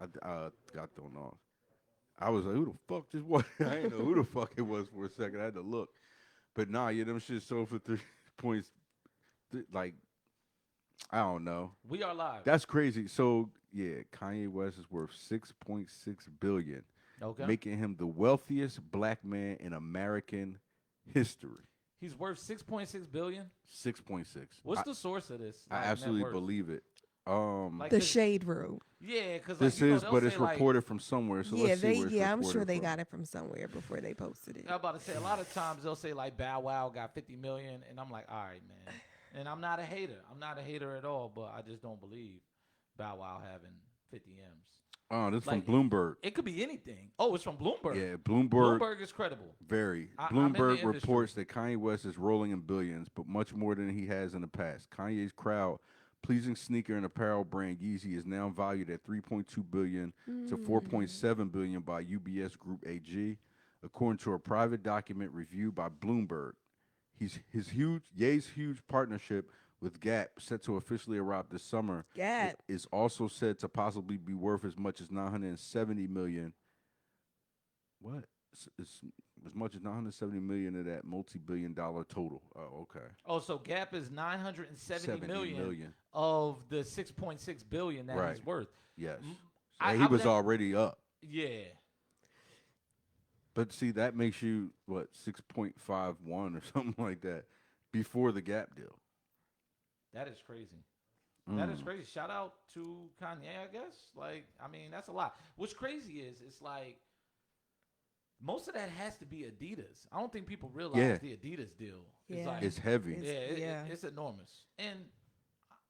I got thrown off. I was like, who the fuck just what? I didn't know who the fuck it was for a second. I had to look. But nah, yeah, them shit sold for 3 points. Like, I don't know. We are live. That's crazy. So yeah, Kanye West is worth 6.6 billion, Okay. making him the wealthiest black man in American history. He's worth 6.6 billion. 6.6. What's the source of this? I Like net absolutely worth? believe it. Like, The shade room. yeah, because like This is, they'll but say it's like reported from somewhere. So Yeah, let's see where it's I'm sure reported they from. got it from somewhere before they posted it. I'm about to say a lot of times they'll say like Bow Wow got 50 million, and I'm like, all right, man. And I'm not a hater. I'm not a hater at all, but I just don't believe Bow Wow having 50 M's. Oh, this is from Like Bloomberg. it could be anything. Oh, it's from Bloomberg. Yeah, Bloomberg. Bloomberg is credible. Very. I'm in the Bloomberg industry. reports that Kanye West is rolling in billions, but much more than he has in the past. Kanye's crowd pleasing sneaker and apparel brand Yeezy is now valued at 3.2 billion to 4.7 billion by UBS Group AG, according to a private document reviewed by Bloomberg. Ye's huge partnership with Gap, set to officially arrive this summer, Gap. is also said to possibly be worth as much as 970 million. What? It's as much as 970 million of that multi-billion-dollar total. Oh, okay. Oh, so Gap is 970 70 million million. of the 6.6 billion that Right. he's worth. Yes. Mm, So he I was would already up. yeah. But see, that makes you what 6.51 or something like that before the Gap deal. That is crazy. That is crazy. Shout out to Kanye, I guess. Like, I mean, that's a lot. What's crazy is it's like most of that has to be Adidas. I don't think people realize Yeah. the Adidas deal. Yeah. It's like It's heavy. it's enormous. And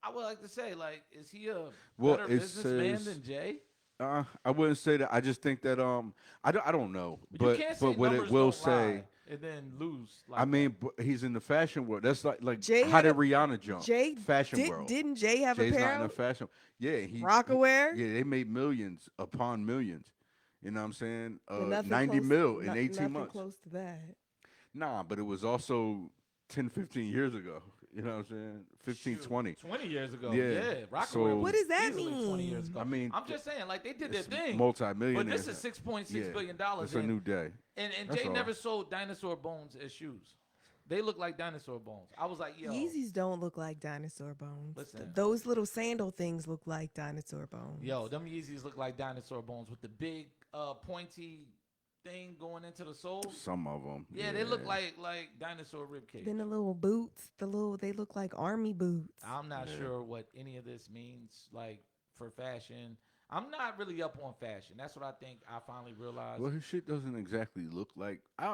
I would like to say, like, is he a Well, better it businessman says- than Jay? I wouldn't say that. I just think that I don't know. You But can't say but what numbers it will don't say. lie and then lose. Like I mean, he's in the fashion world. That's like Jay how had did a- Rihanna jump? Jay Fashion world. Didn't Jay have Jay's not in apparel? the fashion. Yeah, Rockaware? Yeah, they made millions upon millions. You know what I'm saying? But nothing 90 close- mil in no- 18 nothing months. close to that. Nah, but it was also 10, 15 years ago. You know what I'm saying? 15, shoot, 20. 20 years ago. Yeah. Yeah. Rockaware So- was What does that easily 20 years mean? ago. I mean, I'm just saying, like, they did their It's thing. multi-millionaires. But this is $6.6 billion dollars. It's a new day. And That's Jay all. never sold dinosaur bones as shoes. They look like dinosaur bones. I was like, yo. Yeezys don't look like dinosaur bones. Listen. Those little sandal things look like dinosaur bones. Yo, them Yeezys look like dinosaur bones with the big pointy thing going into the soles. Some of them. Yeah, they look like dinosaur rib cage. Then the little boots, they look like army boots. I'm not sure what any of this means, like, for fashion. I'm not really up on fashion. That's what I think I finally realized. Well, his shit doesn't exactly look like. I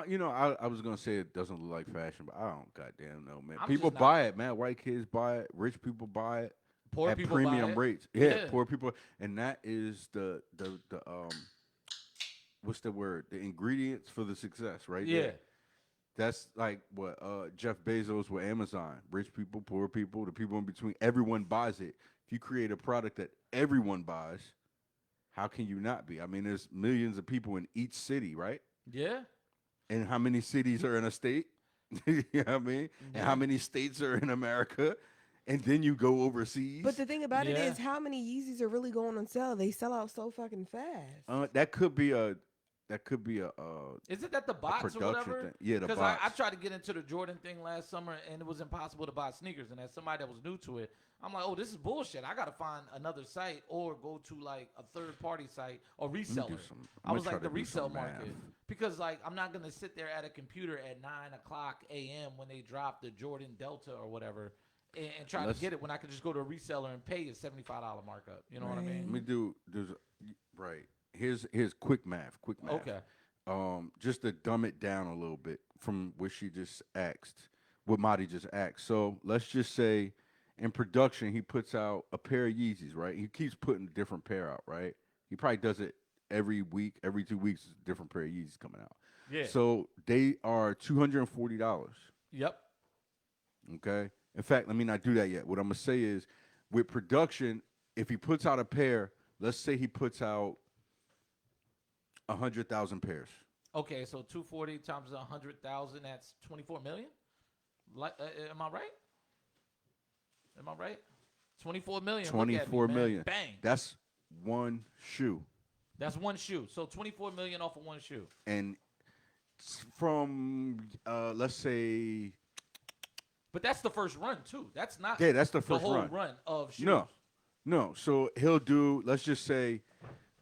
was gonna say it doesn't look like fashion, but I don't goddamn know, man. I'm People just not- buy it, man. White kids buy it. Rich people buy it Poor at people premium buy it. rates. Yeah, Yeah. poor people, and that is the what's the word? The ingredients for the success, right? Yeah. there. That's like what Jeff Bezos with Amazon. Rich people, poor people, the people in between. Everyone buys it. If you create a product that everyone buys, how can you not be? I mean, there's millions of people in each city, right? Yeah. And how many cities are in a state? You know what I mean? And how many states are in America? And then you go overseas. But the thing about it Yeah. is, how many Yeezys are really going on sale? They sell out so fucking fast. that could be a Is it that the bots or production whatever? thing. Yeah, the Because bots. I tried to get into the Jordan thing last summer, and it was impossible to buy sneakers. And as somebody that was new to it, I'm like, oh, this is bullshit. I got to find another site or go to, like, a third-party site or reseller. I was like, the resale market. Because, like, I'm not going to sit there at a computer at 9 o'clock a.m. when they drop the Jordan Delta or whatever and try to get it when I could just go to a reseller and pay a $75 markup. You know what I Let mean? me do. Right. Here's quick math. Okay. Just to dumb it down a little bit from what she just asked, what Marty just asked. So let's just say in production he puts out a pair of Yeezys, right? He keeps putting a different pair out, right? He probably does it every week, every 2 weeks, a different pair of Yeezys coming out. Yeah. So they are $240. Yep. Okay. In fact, let me not do that yet. What I'm gonna say is, with production, if he puts out a pair, let's say he puts out 100,000 pairs. Okay, so 240 times 100,000, that's 24 million? Like, am I right? Am I right? 24 million. Look at me, 24 man. million. Bang. That's one shoe. That's one shoe. So 24 million off of one shoe. And from let's say, But that's the first run too. That's not yeah, that's the first whole run. run of shoes. No. So he'll do. Let's just say,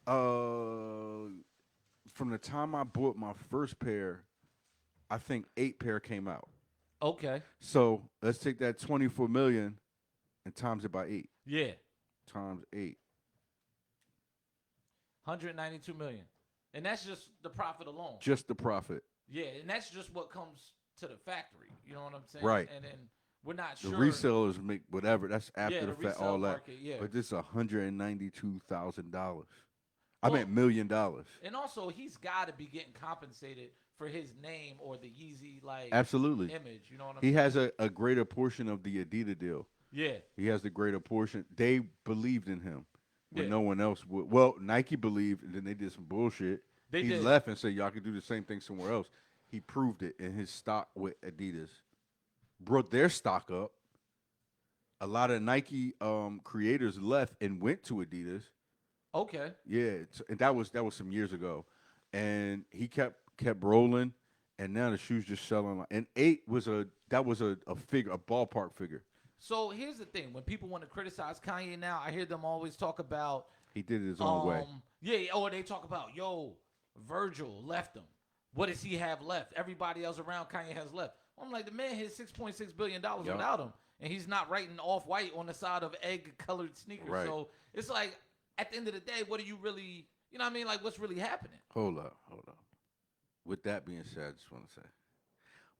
from the time I bought my first pair, I think 8 pair came out. Okay. So let's take that 24 million and times it by 8. Yeah. Times 8. 192 million. And that's just the profit alone. Just the profit. Yeah, and that's just what comes to the factory. You know what I'm saying? Right. And then we're not The sure. resellers make whatever. That's after Yeah, the the fact, resale all that. market, yeah. But this is $192,000. I Well, meant $1 million. And also, he's got to be getting compensated for his name or the Yeezy Absolutely. image. You know what I'm He saying? has a greater portion of the Adidas deal. Yeah. He has the greater portion. They believed in him when Yeah. no one else would. Well, Nike believed, and then they did some bullshit. They he did. left and said, y'all can do the same thing somewhere else. He proved it in his stock with Adidas. Brought their stock up. A lot of Nike creators left and went to Adidas. Okay. Yeah, and that was some years ago. And he kept rolling, and now the shoes just selling. And 8 was a figure, a ballpark figure. So here's the thing: when people want to criticize Kanye now, I hear them always talk about He did it his own way. Yeah, or they talk about Virgil left him. What does he have left? Everybody else around Kanye has left. I'm like, the man hit $6.6 billion without him, and he's not writing off-white on the side of egg-colored sneakers. Right. So it's like, at the end of the day, what do you really, you know what I mean? Like, what's really happening? Hold up. With that being said, I just want to say,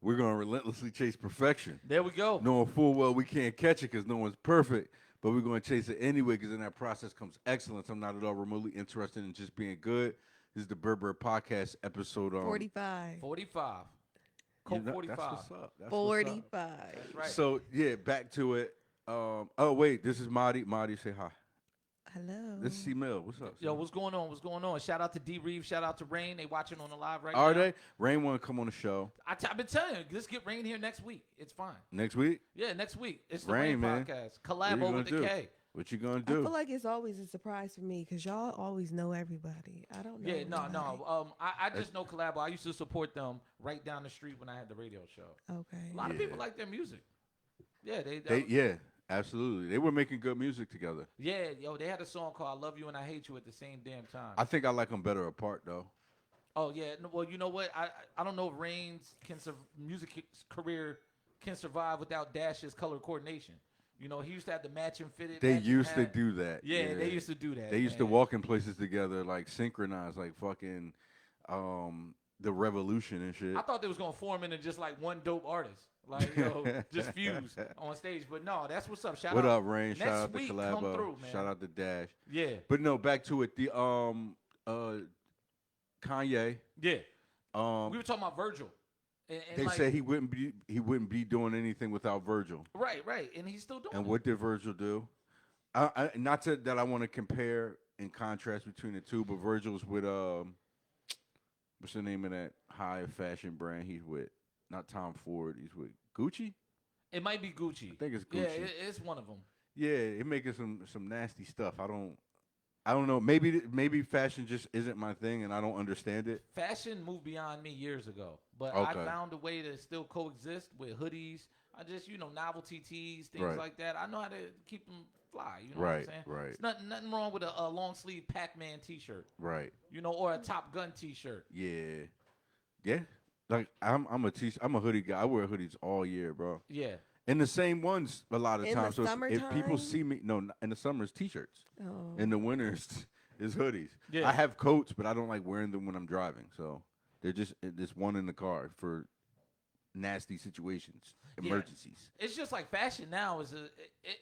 we're going to relentlessly chase perfection. There we go. Knowing full well we can't catch it because no one's perfect, but we're going to chase it anyway because in that process comes excellence. I'm not at all remotely interested in just being good. This is the Burt Podcast episode 45. 45. Coke 45. That's what's up. That's 45. what's up. That's right. So, yeah, back to it. Oh, wait, this is Marty. Marty, say hi. Hello. This is C-Mill. What's up? Yo, what's going on? What's going on? Shout out to D Reeves. Shout out to Rain. They watching on the live right Are now. they? Rain want to come on the show I've been telling you, let's get Rain here next week. It's fine. next week? Yeah, next week. It's the Rain, Rain man. podcast. What Collab you over gonna the do? K. What you going to I do? feel like it's always a surprise for me because y'all always know everybody. I don't know. Yeah, no. everybody. I just know Collabo. I used to support them right down the street when I had the radio show. Okay. A lot of Yeah. people like their music. Yeah, Yeah, absolutely. They were making good music together. Yeah, they had a song called "I Love You and I Hate You" at the same damn time. I think I like them better apart, though. Oh yeah, well you know what? I don't know if Rain's music career can survive without Dash's color coordination. You know, he used to have the matching fitted. They matching used to hat. do that. Yeah, they used to do that. They used to man. walk in places together, like synchronized, like fucking the Revolution and shit. I thought they was gonna form into just like one dope artist, like just fuse on stage. But no, that's what's up. Shout What out. up, Rain? Next Shout out to week, come Collabo. through, man. Shout out to Dash. Yeah, But no, back to it. The Kanye. yeah. Um, We were talking about Virgil. And they like, said he wouldn't be doing anything without Virgil. right, and he's still doing And it. what did Virgil do? That I want to compare and contrast between the two, but Virgil's with what's the name of that high fashion brand he's with? Not Tom Ford. He's with Gucci. It might be Gucci. I think it's Yeah, Gucci. it's one of them. Yeah, it making some nasty stuff. I don't know. Maybe fashion just isn't my thing, and I don't understand it. Fashion moved beyond me years ago, but Okay. I found a way to still coexist with hoodies. I just, novelty tees, things Right. like that. I know how to keep them fly. You know Right, what I'm saying? right. It's nothing wrong with a long sleeve Pac-Man T-shirt, Right. or a Top Gun T-shirt. Yeah. Yeah. Like I'm a hoodie guy. I wear hoodies all year, bro. Yeah. And the same ones a lot of In the times. So if people summertime? see me, no, in the summer it's t-shirts. Oh. In the winters is hoodies. Yeah. I have coats, but I don't like wearing them when I'm driving. So they're just one in the car for nasty situations, Yeah. emergencies. It's just like fashion now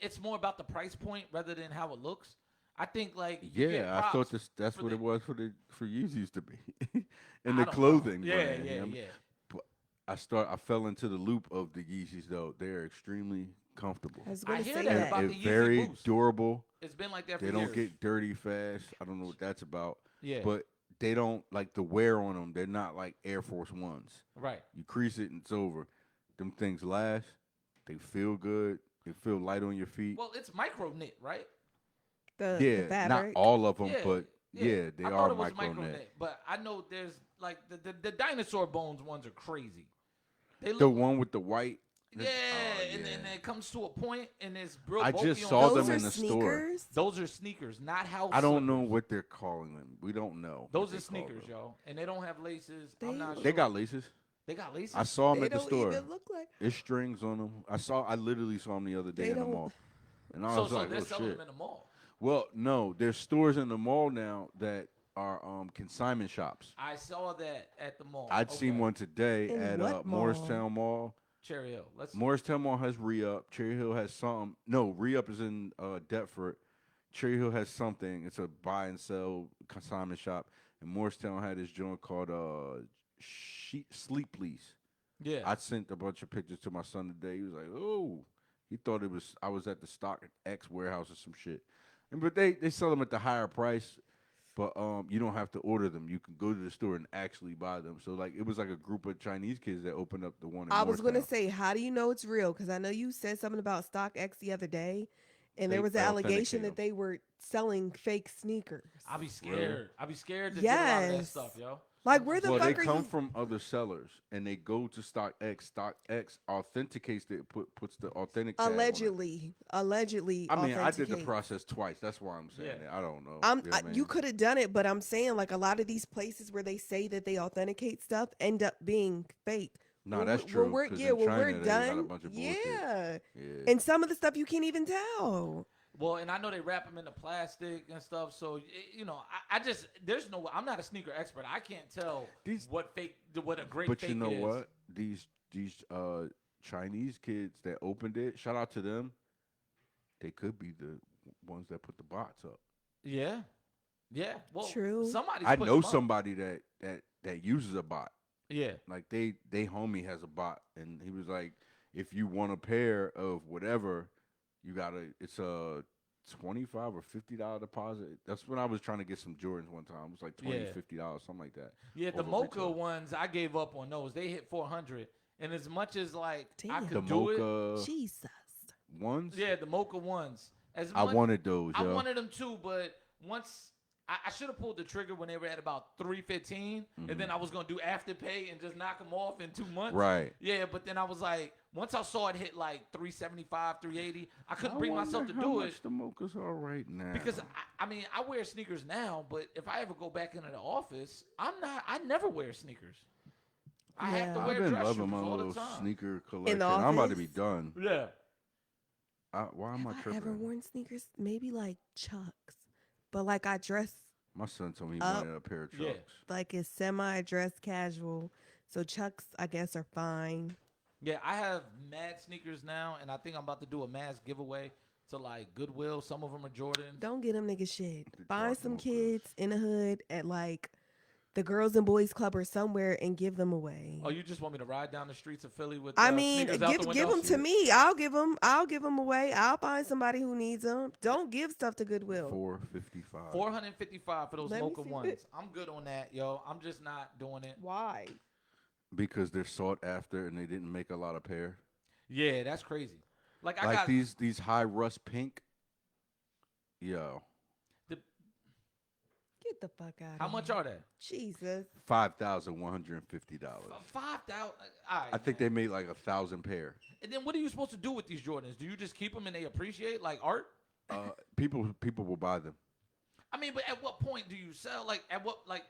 it's more about the price point rather than how it looks. I think like you get Yeah, I props thought that's for what the- it was for Yeezys to be, and I the don't know. clothing. Yeah, brand, yeah, you know? yeah. I fell into the loop of the Yeezys though. They're extremely comfortable I was I going to hear say that that. about and the Yeezy very Boost. durable. It's been like that for They years. don't get dirty fast. I don't know what that's about. Yeah. But they don't like the wear on them. They're not like Air Force Ones. Right. You crease it and it's over. Them things last. They feel good. They feel light on your feet. Well, it's micro knit, right? The Yeah, not fabric. all of them, Yeah, but yeah, they I are thought it was micro micronet, net. but I know there's like the dinosaur bones ones are crazy. They The look one with the white. yeah, Oh and yeah. then it comes to a point and it's real I bulky just on saw the Those them are in the inside. store. sneakers. Those are sneakers, not house I don't slippers. know what they're calling them. We don't know. What Those they are call sneakers, them. yo, and they don't have laces. I'm They not They sure. got laces. They got laces. I saw them they at the don't store. even look like. There's strings on them. I literally saw them the other day They in the don't. mall, and I So was so like, they're oh selling shit. them in the mall. Well, no, there's stores in the mall now that are consignment shops. I saw that at the mall. I'd seen Okay. one today In at what mall? Morristown Mall. Cherry Hill. Let's. Morristown Mall has re-up. Cherry Hill has some. No, re-up is in Deptford. Cherry Hill has something. It's a buy and sell consignment shop. And Morristown had this joint called Sleep Lease. Yeah. I sent a bunch of pictures to my son today. He was like, "Oh," he thought it was I was at the Stock X warehouse or some shit. And but they sell them at the higher price, but you don't have to order them. You can go to the store and actually buy them. So like it was like a group of Chinese kids that opened up the one in I was gonna Morristown. say, how do you know it's real? Because I know you said something about StockX the other day, and They there was an allegation authenticate that 'em. they were selling fake sneakers. I'll be scared. Really? I'll be scared to get a lot of that Yes. stuff, yo. Like, where the Well, they fuck are come you? from other sellers and they go to StockX. StockX authenticates it, puts the authentic tag on it. Allegedly. I mean, I did the authenticate. process twice. That's why I'm saying Yeah. it. I don't know. I'm, You know what I you mean? could have done it, but I'm saying like a lot of these places where they say that they authenticate stuff end up being fake. No, When that's we- true. When we're 'Cause yeah, in when we're China, they got a done, bunch of bullshit. yeah, Yeah. and some of the stuff you can't even tell. Well, and I know they wrap them in the plastic and stuff. So you know, I just there's no. I'm not a sneaker expert. I can't tell These- what a great But fake you know is. what? These Chinese kids that opened it, shout out to them. They could be the ones that put the bots up. Yeah, yeah. Well, True. Somebody's I putting know them up. somebody that uses a bot. Yeah, Like they homie has a bot, and he was like, if you want a pair of whatever, you gotta. It's a $25 or $50 deposit. That's when I was trying to get some Jordans one time. It was like $20, Yeah. $50, something like that. yeah. The over Mocha retail. ones, I gave up on those. They hit 400, and as much as like I Damn. could The do it, Mocha Jesus. ones. yeah, the Mocha ones. As I much, wanted those. I yo. wanted them too, but once I should have pulled the trigger when they were at about 315, and then I was gonna do Afterpay and just knock them off in 2 months. Right. Yeah, but then I was like, once I saw it hit like 375, 380, I couldn't bring myself to how do much it the Mochas are right now. because I mean I wear sneakers now, but if I ever go back into the office, I never wear sneakers. I have to Yeah. wear I've been dress loving shoes my all little the time. sneaker collection. the I'm about to be office? done. Yeah. Why am I Have I tripping? ever worn sneakers? Maybe like Chucks, but like I dress My son told me he Up. wanted a pair of Yeah. Chucks. like it's semi-dress casual. So Chucks, I guess, are fine. Yeah, I have mad sneakers now, and I think I'm about to do a mass giveaway to like Goodwill. Some of them are Jordans. Don't get them niggas shit. The Find dark some mochas. kids in the hood at like the Girls and Boys Club or somewhere and give them away. Oh, you just want me to ride down the streets of Philly with? I mean, sneakers out the give window? them to me. I'll give them. I'll give them away. I'll find somebody who needs them. Don't give stuff to Goodwill. $455. 455 for those Let me Mocha see ones. it. I'm good on that, yo. I'm just not doing it. Why? Because they're sought after and they didn't make a lot of pair. Yeah, that's crazy. Like I Like got these high rust pink. Yo, Get the fuck out. how much are they? Jesus. $5,150. 5,000. All right. I think they made like 1,000 pair. And then what are you supposed to do with these Jordans? Do you just keep them and they appreciate like art? People will buy them. I mean, but at what point do you sell? Like at what like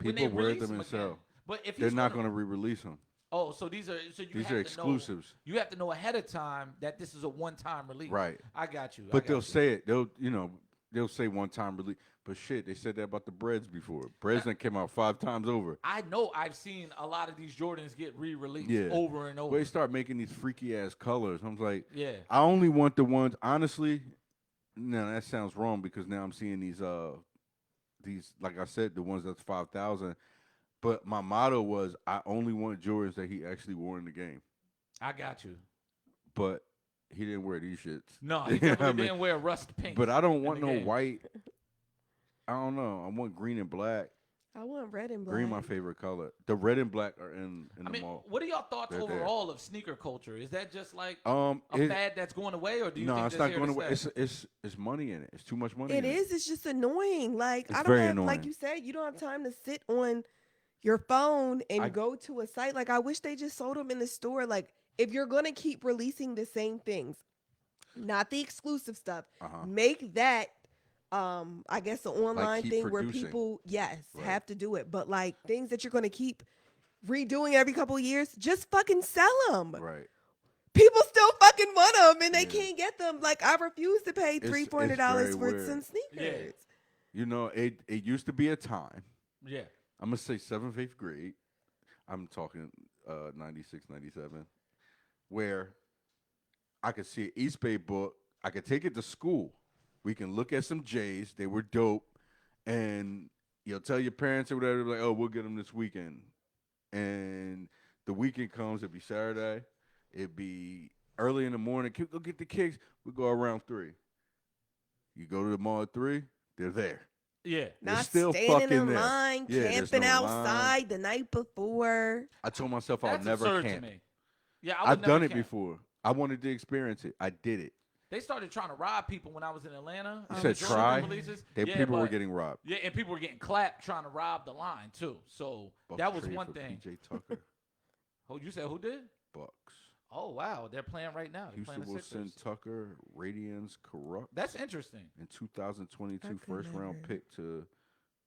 when People they wear release them and again? sell. But if They're he's not going to re-release them. Oh, so these are you These have are to exclusives. Know, you have to know ahead of time that this is a one-time release. Right. I got you. But they'll say it. They'll say one time release. But shit, they said that about the Breads before. Breads that came out 5 times over. I know I've seen a lot of these Jordans get re-released Yeah. over and over. Well, they start making these freaky ass colors. I'm like, Yeah. I only want the ones. Honestly, no, that sounds wrong because now I'm seeing these like I said, the ones that's 5,000. But my motto was I only want Jordans that he actually wore in the game. I got you. But he didn't wear these shits. No, he You know what definitely I mean? didn't wear rust pink. But I don't in want the no game. white. I don't know. I want green and black. I want red and black. Green, my favorite color. The red and black are in I the mean, mall. what are y'all thoughts They're there. overall of sneaker culture? Is that just like a It, fad that's going away, or do you no, think it's that's not here going to away. stay? It's money in it. It's too much money. It in is. It's just annoying. Like It's I don't very have, like annoying. you said, you don't have time to sit on your phone and I- go to a site. Like I wish they just sold them in the store. Like if you're gonna keep releasing the same things, not the exclusive stuff, Uh-huh. make that I guess an online keep thing where producing. people Right. have to do it. But like things that you're gonna keep redoing every couple of years, just fucking sell them. Right. People still fucking want them and they Yeah. can't get them. Like I refuse to pay It's $300-$400 very for weird. some sneakers. You know, it used to be a time. Yeah. I'm gonna say 7th, 8th grade. I'm talking 96, 97, where I could see an East Bay book. I could take it to school. We can look at some J's. They were dope, and you'll tell your parents or whatever, like, "Oh, we'll get them this weekend." And the weekend comes. It'd be Saturday. It'd be early in the morning. Go get the kicks. We go around 3. You go to the mall at 3. They're there. Yeah. They're Not still standing fucking in there. line, Yeah, there's camping no outside line. the night before. I told myself I'll That's never absurd camp. to me. Yeah, I would I've never done it camp. before. I wanted to experience it. I did it. They started trying to rob people when I was in Atlanta. You Oh, said shit. try. Releases. People were but- getting robbed. Yeah, and people were getting clapped trying to rob the line too. So Bucks that was trade one for thing. PJ Tucker. Oh, you said who did? Bucks. Oh wow, they're playing right now. They're Houston playing will the send Sixers. Tucker, Radiance, Corrupt, That's interesting. in 2022 I could first round never. pick to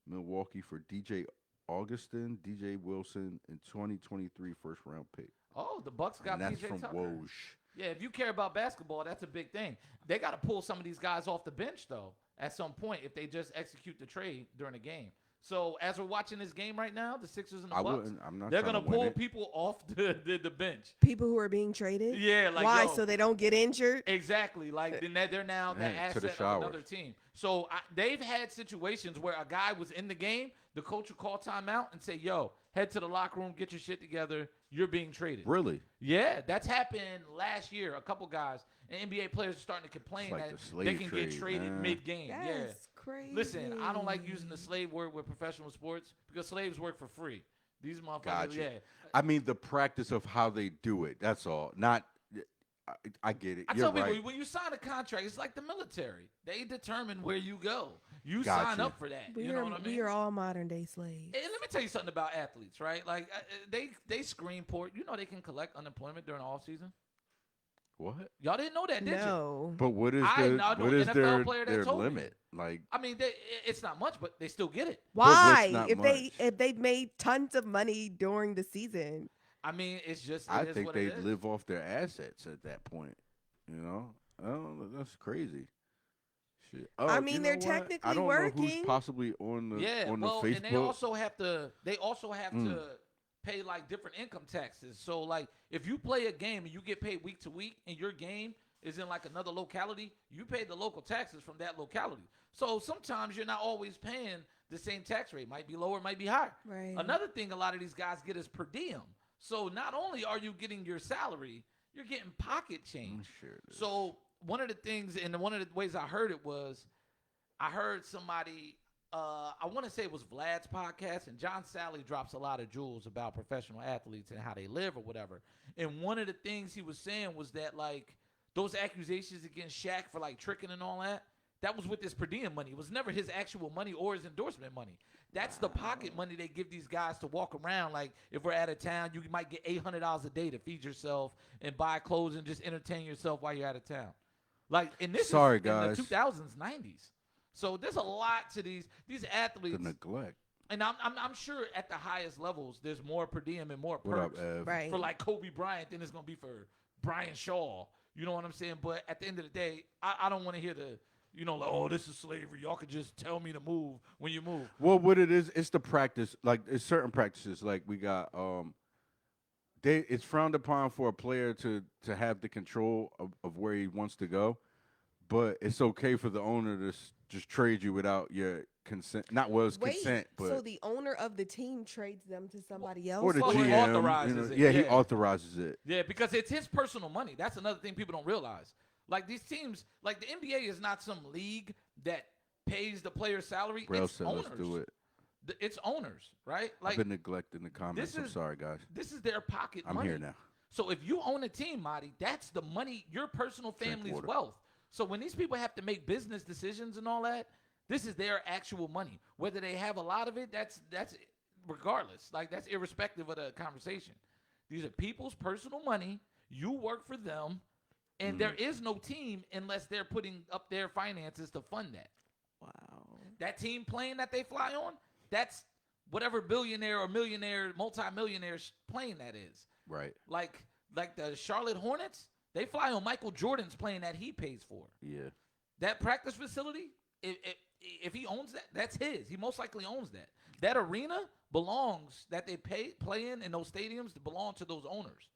Milwaukee for DJ Augustin, DJ Wilson, in 2023 first round pick. Oh, the Bucks got And that's PJ from Tucker. Woj. Yeah, if you care about basketball, that's a big thing. They got to pull some of these guys off the bench though at some point if they just execute the trade during the game. So as we're watching this game right now, the Sixers and the I Bucks, wouldn't. I'm not. they're trying gonna to win pull it. people off the bench. People who are being traded. Yeah, like why? yo, So they don't get injured. exactly. Like then they're now the Man, to the asset of shower. another team. So they've had situations where a guy was in the game, the coach would call timeout and say, "Yo, head to the locker room, get your shit together. You're being traded." Really? Yeah, that's happened last year. A couple guys and NBA players are starting to complain It's like that the slave they can trade, get traded man. mid-game. That's Yeah. crazy. Listen, I don't like using the slave word with professional sports because slaves work for free. These motherfuckers, Gotcha. yeah. I mean, the practice of how they do it. That's all. Not. I get it. I You're tell people right. when you sign a contract, it's like the military. They determine where you go. You Gotcha. sign up for that. We You are, know what I mean? we are all modern day slaves. And let me tell you something about athletes, right? Like they screen port. You know they can collect unemployment during the off season. What? Y'all didn't know that, did you? No. But what is I the know what an is NFL player that their told me. limit? Like, I mean, it's not much, but they still get it. Why? not If they've made tons of money during the season. I mean, it's just. I it is think what they it is. live off their assets at that point. You know, oh, that's crazy. Shit. Oh, I mean, you know they're what? technically I don't know working. who's possibly on the Yeah, on well, the Facebook. and they also have to. They also have Mm. to pay like different income taxes. So like, if you play a game and you get paid week to week, and your game is in like another locality, you pay the local taxes from that locality. So sometimes you're not always paying the same tax rate. Might be lower, might be higher. Right. Another thing a lot of these guys get is per diem. So not only are you getting your salary, you're getting pocket change. Share this. So one of the things, and one of the ways I heard it was, I heard somebody, I want to say it was Vlad's podcast, and John Sally drops a lot of jewels about professional athletes and how they live or whatever. And one of the things he was saying was that, like, those accusations against Shaq for, like, tricking and all that, that was with his per diem money. It was never his actual money or his endorsement money. That's the pocket money they give these guys to walk around. Like, if we're out of town, you might get $800 a day to feed yourself and buy clothes and just entertain yourself while you're out of town. Like, and this Sorry, is guys. in the 2000s, 90s. So there's a lot to these athletes. the neglect. And I'm sure at the highest levels, there's more per diem and more What up, perks Ev? Right. for like Kobe Bryant than it's going to be for Brian Shaw. You know what I'm saying? But at the end of the day, I don't want to hear the, like, oh, this is slavery. Y'all could just tell me to move when you move. Well, what it is, it's the practice. Like, it's certain practices. Like, we got it's frowned upon for a player to have the control of where he wants to go, but it's okay for the owner to just trade you without your consent. Not consent, but so the owner of the team trades them to somebody else? or the Well, he GM. authorizes it, He yeah. authorizes it. Yeah, because it's his personal money. That's another thing people don't realize. Like these teams, like the NBA is not some league that pays the player's salary. Braille It's said, owners. let's do it. It's owners, right? I've Like been neglecting the comments. I'm is sorry, guys. this is their pocket I'm money. here now. So if you own a team, Marty, that's the money, your personal Drink family's water. wealth. So when these people have to make business decisions and all that, this is their actual money. Whether they have a lot of it, that's regardless. Like that's irrespective of the conversation. These are people's personal money. You work for them, and there is no team unless they're putting up their finances to fund that. Wow. That team plane that they fly on, that's whatever billionaire or millionaire, multi-millionaire plane that is. Right. Like the Charlotte Hornets, they fly on Michael Jordan's plane that he pays for. Yeah. That practice facility, if he owns that, that's his. He most likely owns that. That arena belongs, that they play in those stadiums, belong to those owners.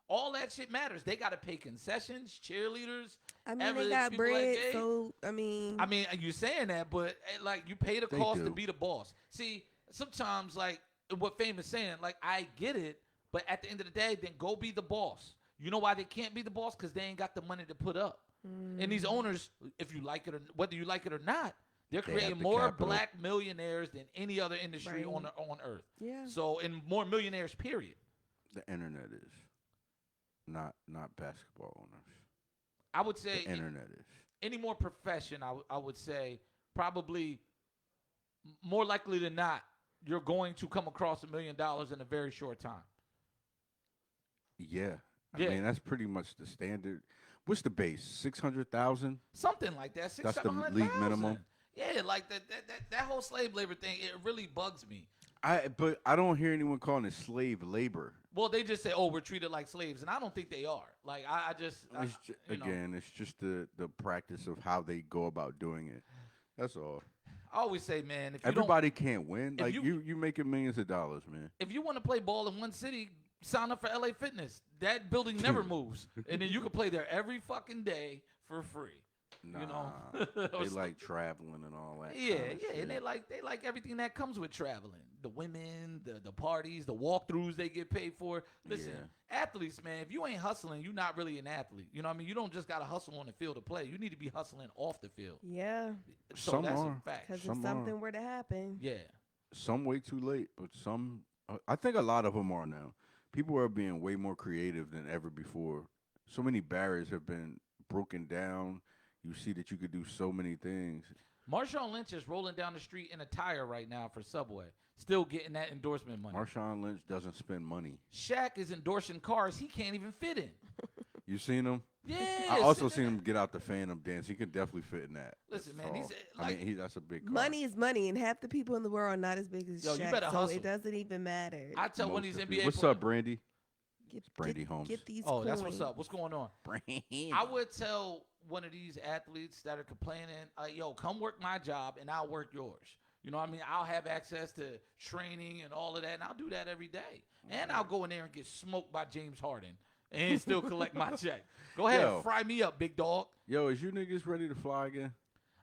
All that shit matters. They got to pay concessions, cheerleaders. I mean, they got bread, so I mean, you saying that, but like you pay the cost to be the boss. See, sometimes like what Fame is saying, like I get it, but at the end of the day, then go be the boss. You know why they can't be the boss? Because they ain't got the money to put up. And these owners, if you like it or whether you like it or not, they're creating more black millionaires than any other industry on earth. Yeah. So, and more millionaires, period. The internet is not basketball owners. I would say The internet is. any more profession, I would say probably more likely than not, you're going to come across $1 million in a very short time. Yeah. I mean, that's pretty much the standard. What's the base? 600,000? Something like that. That's the league minimum. Yeah, like that whole slave labor thing, it really bugs me. But I don't hear anyone calling it slave labor. Well, they just say, "Oh, we're treated like slaves," and I don't think they are. Like It's just the practice of how they go about doing it. That's all. I always say, man, if everybody can't win, like you you making millions of dollars, man. If you want to play ball in one city, sign up for LA Fitness. That building never moves, and then you can play there every fucking day for free. Nah, you know, they like traveling and all that. Yeah, kind of shit. and they like everything that comes with traveling. The women, the parties, the walkthroughs they get paid for. Listen, athletes, man, if you ain't hustling, you're not really an athlete. You know what I mean? You don't just got to hustle on the field to play. You need to be hustling off the field. Yeah. So Some that's are. a fact. Because if something were to happen. Yeah. Some way too late, but some. I think a lot of them are now. People are being way more creative than ever before. So many barriers have been broken down. You see that you could do so many things. Marshawn Lynch is rolling down the street in a tire right now for Subway. Still getting that endorsement money. Marshawn Lynch doesn't spend money. Shaq is endorsing cars he can't even fit in. You seen him? Yeah. I also seen him get out the Phantom dance. He could definitely fit in that. Listen, man, he's that's a big car. Money is money, and half the people in the world are not as big as Shaq, you better so hustle. it doesn't even matter. I tell one of these NBA What's up, Brandy? Get, Brandy Holmes. Get these Oh, that's coins. what's up. What's going on? Brandy. I would tell one of these athletes that are complaining, yo, come work my job and I'll work yours. You know what I mean? I'll have access to training and all of that, and I'll do that every day. And I'll go in there and get smoked by James Harden and still collect my check. Go ahead and fry me up, big dog. Yo, is you niggas ready to fly again?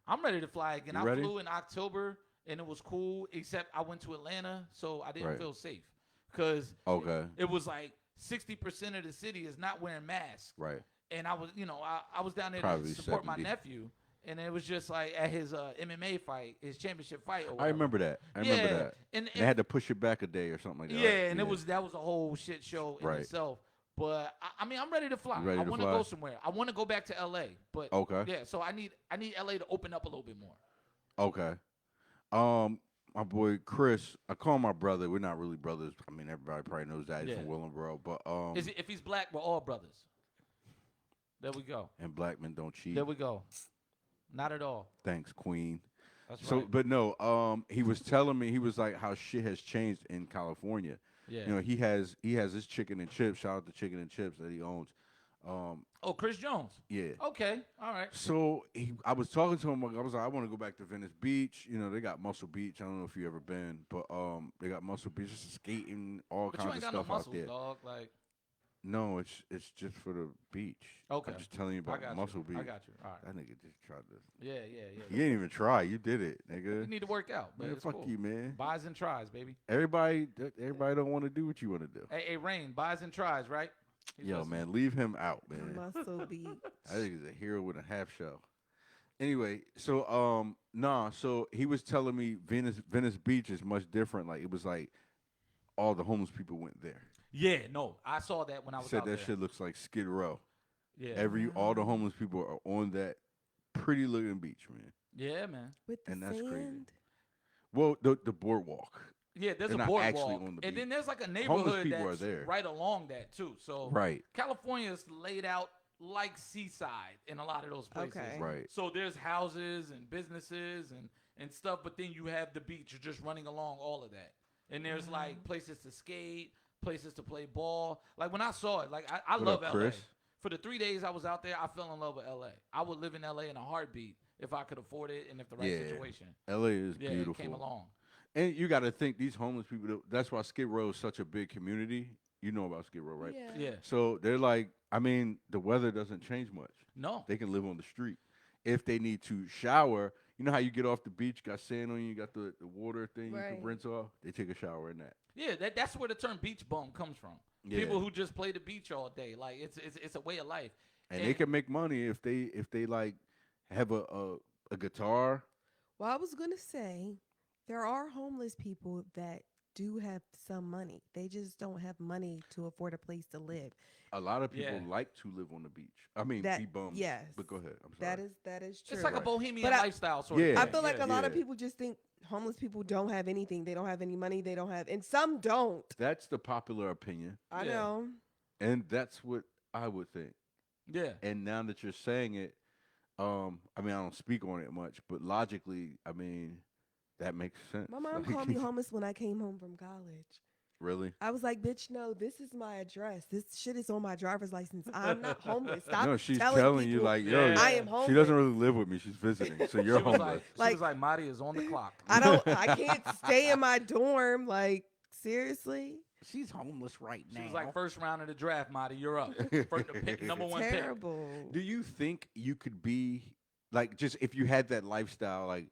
I'm ready to fly again. You ready? I flew in October, and it was cool, except I went to Atlanta, so I didn't feel safe. Because it was like 60% of the city is not wearing masks. Right. And I was, I was down there Probably to support 70. my nephew. And it was just like at his MMA fight, his championship fight. Or I remember that. And they had to push it back a day or something like that. Yeah, and that was a whole shit show in itself. But I mean, I'm ready to fly. I want to go somewhere. I want to go back to LA. But yeah, so I need LA to open up a little bit more. Okay. My boy Chris, I call him my brother. We're not really brothers. I mean, everybody probably knows that he's from Willingboro. But if he's black, we're all brothers. There we go. And black men don't cheat. There we go. Not at all. Thanks, Queen. That's so, right. but no, he was telling me, he was like how shit has changed in California. Yeah. You know, he has his chicken and chips. Shout out to Chicken and Chips that he owns. Chris Jones. Yeah. Okay. All right. So I was talking to him. I was like, I want to go back to Venice Beach. You know, they got Muscle Beach. I don't know if you ever been, but they got Muscle Beach, just skating, all kinds of stuff out there. Dog. Like. No, it's just for the beach. Okay. I'm just telling you about Muscle Beach. I got you. All right. That nigga just tried to. Yeah. You didn't even try. You did it, nigga. You need to work out, but man, it's fuck cool. you, man. Buys and tries, baby. Everybody don't want to do what you want to do. Hey, Rain, buys and tries, right? Yo, man, leave him out, man. Muscle Beach. I think he's a hero with a half shell. Anyway, so nah, so he was telling me Venice Beach is much different. Like it was like all the homeless people went there. Yeah, no, I saw that when I He was said out that there. shit looks like Skid Row. Yeah, All the Wow. homeless people are on that pretty looking beach, man. yeah, man. With the And that's crazy. sand. Well, the boardwalk. Yeah, there's They're a not actually boardwalk, on the and beach. then there's like a Homeless neighborhood people are that's there. right along that too. So Right. California's laid out like seaside in a lot of those places. Okay. Right. So there's houses and businesses and stuff, but then you have the beach. You're just running along all of that, and there's like places to skate, places to play ball. Like when I saw it, like I What love up, LA. Chris? For the 3 days I was out there, I fell in love with LA. I would live in LA in a heartbeat if I could afford it and if the right Yeah. situation. LA is Yeah, beautiful. it came along. And you got to think these homeless people. That's why Skid Row is such a big community. You know about Skid Row, right? Yeah. Yeah. So they're like, I mean, the weather doesn't change much. No. They can live on the street. If they need to shower, you know how you get off the beach, got sand on you, you got the water thing you Right. can rinse off. They take a shower in that. Yeah, that's where the term beach bum comes from. Yeah. People who just play the beach all day, like it's a way of life. And they can make money if they like have a guitar. Well, I was gonna say there are homeless people that do have some money. They just don't have money to afford a place to live. A lot of people Yeah. like to live on the beach. I mean, That be bums. yes, But go ahead. I'm sorry. that is true. It's like a Right. bohemian But I- lifestyle sort Yeah. of I thing. feel like Yeah. a lot of Yeah. people just think homeless people don't have anything. They don't have any money. They don't have, and some don't. That's the popular opinion, I Yeah. know. and that's what I would think. Yeah. And now that you're saying it, I mean, I don't speak on it much, but logically, I mean, that makes sense. My mom Like, called me homeless when I came home from college. Really? I was like, bitch, no, this is my address. This shit is on my driver's license. I'm not homeless. Stop No, she's telling you people like, yo, Yeah. I am homeless. she doesn't really live with me. She's visiting, so you're She was homeless. like, she was like, Marty is on the clock. I can't stay in my dorm. Like, seriously? She's homeless right She was like, first round of the draft, Marty, you're up. First, pick, number one pick. Terrible. Do you think you could be like, just if you had that lifestyle, like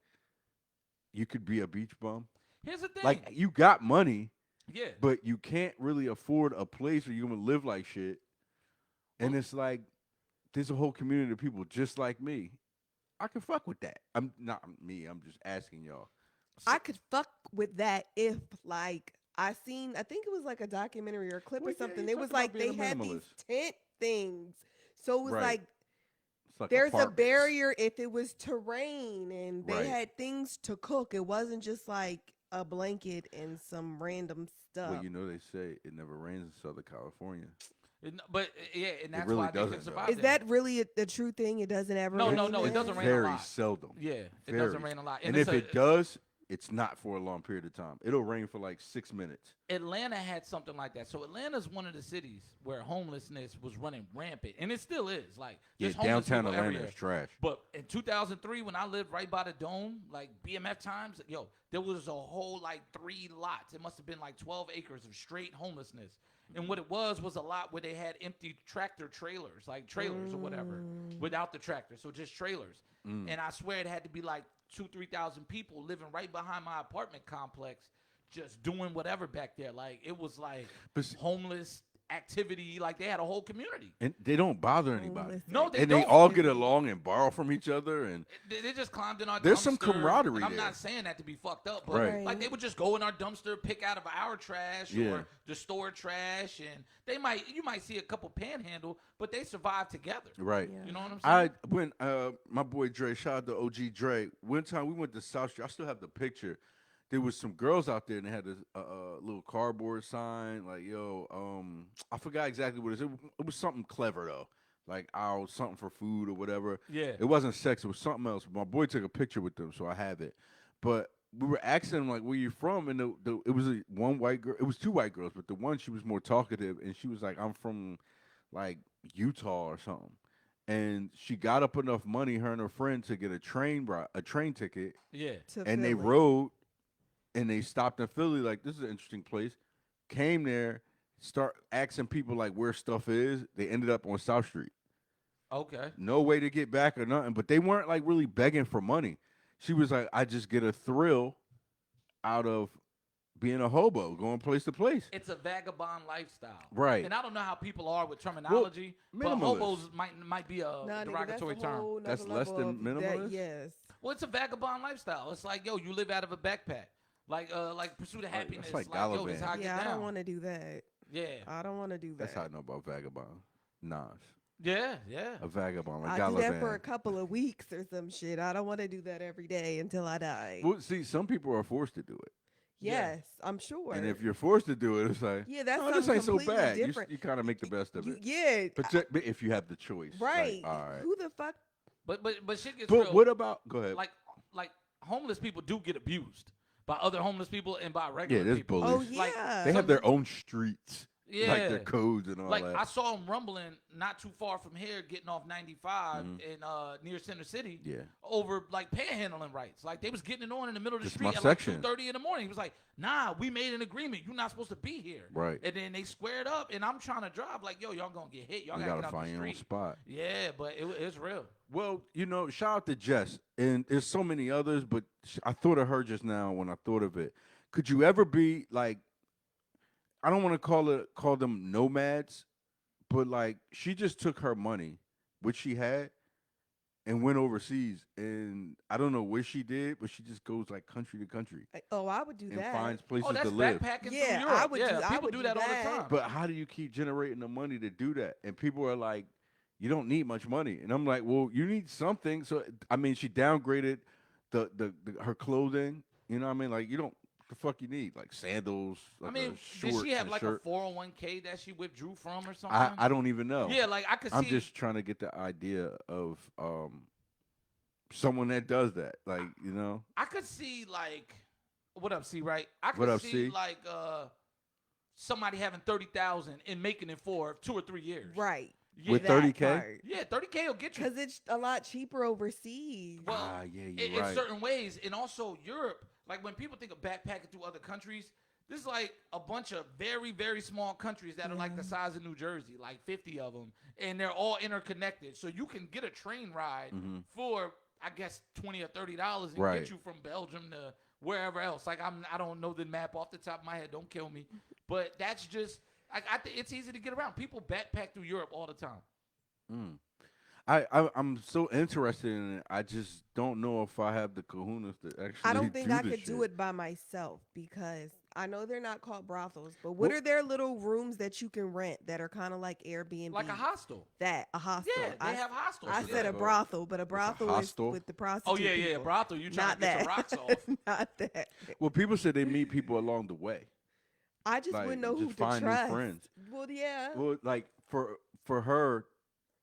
you could be a beach bum? Here's the thing. Like you got money, yeah. but you can't really afford a place where you're gonna live like shit. And it's like there's a whole community of people just like me. I can fuck with that. I'm not me. I'm just asking y'all. I could fuck with that if, like, I think it was like a documentary or a clip Well, or yeah, something. you It was talking about like they being a had these minimalist. tent things. So it was Right. like It's like there's a apartments. barrier if it was terrain and they Right. had things to cook. It wasn't just like a blanket and some random stuff. Well, you know they say it never rains in Southern California. But yeah, and that's really why they can doesn't, though. survive. Is there. that really the true thing? It doesn't ever No, rain no, no, it there? doesn't rain a Very lot. seldom. Yeah, it Very. doesn't rain a lot. And it's if it does, it's not for a long period of time. It'll rain for like 6 minutes. Atlanta had something like that. So Atlanta's one of the cities where homelessness was running rampant, and it still is. Like Yeah, there's homeless downtown people Atlanta everywhere. is trash. But in 2003, when I lived right by the dome, like BMF times, yo, there was a whole like 3 lots. It must have been like 12 acres of straight homelessness. And what it was a lot where they had empty tractor trailers, like trailers or whatever, without the tractor. So just trailers. And I swear it had to be like 2,000-3,000 people living right behind my apartment complex, just doing whatever back there. Like it was like But s- homeless activity. Like they had a whole community. And they don't bother anybody. Homeless. No, they And don't. they all get along and borrow from each other. And They just climbed in our There's dumpster. some camaraderie And I'm there. not saying that to be fucked up, but Right. like they would just go in our dumpster, pick out of our trash Yeah. or the store trash, and you might see a couple panhandle, but they survive together. right. Yeah. You know what I'm saying? When my boy Dre, shout out to OG Dre. One time we went to South Street. I still have the picture. There was some girls out there and they had this little cardboard sign like, "Yo, I forgot exactly what it is. It was something clever though, like something for food or whatever. Yeah. It wasn't sex. It was something else. My boy took a picture with them, so I have it. But we were asking him like, "Where you from?" And it was one white girl. It was 2 white girls, but the one she was more talkative, and she was like, "I'm from like Utah or something." And she got up enough money, her and her friend, to get a train ticket, Yeah. To and they Philly. rode, and they stopped in Philly. Like, this is an interesting place. Came there, start asking people like where stuff is. They ended up on South Street. Okay. No way to get back or nothing. But they weren't like really begging for money. She was like, I just get a thrill out of being a hobo, going place to place. It's a vagabond lifestyle. Right. And I don't know how people are with terminology, but minimalist. hobos might be a Nah, nigga, derogatory that's a term. whole That's nother less level than of that, minimalist? yes. Well, it's a vagabond lifestyle. It's like, yo, you live out of a backpack. Like pursuit of happiness. that's like yo, this Gallivant. how I get Yeah, down. I don't want to do that. Yeah. I don't want to do that. That's how I know about vagabond. Nas. Yeah. A vagabond. Like I do that Gallivant. for a couple of weeks or some shit. I don't want to do that every day until I die. Well, see, some people are forced to do it. Yes, I'm sure. And if you're forced to do it, it's like, yeah, that's oh, this something ain't so completely bad. different. You kind of make the best of it. Yeah, But if you have the choice. right. Like, all right. Who the fuck? But shit gets But real. what about, go ahead. Like homeless people do get abused by other homeless people and by regular there's people. bullies. Oh Like, yeah, They have their own streets. Yeah. Like their codes and all Like that. I saw them rumbling not too far from here, getting off 95 in near Center City. Yeah. Over like panhandling rights. Like they was getting it on in the middle of the Just street my at section. like 2:30 in the morning. He was like, "Nah, we made an agreement. You're not supposed to be here." Right. And then they squared up, and I'm trying to drive. Like, yo, y'all gonna get hit. Y'all You gotta gotta get out find the your own street. spot. Yeah, but it's real. Well, shout out to Jess. And there's so many others, but I thought of her just now when I thought of it. Could you ever be like, I don't want to call them nomads, but like she just took her money, which she had, and went overseas. And I don't know what she did, but she just goes like country to country Oh, I would do and that. finds places Oh, that's to live. backpacking Yeah, through I Europe. would yeah, do- I people would do do that all that. the time. But how do you keep generating the money to do that? And people are like, you don't need much money. And I'm like, well, you need something. So I mean, she downgraded the her clothing. You know what I mean? Like, you don't. The fuck you need? Like sandals. Like I mean, did she have like a 401k that she withdrew from or something? I don't even know. Yeah, like I could see. I'm just trying to get the idea of someone that does that. Like, I could see like, what up, C? Right? I could What up, see C? like somebody having 30,000 and making it for 2 or 3 years. Right. Yeah, With that 30K? part. Yeah, 30K will get you. Because it's a lot cheaper overseas. Well, yeah, in you're right. certain ways, and also Europe. Like when people think of backpacking through other countries, this is like a bunch of very, very small countries that are like the size of New Jersey, like 50 of them, and they're all interconnected. So you can get a train ride for, I guess, $20 or $30 and Right. get you from Belgium to wherever else. Like I don't know the map off the top of my head. Don't kill me, but that's just. I think it's easy to get around. People backpack through Europe all the time. Mm. I'm so interested in it. I just don't know if I have the kahunas to actually. I don't think do I this could do shit. it by myself because I know they're not called brothels, but what are their little rooms that you can rent that are kind of like Airbnb? Like a hostel. A hostel. Yeah, they have hostels. I said yeah. a brothel, but a brothel is hostel? with the Oh prostitute yeah, people. brothel. You trying Not to get that. your rocks off? Not that. Well, people say they meet people along the way. I just Like, wouldn't know who just to find new trust. friends. Well, yeah. Well, like for her,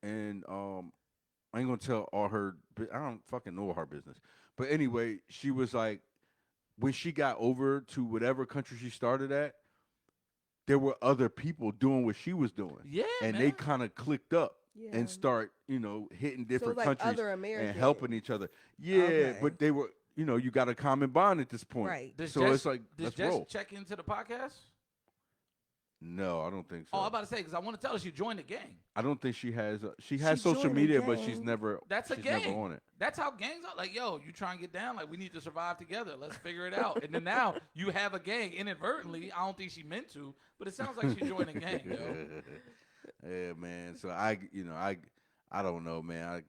and I ain't gonna tell all her. I don't fucking know her business. But anyway, she was like, when she got over to whatever country she started at, there were other people doing what she was doing. Yeah, And man. they kind of clicked up Yeah. and start, hitting different like countries other and Americans. helping each other. Yeah, Okay. but they were, you got a common bond at this point. Right. Does So Jess- it's like, Does let's Jess roll. check into the podcast? No, I don't think so. Oh, I'm about to say because I want to tell her she joined the gang. I don't think she has. She has She social joined a media, but she's gang. never. That's a she's gang. never on it. That's how gangs are. Like, yo, you try and get down. Like, we need to survive together. Let's figure it out. And then now you have a gang inadvertently. I don't think she meant to, but it sounds like she joined a gang, yo. Yeah, man. So I don't know, man.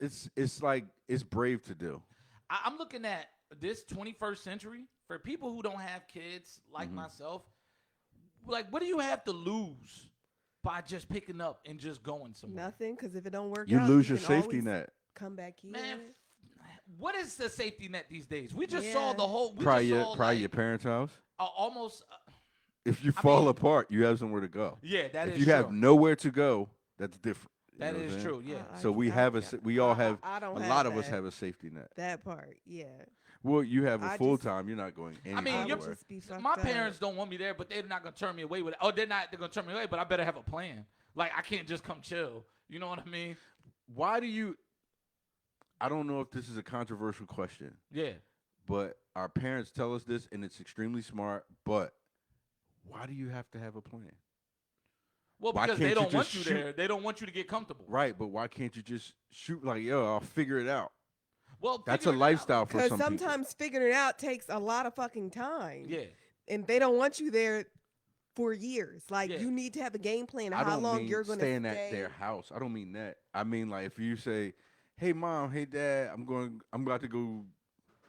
It's like it's brave to do. I'm looking at this 21st century for people who don't have kids like myself. Like, what do you have to lose by just picking up and just going somewhere? Nothing, because if it don't work You out, lose you your can safety always net. Come back here. Man, what is the safety net these days? We just Yeah. saw the whole. We Probably just saw your parents' house. almost. If you I fall mean- apart, you have somewhere to go. Yeah, that is if you true. have nowhere to go, that's different. You That know what is I'm saying? true. Yeah. So we have we all have. I don't A have lot of us that. have a safety net. That part, yeah. Well, you have a I full just- time. You're not going anywhere. mean, I you're- would just be fucked My up. parents don't want me there, but they're not gonna turn me away with it. Oh, they're gonna turn me away, but I better have a plan. Like I can't just come chill. You know what I mean? Why do you? I don't know if this is a controversial question, Yeah. but our parents tell us this, and it's extremely smart. But why do you have to have a plan? Well, Why because can't they you don't want just you shoot? there. They don't want you to get comfortable. Right, but why can't you just shoot like, yo, I'll figure it out? Well, That's a figuring it out, lifestyle for Because some people. sometimes figuring it out takes a lot of fucking time. Yeah. And they don't want you there for years. Like Yeah. you need to have a game plan of I how don't long mean you're going to staying stay. at their house. I don't mean that. I mean like if you say, "Hey mom, hey dad, I'm about to go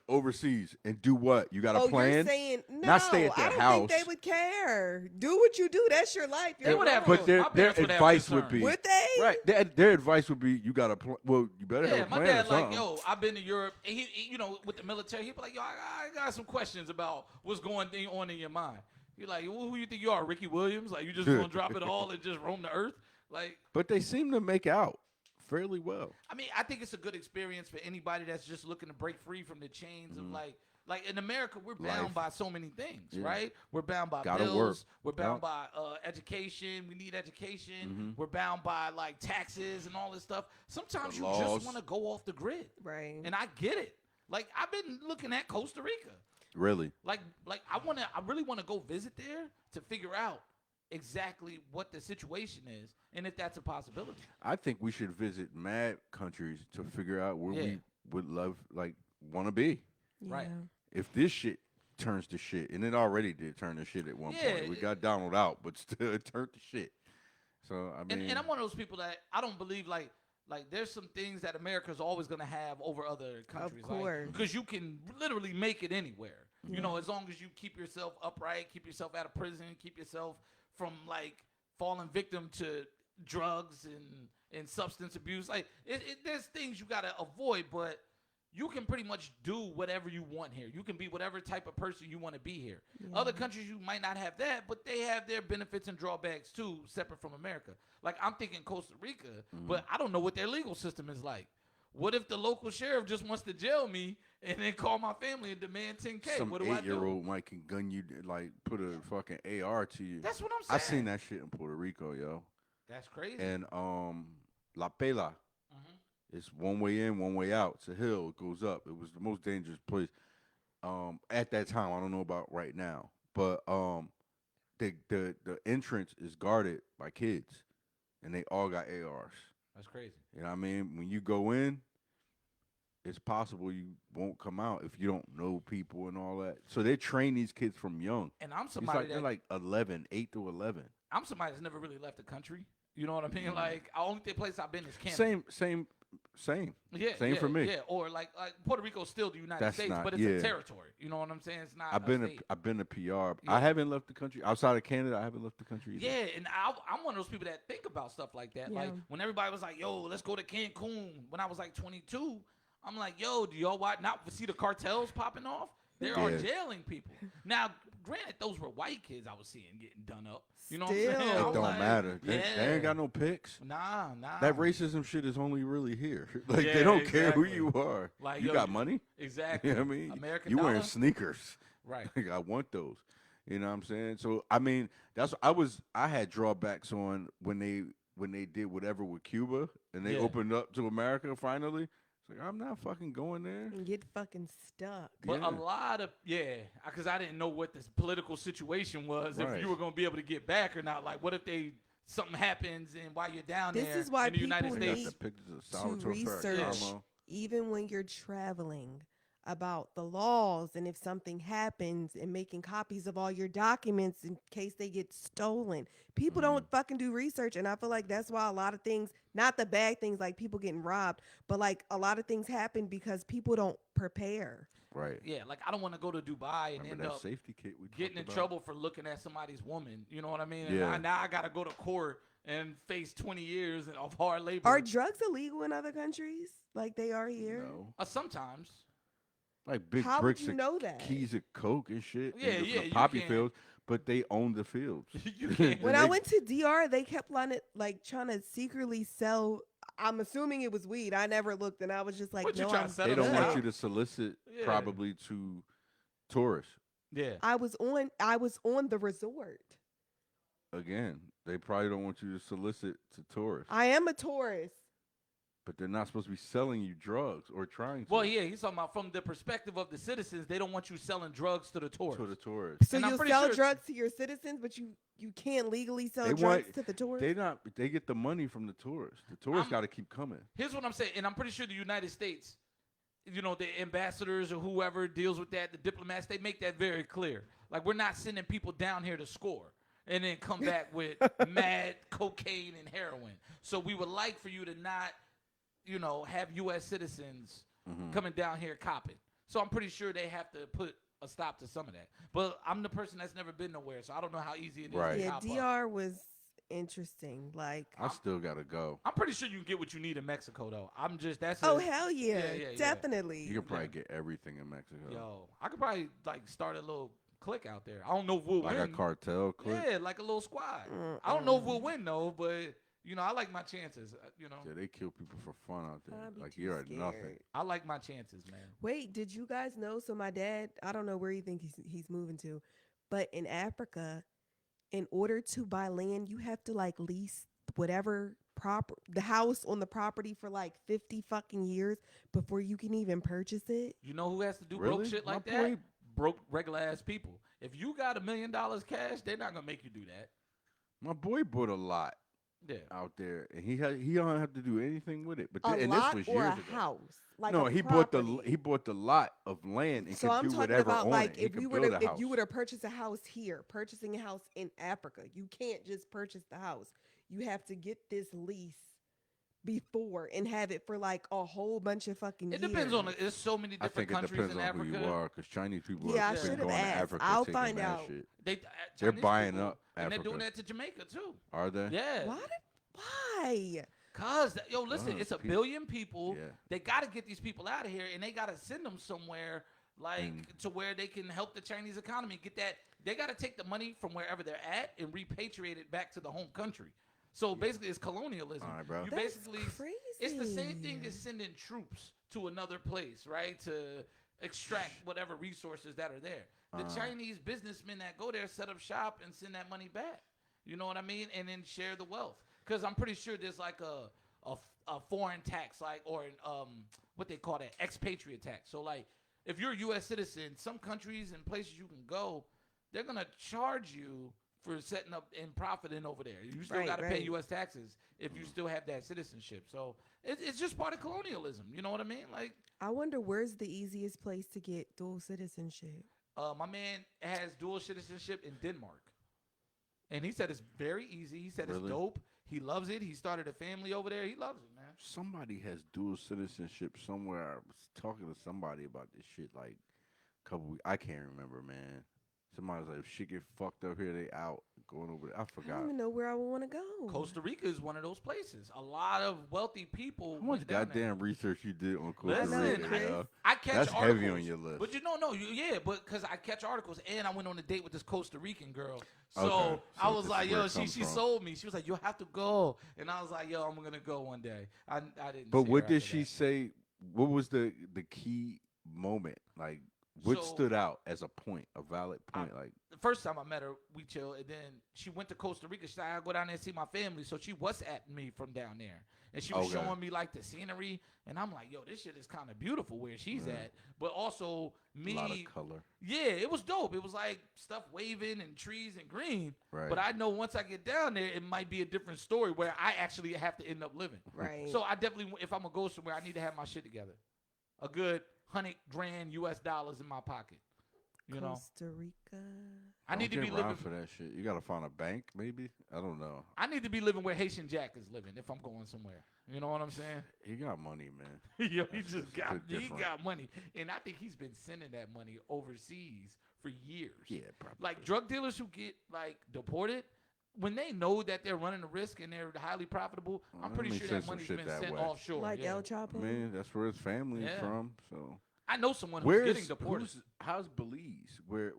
overseas and do what? You got a Oh, plan?" you're saying no? Not stay at their I don't house. think they would care. Do what you do. That's your life. They You're would have, grown. But their my parents would have advice would concern. be Would they? right. Their advice would be you got a well, you better have Yeah, a my plan dad or like, something. yo, I've been to Europe, and you know, with the military, he'd be like, yo, I got some questions about what's going on in your mind. You're like, well, who you think you are, Ricky Williams? Like, you just gonna drop it all and just roam the earth? Like, But they seem to make out fairly well. I mean, I think it's a good experience for anybody that's just looking to break free from the chains of like in America, we're bound Life. by so many things, Yeah. right? We're bound by Gotta bills. work. We're bound Yep. by education. We need education. Mhm. We're bound by like taxes and all this stuff. Sometimes The you laws. just want to go off the grid, Right. and I get it. Like I've been looking at Costa Rica. Really. Like I really want to go visit there to figure out exactly what the situation is and if that's a possibility. I think we should visit mad countries to figure out where Yeah. we would love, like, want to be. Right. Yeah. If this shit turns to shit, and it already did turn to shit at one Yeah, point. We got Donald out, but still it turned to shit. So I mean, And I'm one of those people that I don't believe like there's some things that America's always gonna have over other countries. course. Because you can literally make it anywhere. You Yeah. know, as long as you keep yourself upright, keep yourself out of prison, keep yourself from like falling victim to drugs and substance abuse. Like there's things you gotta avoid, but you can pretty much do whatever you want here. You can be whatever type of person you want to be here. Yeah. Other countries you might not have that, but they have their benefits and drawbacks too, separate from America. Like I'm thinking Costa Rica, but I don't know what their legal system is like. What if the local sheriff just wants to jail me and then call my family and demand 10K? some What do I do? 8-year-old might can gun you, like put a fucking AR to you. That's what I'm saying. I seen that shit in Puerto Rico, yo. That's crazy. And La Pela. Mhm. It's one way in, one way out. It's a hill. It goes up. It was the most dangerous place at that time. I don't know about right now, but the entrance is guarded by kids, and they all got ARs. That's crazy. You know what I mean? When you go in, it's possible you won't come out if you don't know people and all that. So they train these kids from young. And I'm It's somebody like they're like 11, 8 to 11. I'm somebody that's never really left the country. You know what I mean? Like, the only place I've been is Canada. Same. Yeah, Same yeah, for me. Yeah, or like Puerto Rico is still the United That's States, not- but it's yeah. a territory. You know what I'm saying? It's not. I've been a PR. Yeah. I haven't left the country outside of Canada. I haven't left the country either. Yeah, and I'm one of those people that think about stuff like that. Yeah. Like when everybody was like, "Yo, let's go to Cancun," when I was like 22, I'm like, "Yo, do y'all not see the cartels popping off? They are Yeah. jailing people." Now, granted, those were white kids I was seeing getting done up. You know what Still. I'm saying? It I It was don't like, matter. They Yeah. ain't got no pics. Nah. That racism shit is only really here. Like Yeah, they don't care who exactly. you are. Like, you yo, got money. Exactly. You know what I mean? American you wearing dollar? sneakers. Right. Like, I want those. You know what I'm saying? So I mean, I had drawbacks on when they did whatever with Cuba and they Yeah. opened up to America finally. It's like I'm not fucking going there. And get fucking stuck. But Yeah. a lot of because I didn't know what this political situation was, if Right. you were going to be able to get back or not. Like, what if something happens and while you're down This there is why in the United people They got States? the pictures of to Salvatore research Ferragamo. even when you're traveling about the laws and if something happens and making copies of all your documents in case they get stolen. People don't fucking do research, and I feel like that's why a lot of things, not the bad things like people getting robbed, but like a lot of things happen because people don't prepare. Right. Yeah, like I don't want to go to Dubai and Remember end that up safety kit we getting in talked about? trouble for looking at somebody's woman. You know what I mean? And Yeah. now I got to go to court and face 20 years of hard labor. Are drugs illegal in other countries like they are here? No. Sometimes. Like big How would bricks you of know that? keys of coke and shit. Yeah, in the yeah, you poppy can't- fields, but they own the fields. You can't- When They- I went to DR, they kept like trying to secretly sell. I'm assuming it was weed. I never looked, and I was just like, What, you no, trying I'm to set they up don't good. want you to solicit Yeah. probably to tourists. Yeah. I was on the resort. Again, they probably don't want you to solicit to tourists, I am a tourist. but they're not supposed to be selling you drugs or trying to. Well, yeah, he's talking about from the perspective of the citizens, they don't want you selling drugs to the tourists. to the tourists. So And I'm you'll pretty sell sure- drugs to your citizens, but you can't legally sell They drugs want- to the tourists. They get the money from the tourists. The tourists I'm- got to keep coming. Here's what I'm saying, and I'm pretty sure the United States the ambassadors or whoever deals with that, the diplomats, they make that very clear. Like, we're not sending people down here to score and then come back with mad cocaine and heroin. So we would like for you to not, have U.S. citizens coming down here copping. So I'm pretty sure they have to put a stop to some of that. But I'm the person that's never been nowhere, so I don't know how easy it is Right. to Yeah, cop up. DR was interesting. Like, I still gotta go. I'm pretty sure you can get what you need in Mexico, though. oh hell yeah, yeah. definitely. You could probably get everything in Mexico. Yo, I could probably start a little clique out there. I don't know if we'll Like win. a cartel clique. Yeah, like a little squad. I don't know if we'll win though, but I like my chances. Yeah, they kill people for fun out there. I'd be Like too you're scared. nothing. I like my chances, man. Wait, did you guys know? So my dad, I don't know where you think he's moving to, but in Africa, in order to buy land, you have to like lease whatever the house on the property for like 50 fucking years before you can even purchase it. You know who has to do Really? broke shit like My that? boy- Broke regular ass people. If you got $1 million cash, they're not gonna make you do that. My boy bought a lot Yeah. out there, and he don't have to do anything with it. But A and lot this was or years a ago. house? Like No, a he property? bought the lot of land and So could I'm do talking whatever about on like it. He if could you build were a to if house. you were to purchase a house here, purchasing a house in Africa, you can't just purchase the house. You have to get this lease before and have it for like a whole bunch of fucking It years. depends on. There's so many I different think it countries depends in on Africa. who you are, because Chinese people Yeah, I have been should've going to asked. Africa I'll taking find that out. shit. They're They're buying up and they're doing Africa. that to Jamaica too. Are they? Yeah. Why? Cause listen, Oh, it's a people- billion people. Yeah. They got to get these people out of here, and they got to send them somewhere to where they can help the Chinese economy get that. They got to take the money from wherever they're at and repatriate it back to the home country. So basically, it's colonialism. All right, bro. You That's basically, crazy. it's the same thing as sending troops to another place, right? To extract whatever resources that are there. The Chinese businessmen that go there set up shop and send that money back. You know what I mean? And then share the wealth. Because I'm pretty sure there's like a foreign tax, like, or what they call that, expatriate tax. So like, if you're a U.S. citizen, some countries and places you can go, they're gonna charge you for setting up and profiting over there. You still got to pay right. U.S. taxes if you still have that citizenship. So it's just part of colonialism. You know what I mean? Like, I wonder where's the easiest place to get dual citizenship. my man has dual citizenship in Denmark, and he said it's very easy. He said it's Really? dope. He loves it. He started a family over there. He loves it, man. Somebody has dual citizenship somewhere. I was talking to somebody about this shit like a couple weeks. I can't remember, man. Somebody was like, if shit get fucked up here, they out going over there. I I forgot. don't even know where I would want to go. Costa Rica is one of those places. A lot of wealthy people. How much went down there. goddamn research you did on Costa Listen, Rica? Chris. yo? I catch That's articles, heavy on your list. But but because I catch articles, and I went on a date with this Costa Rican girl. So Okay, I so was this like, is where yo, it she comes from. sold me. She was like, you have to go, and I was like, yo, I'm gonna go one day. I didn't. But see what her did after she that. say? What was the key moment? Like, what So- stood out as a point, a valid point? Like, The first time I met her, we chilled, and then she went to Costa Rica. She said, I go down there and see my family. So she WhatsApped me from down there. And she was Okay. showing me like the scenery. And I'm like, yo, this shit is kind of beautiful where she's at. But also me. a lot of color. Yeah, it was dope. It was like stuff waving and trees and green. Right. But I know once I get down there, it might be a different story where I actually have to end up living. Right. So I definitely, if I'm gonna go somewhere, I need to have my shit together. A good $100 grand US dollars in my pocket. You know, Costa Rica. I need to Don't be get living. around for that shit. You gotta find a bank, maybe. I don't know. I need to be living where Haitian Jack is living if I'm going somewhere. You know what I'm saying? He got money, man. Yo, he It's just got bit he different. got money, and I think he's been sending that money overseas for years. Yeah, probably. Like drug dealers who get like deported, when they know that they're running a risk and they're highly profitable, Well, I'm that pretty makes sure that sense some money's shit been that sent way. offshore. Like yeah. El Chapo. I mean, that's where his family's Yeah. from. So I know someone who's where's getting deported. how's Belize? Where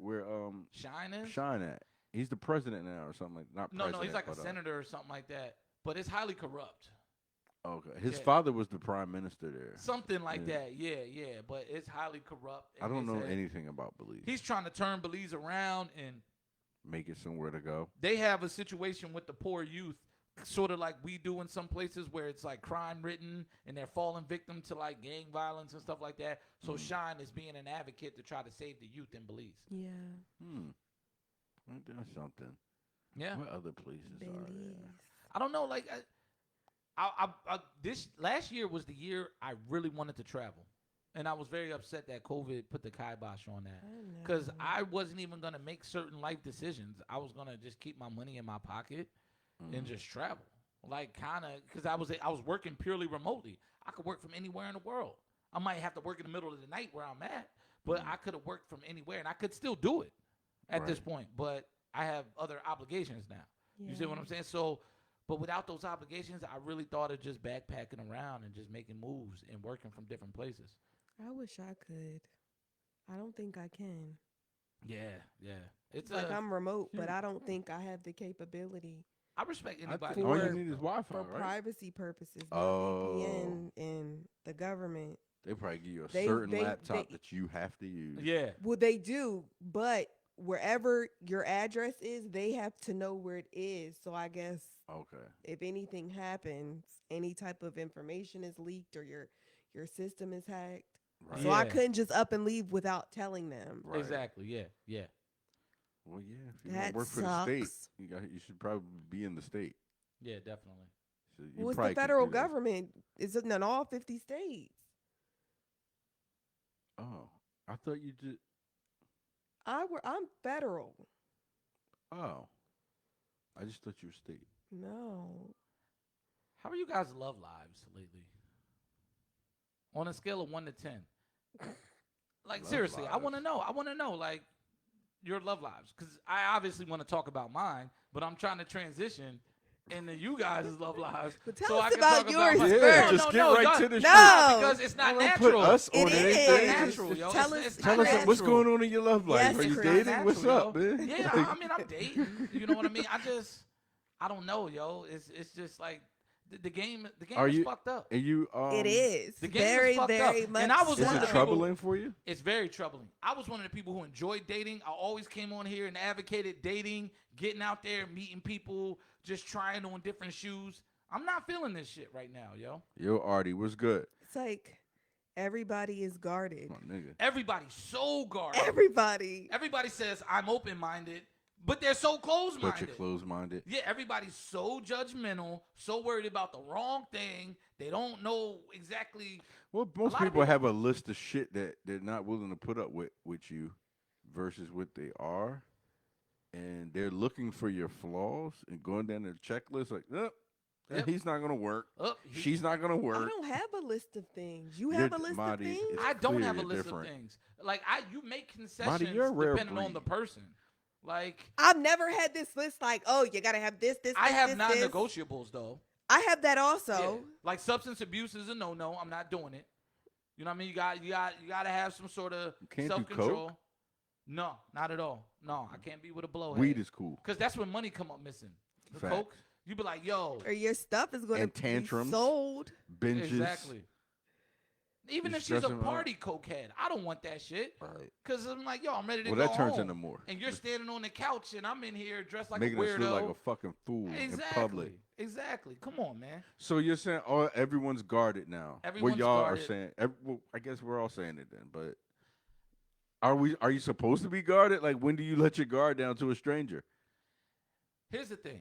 Shine is? Shine at? He's the president now or something like not No, president. he's like a but, senator or something like that. But it's highly corrupt. Okay. His Yeah. father was the prime minister there. Something like Yeah. that. Yeah. But it's highly corrupt. I and don't they know said anything about Belize. He's trying to turn Belize around, and Make it somewhere to go. they have a situation with the poor youth, sort of like we do in some places where it's like crime ridden and they're falling victim to like gang violence and stuff like that. So Shine is being an advocate to try to save the youth in Belize. Yeah. That's something. Yeah. What other places are there? Belize. I don't know. Like, I this last year was the year I really wanted to travel. And I was very upset that COVID put the kibosh on that. I know. Because I wasn't even going to make certain life decisions. I was going to just keep my money in my pocket and just travel. Like, kind of, because I was working purely remotely. I could work from anywhere in the world. I might have to work in the middle of the night where I'm at, but I could have worked from anywhere, and I could still do it at this point. But I have other obligations now. You see what I'm saying? So, but without those obligations, I really thought of just backpacking around and just making moves and working from different places. I wish I could. I don't think I can. Yeah. It's Like I'm remote, but I don't think I have the capability. I respect anybody. All you need is Wi-Fi, For right? privacy purposes. The Oh. VPN and the government. They probably give you a certain laptop that you have to use. Yeah. Well, they do, but wherever your address is, they have to know where it is. So I guess if anything happens, any type of information is leaked or your system is hacked. Right. So I couldn't just up and leave without telling them. Right. Exactly. Yeah. Well, yeah. If you That work for the state, sucks. you should probably be in the state. Yeah, definitely. So you Well, it's probably the could federal do that. government. It's in all 50 states. Oh, I thought you did. I'm federal. Oh, I just thought you were state. No. How are you guys' love lives lately? On a scale of 1 to 10. Like, Love seriously, I lives. want to know, like, your love lives. Because I obviously want to talk about mine, but I'm trying to transition into you guys' love lives. But tell so us I can about talk yours about Yeah, first. just get right to the No. Because it's not Don't put natural. us on It anything. is. It's not Just- natural, yo. Tell It's us- not Tell us what's natural. going on in your love life. Yes, Are you Chris. dating? Natural, What's up, yo. man? Yeah, Like, I mean, I'm dating. You know what I mean? I don't know, yo. It's just like the game Are is you- fucked up. and you, It is. The game very, is fucked very up. much And I was Is one of it the people- troubling for you? It's very troubling. I was one of the people who enjoyed dating. I always came on here and advocated dating, getting out there, meeting people, just trying on different shoes. I'm not feeling this shit right now, yo. Yo, Artie, what's good? It's like everybody is guarded. My nigga. Everybody's so guarded. Everybody. Everybody says I'm open-minded, but they're so closed-minded. But you're closed-minded. Yeah, everybody's so judgmental, so worried about the wrong thing. They don't know exactly. Well, most lot of people people- have a list of shit that they're not willing to put up with you versus what they are. And they're looking for your flaws and going down the checklist like, Yep. he's not going to work. He- She's not going to I work. don't have a list of things. You have a list of Marty, things? it's I don't clear have a you're list different. of things. Like you make concessions you're a rare depending on breed. the person. Like I've never had this list like, oh, you got to have this, I have this. non-negotiables though. I have that also. Yeah. Like substance abuse is a no. I'm not doing it. You know what I mean? You got to have some sort of can't do self-control. coke? No, not at all. No, I can't be with a blowhead. Weed is cool. Because that's when money come up missing. The Facts. coke, you be like, yo, Or your stuff is going And to be tantrums. sold. Binges. exactly. Even You if she's a stressing out. party cokehead, I don't want that shit. Right. Because I'm like, yo, I'm ready to Well, go that turns home. into more. And you're standing on the couch, and I'm in here dressed like Making a us weirdo. look like a fucking fool in public. Exactly. Come on, man. So you're saying everyone's guarded now. Everyone's what y'all guarded. are saying. Well, I guess we're all saying it then. But are you supposed to be guarded? Like, when do you let your guard down to a stranger? Here's the thing.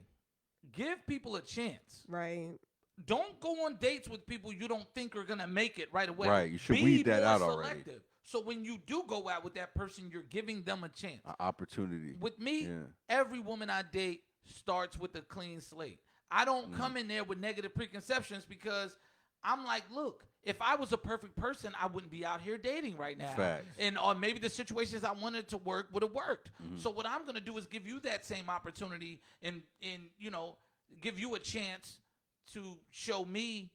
Give people a chance. Right. Don't go on dates with people you don't think are going to make it right away. Right, you should Be weed that more out already. selective. So when you do go out with that person, you're giving them a chance. An opportunity. With me, Yeah. every woman I date starts with a clean slate. I don't Mm. come in there with negative preconceptions because I'm like, look, if I was a perfect person, I wouldn't be out here dating right now. Facts. And or maybe the situations I wanted to work would have worked. Mm-hmm. So what I'm going to do is give you that same opportunity and give you a chance to show me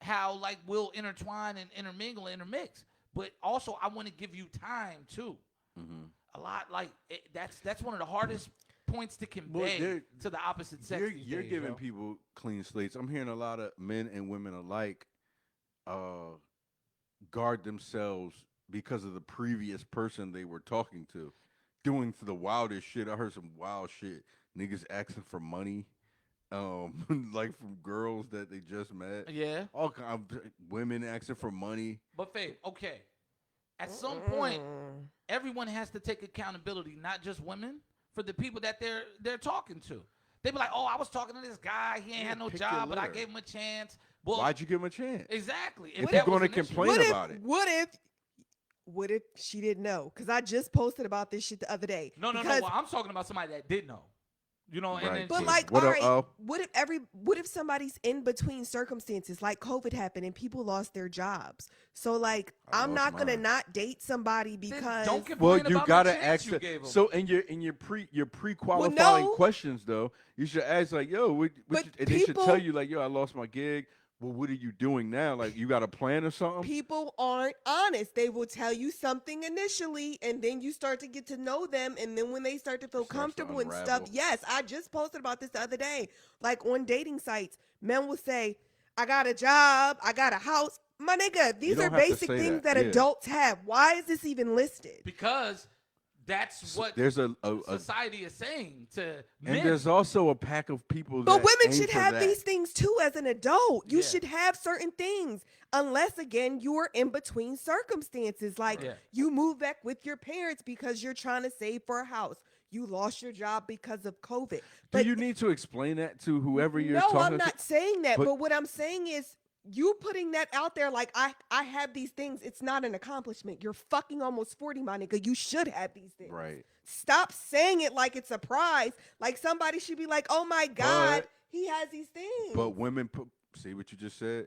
how like we'll intertwine and intermingle and intermix. But also I want to give you time too. Mm-hmm. A lot like that's one of the hardest points to convey they're- to the opposite sex. You're these days, giving yo. people clean slates. I'm hearing a lot of men and women alike guard themselves because of the previous person they were talking to, doing the wildest shit. I heard some wild shit. Niggas asking for money, like from girls that they just met. Yeah, All kind of women asking for money. but Faith, okay. At some point, Mm. everyone has to take accountability, not just women, for the people that they're talking to. They be like, "Oh, I was talking to this guy. He ain't Yeah, had no pick your job, but I litter. gave him a chance." Well, Why'd you give him a chance? Exactly. If that you're was gonna an issue- complain What about if, it. what if what if she didn't know? Because I just posted about this shit the other day. No. Because Well, I'm talking about somebody that did know. You know, and Right. then But she- like, What all up, right, what if somebody's in between circumstances, like COVID happened and people lost their jobs? So like, I I'm lost not gonna mine. not date somebody then because don't complain Well, you about gotta the chance ask. you gave 'em. So in your pre-qualifying no. questions though, you should ask like, yo, But and they should tell people- you like, yo, I lost my gig. Well, what are you doing now? Like, you got a plan or something? people aren't honest. They will tell you something initially, and then you start to get to know them. And then when they start to feel Starts to comfortable and stuff, unravel. yes, I just posted about this the other day. Like on dating sites, men will say, I got a job, I got a house. My nigga, these don't are have to basic say things that, that yeah. adults have. Why is this even listed? because that's what There's a society is saying to and men. there's also a pack of people But that women aim should for have that. these things too as an adult. You Yeah. should have certain things. Unless again you're in between circumstances. Like Yeah. you move back with your parents because you're trying to save for a house. You lost your job because of COVID. Do you need to explain that to whoever you're no, talking I'm to? not saying that. But- But what I'm saying is you putting that out there like I have these things, it's not an accomplishment. You're fucking almost 40, my nigga. You should have these things. Right. Stop saying it like it's a prize. Like somebody should be like, oh my God, But- he has these things. But women see what you just said?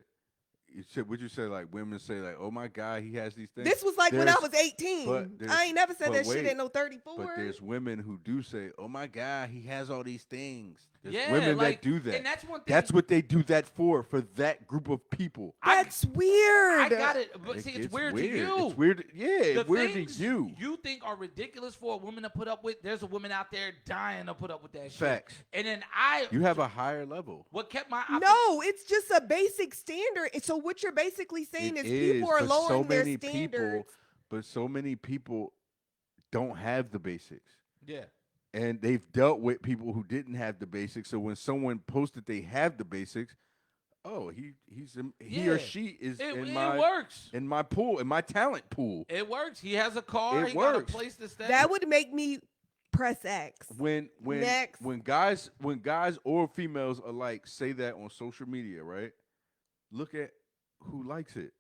You said what you said, like women say like, oh my God, he has these things. This was like when I There's- was 18. but there's- I ain't never said but that shit wait, at no 34. But there's women who do say, "Oh my God, he has all these things." There's Yeah, women like, that do that. and that's one thing. That's what they do that for that group of people. That's weird. I got it, but see, it's It's weird to you. It's weird. Yeah, The it's weird to things you. You think are ridiculous for a woman to put up with. There's a woman out there dying to put up with that shit. Facts. And then You have a higher level. what kept my No, it's just a basic standard. So what you're basically saying It is people are but lowering so their many standards. people, but so many people don't have the basics. Yeah. And they've dealt with people who didn't have the basics. So when someone posted they have the basics, oh, he Yeah. or she is It in my works. in my pool, in my talent pool. It works. He has a car. It He got a works. place to stay. That would make me press X. When Next. when guys or females alike say that on social media, right? Look at who likes it.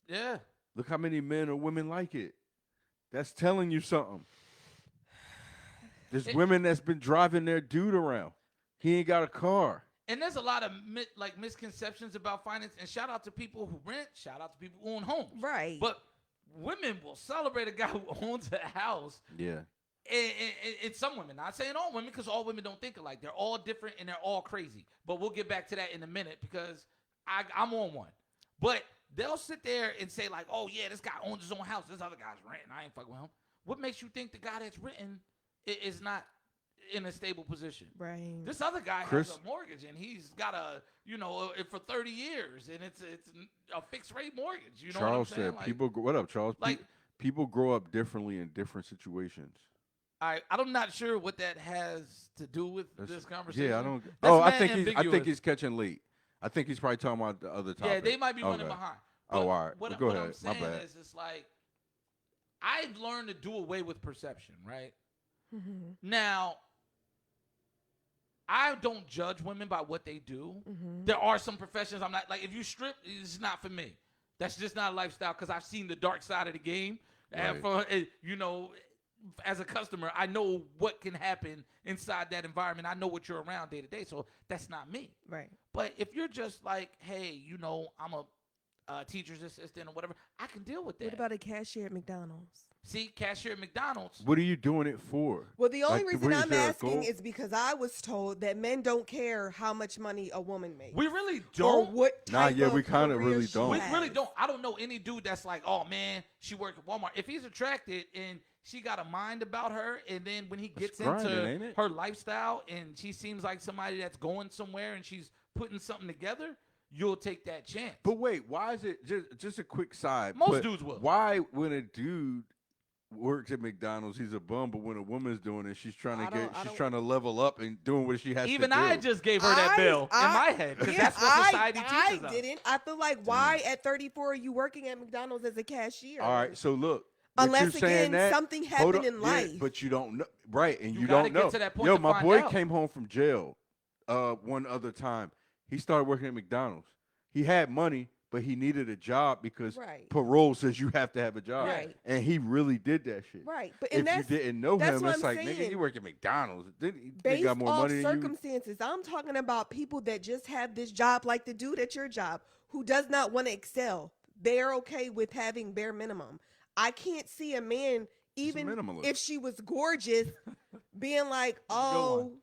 yeah. Look how many men or women like it. That's telling you something. There's women that's been driving their dude around. He ain't got a car. And there's a lot of misconceptions about finance. And shout out to people who rent. Shout out to people who own homes. Right. But women will celebrate a guy who owns a house. Yeah. And some women, not saying all women, because all women don't think alike. They're all different and they're all crazy. But we'll get back to that in a minute because I'm on one. But they'll sit there and say like, "Oh yeah, this guy owns his own house. This other guy's renting. I ain't fucking with him." What makes you think the guy that's renting is not in a stable position? Right. This other guy Chris- has a mortgage and he's got for 30 years and it's a fixed rate mortgage. You know Charles what I'm saying? said Like, people what up, Charles? like- People grow up differently in different situations. I'm not sure what that has to do with this conversation. Yeah, I don't. That's Oh, I mad think I think ambiguous. he's catching late. I think he's probably talking about the other topic. Yeah, they might be running Okay. behind. Oh, But all right. What, Go what ahead. I'm saying My bad. is, it's like I've learned to do away with perception, right? Mm-hmm. Now, I don't judge women by what they do. Mm-hmm. There are some professions I'm not like. If you strip, it's not for me. That's just not a lifestyle because I've seen the dark side of the game. And Right. for as a customer, I know what can happen inside that environment. I know what you're around day to day. So that's not me. Right. But if you're just like, hey, I'm a teacher's assistant or whatever, I can deal with that. What about a cashier at McDonald's? See, cashier at McDonald's. What are you doing it for? Well, the only Like, reason is I'm there a asking goal? is because I was told that men don't care how much money a woman makes. We really or don't. what Nah, type yeah, of we kinda career really she don't. We has. really don't. I don't know any dude that's like, oh man, she worked at Walmart. If he's attracted and she got a mind about her, and then when he gets grinding, ain't into it? her lifestyle and she seems like somebody that's going somewhere and she's putting something together, you'll take that chance. But wait, why is it just a quick side? Most but dudes will. Why when a dude works at McDonald's, he's a bum, but when a woman's doing it, she's trying I to don't- I don't- trying to level up and doing what she has Even to do. I just gave her that bill in my head because that's what society teaches I us. didn't. I feel like why at 34 are you working at McDonald's as a cashier? All right, so look. what Unless you're saying again that, something hold happened on, in yeah, life. but you don't know, right? And You you, gotta don't get know. to that point Yo, to my find boy out. came home from jail. One other time, he started working at McDonald's. He had money, but he needed a job because Right. parole says you have to have a job. Right. And he really did that shit. Right. But If and you didn't know that's him, what it's I'm like, nigga, saying. you work at McDonald's. They based got more off money than you. circumstances. I'm talking about people that just have this job, like the dude at your job, who does not want to excel. They're okay with having bare minimum. I can't see a man, even minimalist. if she was gorgeous, being like, "Oh,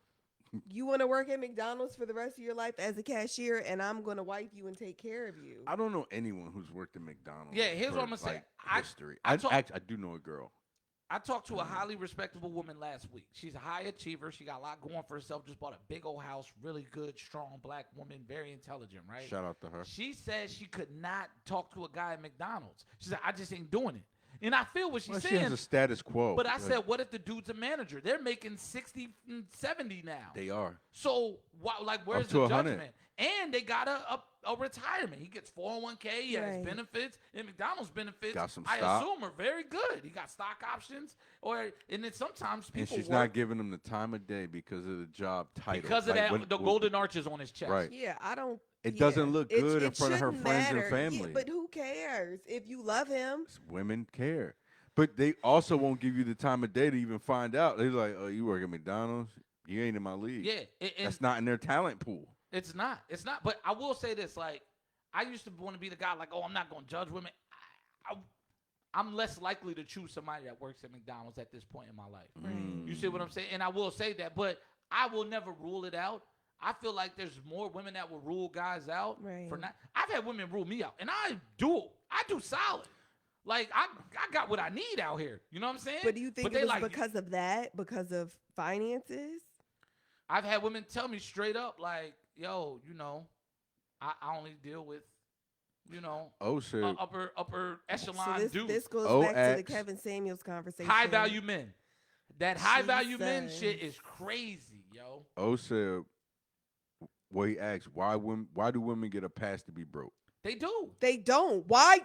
you want to work at McDonald's for the rest of your life as a cashier, and I'm going to wipe you and take care of you." I don't know anyone who's worked at McDonald's. Yeah, here's for, what I'm gonna say. like, history. I I do know a girl. I talked to a highly respectable woman last week. She's a high achiever. She got a lot going for herself. Just bought a big old house. Really good, strong black woman. Very intelligent, right? Shout out to her. She said she could not talk to a guy at McDonald's. She said, I just ain't doing it. And I feel what she's Well, saying. she has a status quo. But I said, what if the dude's a manager? They're making 60 and 70 now. They are. So, where's to the 100. judgment? And they got a retirement. He gets 401k. He has Right. benefits. And McDonald's benefits, Got some I stock. assume, are very good. He got stock options. And then sometimes And people she's work not giving him the time of day because of the job title. because of Like, that, when- the golden arches on his chest. Right. Yeah, I don't. It yeah. doesn't look good in it front of her shouldn't friends and matter. family. Yeah, but who cares if you love him? Women care. But they also won't give you the time of day to even find out. They're like, oh, you work at McDonald's? You ain't in my league. Yeah. That's not in their talent pool. It's not. It's not. But I will say this: like, I used to want to be the guy like, oh, I'm not going to judge women. I'm less likely to choose somebody that works at McDonald's at this point in my life. Right. You see what I'm saying? And I will say that, but I will never rule it out. I feel like there's more women that will rule guys out Right. for not. I've had women rule me out, and I do solid. Like I got what I need out here. You know what I'm saying? But do you think they it was like, because of that? Because of finances? I've had women tell me straight up, like, yo, I only deal with, Oh, shit. upper echelon So this, dudes. this goes Oh, back to the X. Kevin Samuels conversation. High value men. That high value men Jesus. shit is crazy, yo. Oh, said, well, he asked, why do women get a pass to be broke? They do. They don't. Why?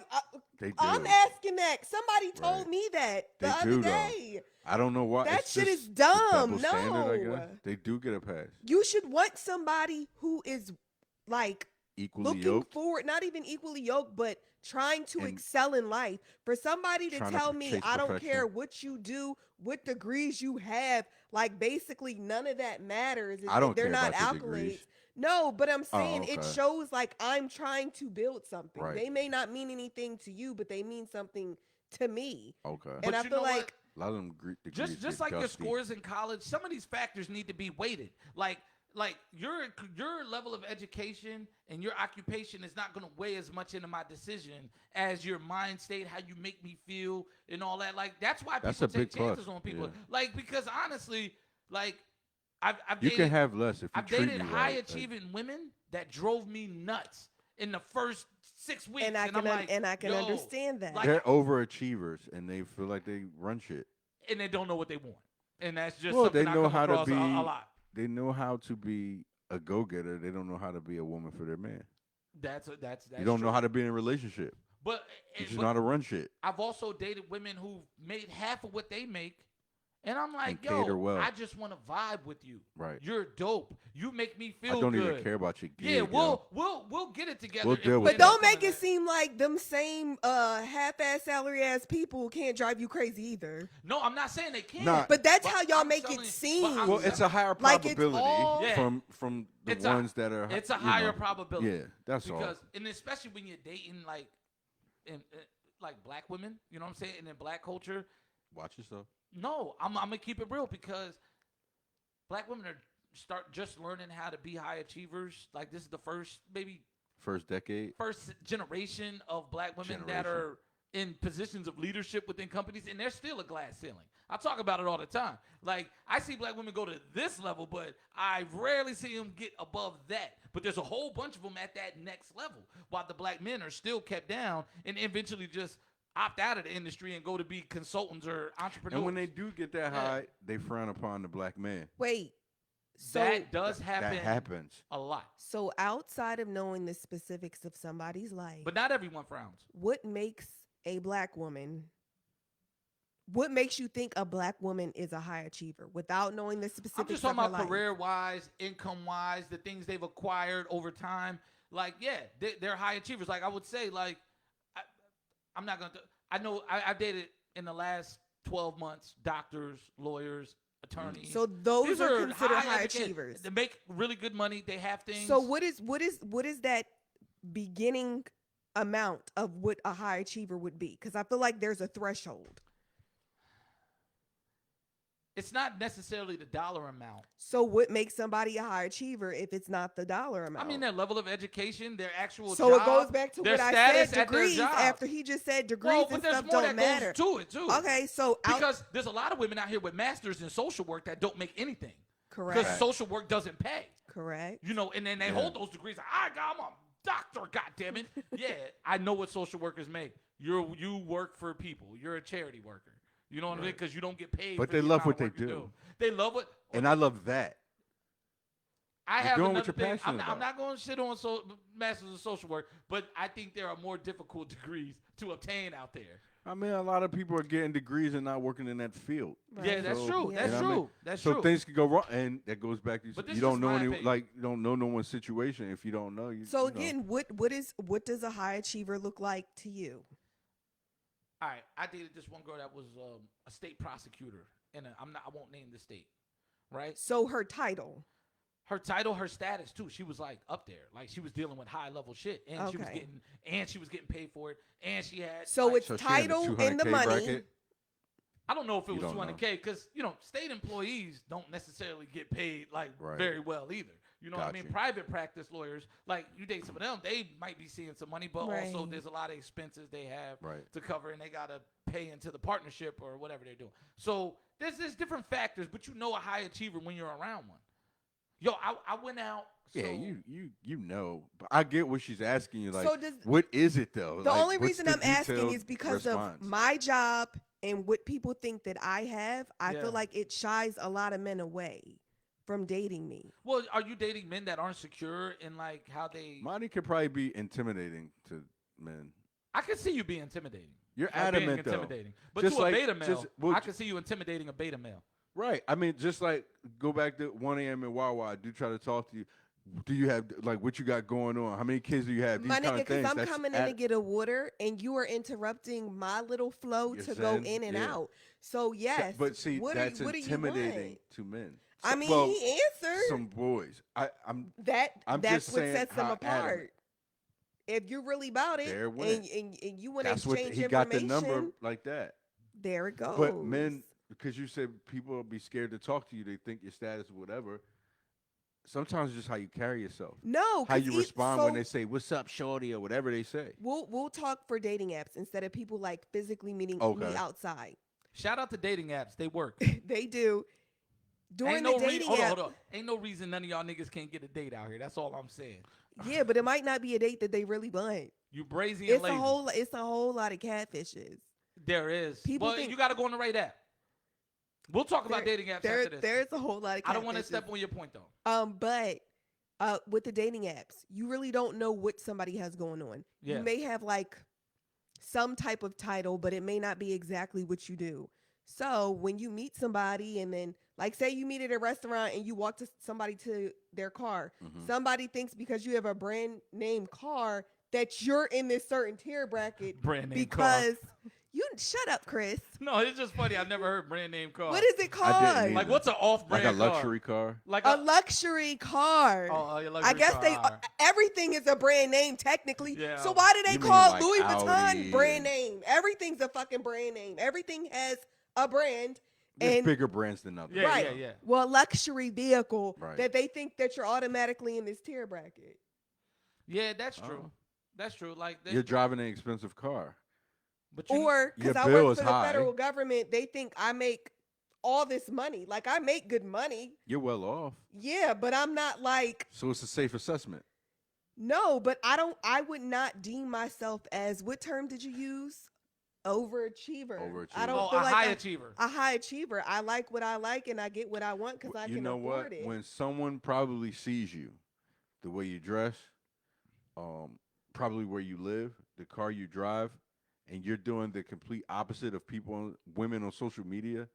They do. I'm asking that. Somebody told Right. me that the They other do, though. day. I don't know why. That It's shit just is the dumb. double standard, I No. guess. They do get a pass. You should want somebody who is like Equally looking yoked. forward, not even equally yoked, but trying to And excel in life. For somebody to trying to tell me, chase I don't perfection. care what you do, what degrees you have, like basically none of that matters. I don't They're care not about your accolades. degrees. No, but I'm saying it okay. shows like I'm trying to build something. Right. They may not mean anything to you, but they mean something to me. Okay. And But I you feel know what? like A lot of them degrees Just get like your dusty. scores in college, some of these factors need to be weighted. Like your level of education and your occupation is not going to weigh as much into my decision as your mind state, how you make me feel, and all that. Like that's why That's people a take big plus, chances on people. yeah. Like because honestly, like I've You dated, can have less if you I've treat dated you high right. Like, achieving women that drove me nuts in the first 6 weeks, and I I'm can like, and I can yo, understand that. like- they're overachievers and they feel like they run shit. and they don't know what they want, and that's just Well, something they I know come how to across be. a lot. They know how to be a go-getter. They don't know how to be a woman for their man. That's You don't know true. how to be in a relationship. But, You just but know how to run shit. I've also dated women who made half of what they make, and I'm like, And cater yo, well. I just want to vibe with you. Right. You're dope. You make me feel I don't good. even care about your gig. Yeah, yo. we'll get it together. We'll if deal we with But end up don't make coming it to- seem like them same half-ass salary ass people can't drive you crazy either. No, I'm not saying they can't. Nah. But that's how y'all I'm make telling it you- seem. but I'm Well, it's a higher Like it's probability all- Yeah. from the It's a- ones that are. It's a you higher know, probability. Yeah, that's all. because and especially when you're dating like black women, you know what I'm saying, and in black culture. Watch yourself. No, I'm gonna keep it real because black women are just learning how to be high achievers. Like this is the first First decade. first generation of black women that Generation. are in positions of leadership within companies, and there's still a glass ceiling. I talk about it all the time. Like I see black women go to this level, but I rarely see them get above that. But there's a whole bunch of them at that next level, while the black men are still kept down and eventually just opt out of the industry and go to be consultants or entrepreneurs. And when they do get that Yeah. high, they frown upon the black man. Wait. So that does happen That happens. a lot, so outside of knowing the specifics of somebody's life, but not everyone frowns. what makes a black woman? What makes you think a black woman is a high achiever without knowing the specifics? I'm just talking of her about life? career-wise, income-wise, the things they've acquired over time. Like, yeah, they're high achievers. Like, I would say, like, I, I'm not gonna. I know I've dated in the last 12 months doctors, lawyers, attorneys. So those These are considered high educated. achievers. They make really good money. They have things. So what is that beginning amount of what a high achiever would be? Because I feel like there's a threshold. It's not necessarily the dollar amount. So what makes somebody a high achiever if it's not the dollar amount? I mean, their level of education, their actual so job. it goes back to their what I status said, at their degrees, job. after he just said degrees Well, and but there's stuff more don't that matter. goes to it, too. Okay, so because there's a lot of women out here with masters in social work that don't make anything. Correct. Because social work doesn't pay. Correct. You know, and then they hold those degrees. I'm a doctor, goddammit. Yeah, I know what social workers make. You work for people. You're a charity worker. You know what I mean? Because you don't get paid. But for they the love amount what of they work you do. They love what. And I love that. I You're have doing another what you're thing. passionate I'm about. not going to shit on masters of social work, but I think there are more difficult degrees to obtain out there. I mean, a lot of people are getting degrees and not working in that field. Right. Yeah, that's So, true. yeah. That's you know what I true. mean? That's So true. things could go wrong, and that goes back to But this you don't is know my any opinion. you don't know no one's situation if you don't know you. So you know. again, what does a high achiever look like to you? All right, I dated this one girl that was a state prosecutor, and I won't name the state, right? So her title. Her title, her status too. She was like up there, like she was dealing with high level shit, and she was getting paid for it, and she had. So like, it's So she in the title and the 200K money. bracket? I don't know if it You was don't know. 200K because state employees don't necessarily get paid like Right. very well either. You know what I mean? Gotcha. Private practice lawyers, like you date some of them, they might be seeing some money, but also Right. there's a lot of expenses they have Right. to cover, and they gotta pay into the partnership or whatever they're doing. So there's different factors, but you know a high achiever when you're around one. Yo, I went out. Yeah, so- you know. But I get what she's asking you. Like, So does- what is it though? The Like, only what's reason the I'm asking detailed is because response? of my job and what people think that I have. I Yeah. feel like it shies a lot of men away from dating me. Well, are you dating men that aren't secure in like how they? Money could probably be intimidating to men. I can see you being intimidating. You're Like being adamant though. intimidating. But Just to a like- beta male, just- well, I can see you intimidating a beta male. Right. I mean, just like go back to 1 a.m. in Wawa. I do try to talk to you. Do you have like what you got going on? How many kids do you have? These My kind nigga, of because things. I'm That's coming in to get a water and you are interrupting my little flow Your to go zen, in and yeah. out. So yes, But see, what that's what do you intimidating want? to men. I mean, well, he answered some boys. I'm that's just what saying sets them how apart. adamant. If you're really about it, There it and, went. and you want to that's what exchange he got the information, number like that. there it goes. But men, because you said people will be scared to talk to you, they think your status, whatever. Sometimes it's just how you carry yourself, no, how 'cause you respond so when they say "What's up, shorty" or whatever they say. we'll talk for dating apps instead of people like physically meeting Okay. me outside. Shout out to dating apps. They work. They do. During Ain't the no dating hold on, app, hold on. Ain't no reason none of y'all niggas can't get a date out here. That's all I'm saying. yeah, but it might not be a date that they really want. You brazy and It's lazy. it's a whole lot of catfishes. There is. People Well, think- you got to go on the right app. We'll talk about There- dating apps There, after this. there's a whole lot of catfishes. I don't want to step on your point though. But with the dating apps, you really don't know what somebody has going on. Yeah. You may have like some type of title, but it may not be exactly what you do. So when you meet somebody and then like say you meet at a restaurant and you walk to somebody to their car, somebody thinks because you have a brand name car that you're in this certain tier bracket Brand name because you shut up, Chris. No, it's just funny. I've never heard brand name car. What is it I didn't called? either. Like what's an off-brand Like a car? luxury car. Like A luxury car. Oh, your I luxury guess car. they All right. everything is a brand name technically. Yeah. So why do they You mean call like Louis Vuitton Audi brand and- name? Everything's a fucking brand name. Everything has a brand. There's And bigger brands than others. Yeah, right. yeah. Well, luxury vehicle Right. that they think that you're automatically in this tier bracket. Yeah, that's true. Oh. That's true. Like, You're driving an expensive car. but you, Or because Your I bill work is for the high. federal government, they think I make all this money. Like I make good money. You're well off. Yeah, but I'm not like So it's a safe assessment. no, but I would not deem myself as what term did you use? Overachiever. I Overachiever. don't oh, feel a like high I'm achiever. a high achiever. I like what I like and I get what I want because I You can know afford what? it. When someone probably sees you, the way you dress, probably where you live, the car you drive, and you're doing the complete opposite of women on social media,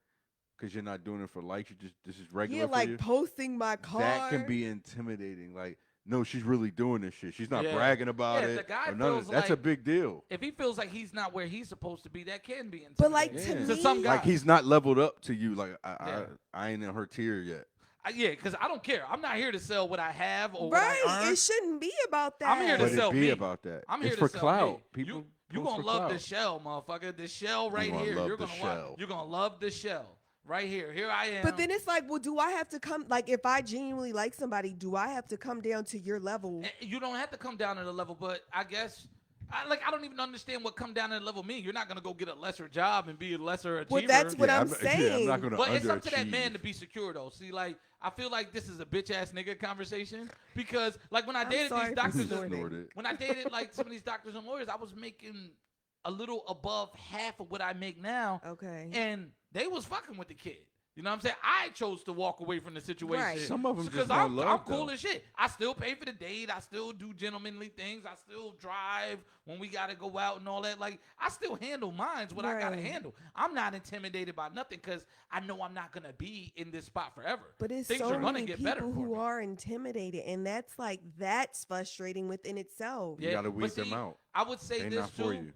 because you're not doing it for likes. You just this is regular yeah, for like you. posting my car. That can be intimidating. Like no, she's really doing this shit. She's not Yeah. bragging about Yeah, it. the guy or none of feels That's a like- big deal. If he feels like he's not where he's supposed to be, that can be intimidating. But like Yeah. to To me, some guys. Like he's not leveled up to you. Like Yeah. I ain't in her tier yet. Yeah, because I don't care. I'm not here to sell what I have or what I right? earn. It shouldn't be about that. I'm here to But sell it be me. about that. I'm It's here for to sell clout. me. People You post gonna for love clout. the shell, motherfucker. The shell right gonna here. love You're the gonna shell. You're gonna love the shell right here. Here I am. But then it's like, well, do I have to come? Like, if I genuinely like somebody, do I have to come down to your level? You don't have to come down to the level, but I guess I don't even understand what come down to the level mean. You're not gonna go get a lesser job and be a lesser achiever. Well, that's what I'm I'm saying. not gonna But it's up to that underachieve. man to be secure, though. See, like, I feel like this is a bitch ass nigga conversation because, like, when I I'm dated sorry these for doctors, snorting. Snorted. when I dated like some of these doctors and lawyers, I was making a little above half of what I make now, Okay. and they was fucking with the kid. You know what I'm saying? I chose to walk away from the situation. Right. Some of them Because just want I'm love, cool though. as shit. I still pay for the date. I still do gentlemanly things. I still drive when we gotta go out and all that. Like, I still handle mines what I gotta Right. handle. I'm not intimidated by nothing because I know I'm not gonna be in this spot forever. But it's Things so are gonna many get better people for who me. are intimidated, and that's frustrating within itself. You gotta but weed them see, out. I would say They this not for too. you.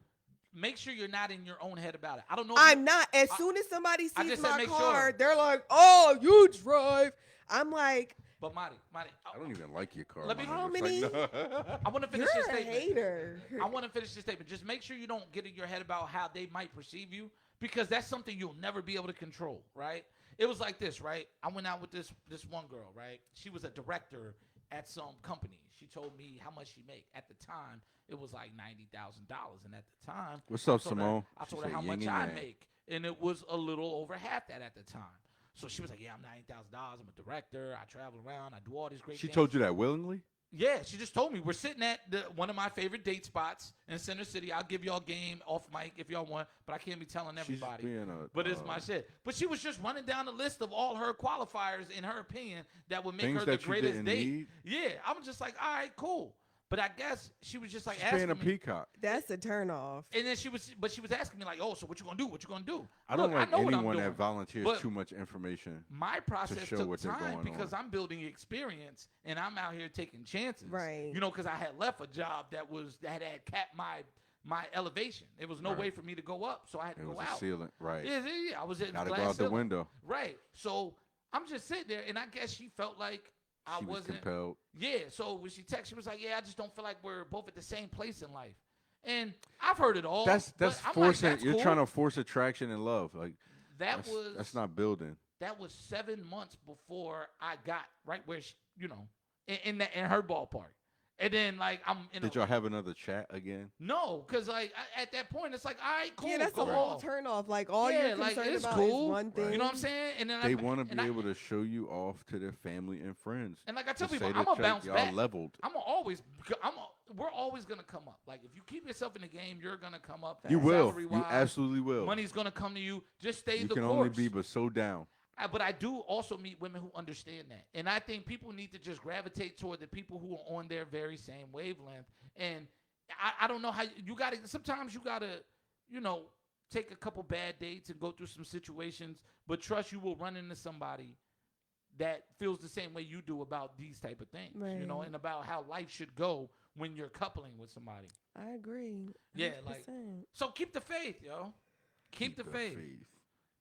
Make sure you're not in your own head about it. I don't know. If I'm you- not. As soon as somebody I sees just said my make car, sure. they're like, "Oh, you drive." I'm like, But Marty, I don't even like your car. Let me- my How nigga. It's like, I want to finish "You're this a statement. hater." I want to finish this statement. Just make sure you don't get in your head about how they might perceive you because that's something you'll never be able to control, right? It was like this, right? I went out with this one girl, right? She was a director at some company. She told me how much she make. At the time, it was like $90,000, and at the time, What's up, I told her- Simone? I She told her said how yin much and I yang. make, and it was a little over half that at the time. So she was like, "Yeah, I'm $90,000. I'm a director. I travel around. I do all these great She things." told you that willingly? Yeah, she just told me we're sitting at one of my favorite date spots in Center City. I'll give y'all game off mic if y'all want, but I can't be telling everybody. She's being a, But it's my shit. But she was just running down the list of all her qualifiers, in her opinion, that would make things her the that you greatest didn't date. need. Yeah, I'm just like, all right, cool. But I guess she was just like She's paying asking a me. peacock. That's a turnoff. And then she was asking me like, oh, so what you gonna do? What you gonna do? I don't Look, like know what I'm anyone doing. that volunteers But- too much information. My process show took what they're time going because on. I'm building experience and I'm out here taking chances. Right. You know, because I had left a job that had capped my elevation. There was no Right. way for me to go up, so I had to It go was a out. ceiling, right? Yeah, I was in Gotta glass go out the ceiling. window. Right. So I'm just sitting there, and I guess she felt like I She was wasn't. compelled. Yeah. So when she texted, she was like, "Yeah, I just don't feel like we're both at the same place in life." And I've heard it all. That's but I'm like, forcing. that's You're cool. trying to force attraction and love. Like That was that's not building. That was 7 months before I got right where she, in her ballpark. And then like I'm in. Did y'all have another chat again? No, because like at that point it's like, all right, cool. Yeah, that's go the whole on. turnoff. Like all Yeah, you're like, concerned it's about cool. is one thing. You know what I'm saying? And then They want to be able to show you off to their family and friends. And like I tell To people, say I'm that gonna bounce y'all back. leveled. We're always gonna come up. Like if you keep yourself in the game, you're gonna come up. You will. Salary-wise, You absolutely will. Money's gonna come to you. Just stay You the can course. only be but so down. But I do also meet women who understand that. And I think people need to just gravitate toward the people who are on their very same wavelength. And I don't know how you got to, sometimes you got to, take a couple bad dates and go through some situations, but trust you will run into somebody that feels the same way you do about these type of things, Right. and about how life should go when you're coupling with somebody. I agree. Yeah, like, 100%. so keep the faith, yo. Keep the faith.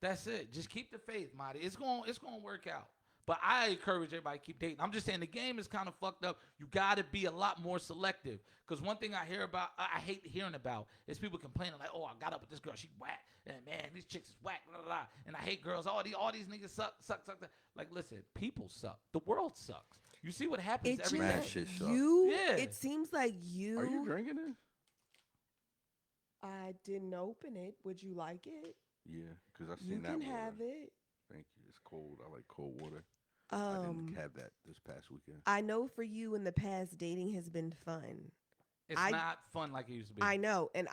That's it. Just keep the faith, Marty. It's gonna work out. But I encourage everybody to keep dating. I'm just saying the game is kind of fucked up. You got to be a lot more selective. Because one thing I hear about, I hate hearing about, is people complaining like, "Oh, I got up with this girl, she whack, and man, these chicks is whack, blah, blah, blah. And I hate girls. All these niggas suck. Like, listen, people suck. The world sucks. You see what happens It every Man, day. shit sucks. Yeah. It seems like you. Are you drinking it? I didn't open it. Would you like it? Yeah, because I You seen that can water. have it. Thank you. It's cold. I like cold water. I didn't have that this past weekend. I know for you in the past, dating has been fun. It's not fun like it used to be. I know. And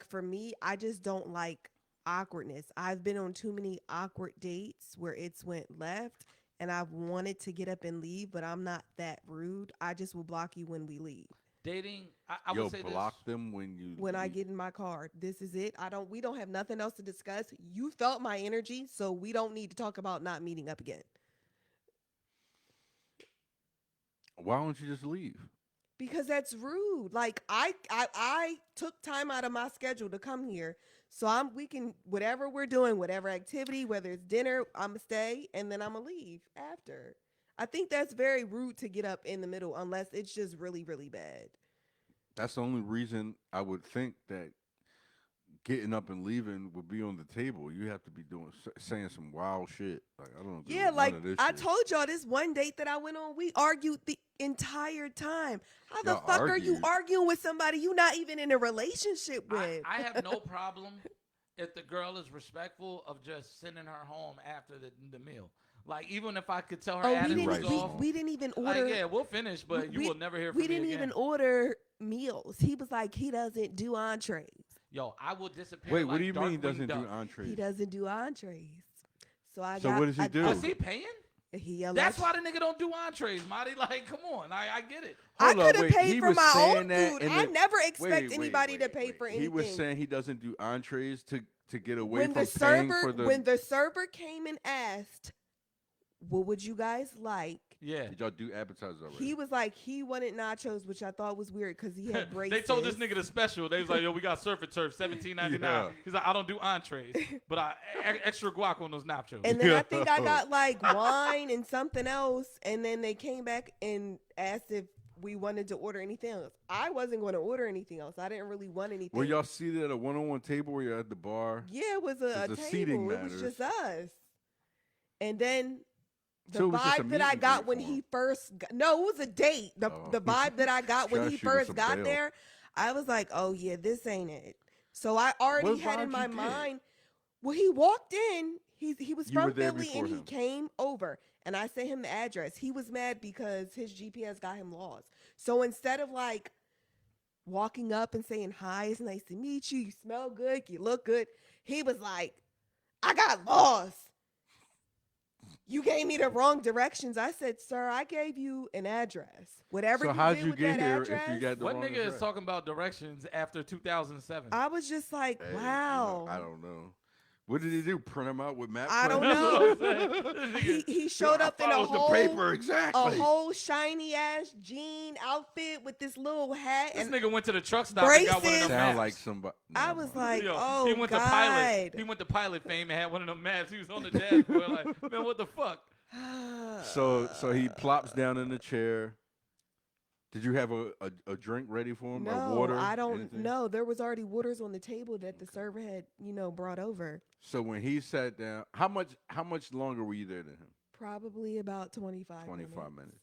for me, I just don't like awkwardness. I've been on too many awkward dates where it's went left and I've wanted to get up and leave, but I'm not that rude. I just will block you when we leave. Dating, I would say block this. them when you. When I leave. get in my car, this is it. We don't have nothing else to discuss. You felt my energy, so we don't need to talk about not meeting up again. Why don't you just leave? Because that's rude. Like I took time out of my schedule to come here. So we can whatever we're doing, whatever activity, whether it's dinner, I'ma stay and then I'ma leave after. I think that's very rude to get up in the middle unless it's just really, really bad. That's the only reason I would think that getting up and leaving would be on the table. You have to be saying some wild shit. Like I don't do Yeah, none like of this I shit. told y'all this one date that I went on, we argued the entire time. How the Y'all fuck are you argued? arguing with somebody you not even in a relationship I, with? I have no problem if the girl is respectful of just sending her home after the meal. Like even if I could tell her Oh, we attitude didn't. Right. was off, We didn't even like order. yeah, we'll finish, but you we- will never hear from We me didn't again. even order meals. He was like, he doesn't do entrees. Yo, I will disappear. Wait, like what do you mean he Darkwing doesn't do Duck. entrees? He doesn't do entrees. So So what does he do? Was he paying? He That's why the nigga don't do entrees, Marty. Like, come on, I get it. I Hold up, could have wait, paid he for was my saying own that food. in I the- never expect Wait, anybody to pay for anything. He was saying he doesn't do entrees to get away when from the paying server for the. when the server came and asked, "What would you guys like?" Yeah. Did y'all do appetizers already? He was like, he wanted nachos, which I thought was weird because he had braces. They told this nigga the special. They was like, yo, we got surf and turf, $17.99. Yeah. He's like, I don't do entrees, but I extra guac on those nachos. And then I think I Yo. got like wine and something else. And then they came back and asked if we wanted to order anything else. I wasn't going to order anything else. I didn't really want anything. Were y'all seated at a one-on-one table or you're at the bar? Yeah, it was a 'Cause the table. seating It was matters. just us. And then the So it was just a vibe meet that I and got greet when for he him. first got, no, it was a date. The Oh. the vibe that I got when Trying he to shoot us first some got bail. there, I was like, oh yeah, this ain't it. So I already What had in vibe my you get? mind. Well, he walked in. He was You were from there Philly before and he him. came over and I sent him the address. He was mad because his GPS got him lost. So instead of like walking up and saying hi, it's nice to meet you. You smell good. You look good. He was like, I got lost. You gave me the wrong directions. I said, sir, I gave you an address. Whatever So you how'd did you with get that here address, if you got the What wrong nigga address? is talking about directions after 2007? I was just like, Hey, you know, wow. I don't know. What did he do? Print them out with map I don't plans? know. That's what I'm saying. He showed up in a Follows whole the paper exactly. a whole shiny ass jean outfit with this little hat This and nigga went to the truck stop and got one of Braces. them Sound maps. like somebody. I Never was mind. like, Yo, oh he went God. to pilot. He went to pilot fame and had one of them maps. He was on the dashboard like, man, what the fuck? So he plops down in the chair. Did you have a drink ready for him? or No, water? I don't anything? know. There was already waters on the table that the server had, brought over. So when he sat down, how much longer were you there than him? Probably about 25 25 minutes. minutes.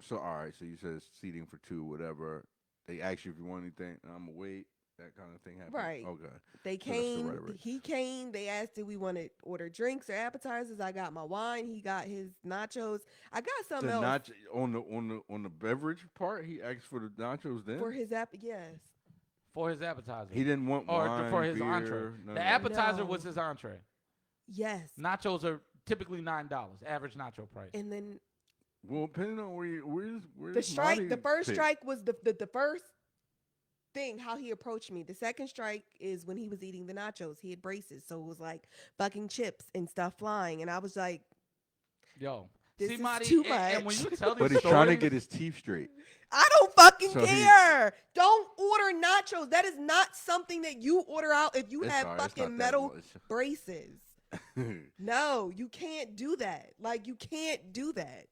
So all right. So you said seating for two, whatever. They ask you if you want anything. I'm gonna wait. That kind of thing happened. Right. Okay. They So that's the came, rhetoric. he came, they asked if we wanted to order drinks or appetizers. I got my wine, he got his nachos. I got The something else on the beverage part, he asked for the nachos. Then for his yes. For his appetizer. he didn't want or wine, for his beer, entree. none The of that. appetizer No. was his entree. Yes. Nachos are typically $9, average nacho price. And then Well, depending on where's the strike, Marty the first pick? strike was the first thing, how he approached me. The second strike is when he was eating the nachos. He had braces. So it was like fucking chips and stuff flying. And I was like, Yo. This See, is Marty, too and when much. you tell these But he's stories, trying to get his teeth straight. I don't fucking So he- care. Don't order nachos. That is not something that you order out if you It's have all right, it's fucking not that metal much. braces. No, you can't do that. Like, you can't do that.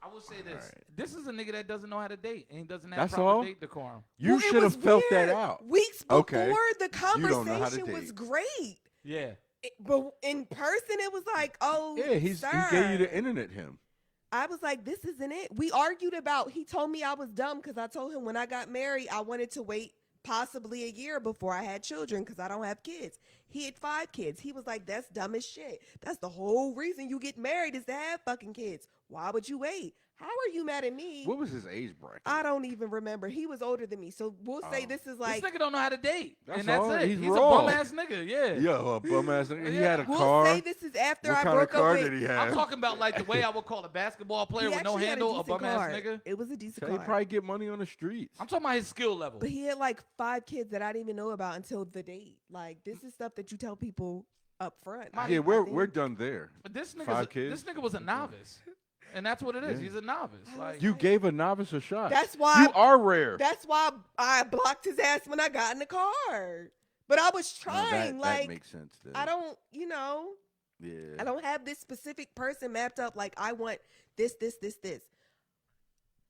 I will say this. Alright. This is a nigga that doesn't know how to date, and he doesn't have That's proper all? date decorum. You Well, it should have was felt weird. that out. Weeks before, Okay. the You don't know how to conversation was date. great. Yeah. But in person, it was like, oh, Yeah, he sir. gave you the internet him. I was like, this isn't it. We argued about, he told me I was dumb because I told him when I got married, I wanted to wait possibly a year before I had children because I don't have kids. He had 5 kids. He was like, that's dumb as shit. That's the whole reason you get married is to have fucking kids. Why would you wait? How are you mad at me? What was his age bracket? I don't even remember. He was older than me. So we'll say Oh. this is like, This nigga don't know how to date, That's and that's all. it. He's He's raw. a bum ass nigga. Yeah. Yo, a bum ass nigga. He Yeah. had a we'll car. say this is after What I kind of broke car up did with. he I'm have? talking about like the way I would call a basketball player He with no actually had handle, a decent bum ass car. nigga. It was a decent So he car. probably get money on the streets. I'm talking about his skill level. But he had like 5 kids that I didn't even know about until the date. Like, this is stuff that you tell people up front. My- Yeah, I we're think- we're done there. But this 5 nigga, kids? this nigga was a novice. and that's what it is. Yeah. He's a novice. I Like was You like- gave a novice a shot. That's why You are rare. That's why I blocked his ass when I got in the car. But I was No, trying. that makes sense. Then. I don't, Yeah. I don't have this specific person mapped up like I want this.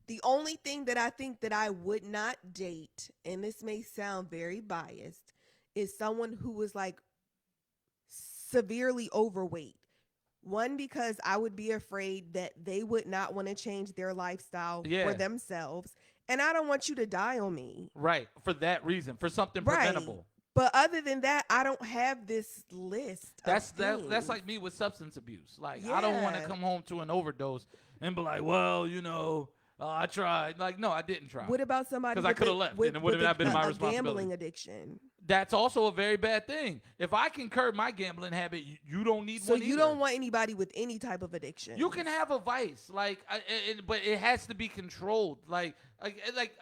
The only thing that I think that I would not date, and this may sound very biased, is someone who was like severely overweight. One, because I would be afraid that they would not want to change their lifestyle Yeah. for themselves. And I don't want you to die on me. right for that reason, for something Right. preventable. But other than that, I don't have this list. That's of that's things. like me with substance abuse. Like I don't want to Yeah. come home to an overdose and be like, well, I tried. Like no, I didn't try. What about somebody 'Cause I with coulda a- left, with- and it would've with not been my a responsibility. gambling addiction? That's also a very bad thing. If I can curb my gambling habit, you don't need So one you either. don't want anybody with any type of addiction. You can have a vice, but it has to be controlled. Like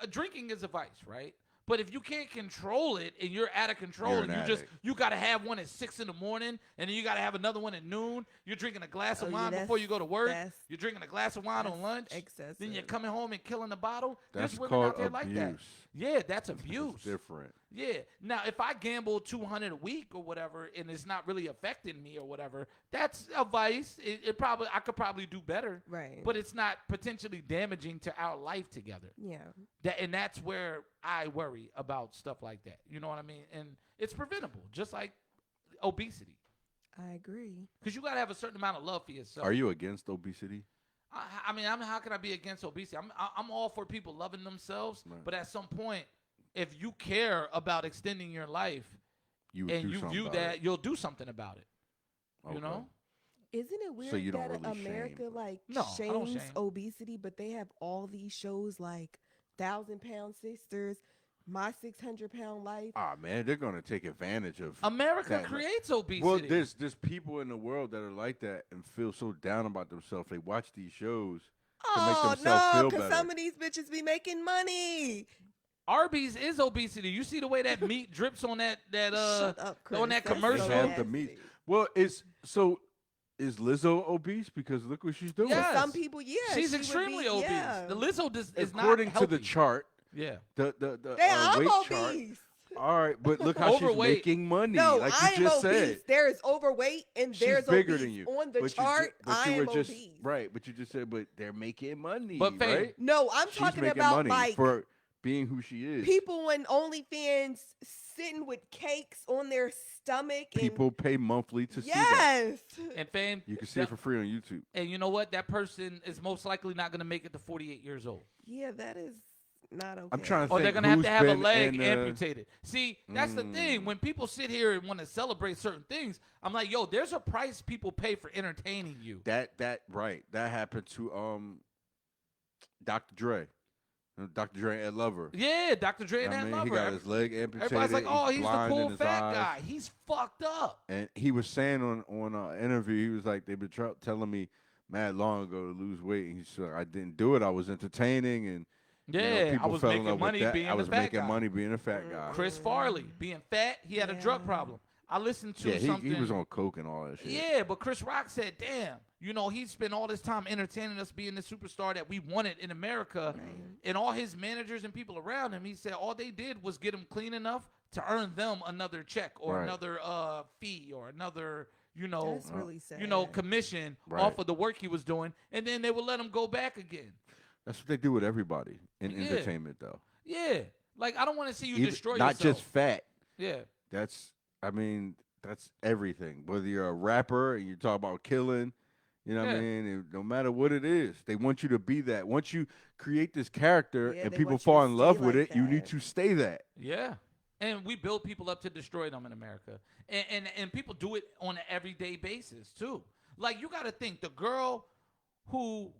drinking is a vice, right? But if you can't control it and you're out of control, You're and an you addict. gotta have one at 6 a.m. and then you gotta have another one at noon. You're drinking a glass of Oh, yeah, wine that's- before you go to work. that's- You're drinking a glass of wine on lunch. excessive. Then you're coming home and killing a bottle. That's There's women called out there like that. abuse. Yeah, that's It's abuse. different. Yeah. Now, if I gamble 200 a week or whatever, and it's not really affecting me or whatever, that's a vice. I could probably do better, Right. but it's not potentially damaging to our life together. yeah. And that's where I worry about stuff like that. You know what I mean? And it's preventable, just like obesity, I agree. because you gotta have a certain amount of love for yourself. Are you against obesity? How can I be against obesity? I'm all for people loving themselves, Right. but at some point, if you care about extending your life You would and do you something view about that, it. you'll do something about it. Okay. You know? Isn't it weird you don't that really America shame. like No, I don't shames shame. obesity, but they have all these shows like 1,000-Pound Sisters, My 600-Pound Life. Ah man, they're gonna take advantage of. America That- creates obesity. Well, there's people in the world that are like that and feel so down about themselves. They watch these shows to make Oh themselves no, feel because better. some of these bitches be making money. Arby's is obesity. You see the way that meat drips on that Shut up, Chris. on that That's commercial? They so have the meat. nasty. Well, is Lizzo obese? Because look what she's doing. Yeah. For Yes. some people, yeah, she's she would extremely be- obese. yeah. The Lizzo is not According to healthy. the chart, Yeah. the Damn, weight I'm chart. obese. All right, but look how she's Overweight. making money. No, like I you am just obese. said. There is overweight and She's there's bigger obese than you. on the But chart. I am just obese. right. But you just said, but they're making money, But Faye, right? No, I'm She's talking making about money like for being who she is. people in OnlyFans sitting with cakes on their stomach. People pay monthly to and, see that. yes. and fame. You can see it for free on YouTube. And you know what? That person is most likely not going to make it to 48 years old. Yeah, that is not okay. I'm trying to Or they're think going to have who's to have a been leg in, amputated. See, that's the thing. Mm. When people sit here and want to celebrate certain things, I'm like, yo, there's a price people pay for entertaining you. That right. That happened to Dr. Dre. Dr. Dre and Ed Lover. Yeah, Dr. Dre and I that mean, lover. he got his leg amputated. Everybody's like, oh, he's the blind in cool his fat eyes. guy. He's fucked up. And he was saying on an interview, he was like, they've been telling me mad long ago to lose weight. And he said, I didn't do it. I was entertaining, and you know, Yeah, I people was fell in making love with money that. being I was the fat making guy. money being a fat guy. Chris Farley, being fat, he had a drug Yeah. problem. I listened to Yeah, something. he was on coke and all that shit. Yeah, but Chris Rock said, damn, he spent all this time entertaining us being the superstar that we wanted in America. And all his managers and people around him, he said all they did was get him clean enough to earn them another check or Right. another fee or another, That's really sad. commission Right. off of the work he was doing. And then they would let him go back again. That's what they do with everybody in Yeah. entertainment, though. Yeah. Like, I don't want to see you Even- destroy not yourself. just fat. Yeah. That's everything. Whether you're a rapper and you talk about killing, you know what I Yeah. mean? No matter what it is, they want you to be that. Once you create this character Yeah, and they people want you fall to in love stay with like it, you need that. to stay that. Yeah. And we build people up to destroy them in America. And people do it on an everyday basis, too. Like, you got to think, the girl who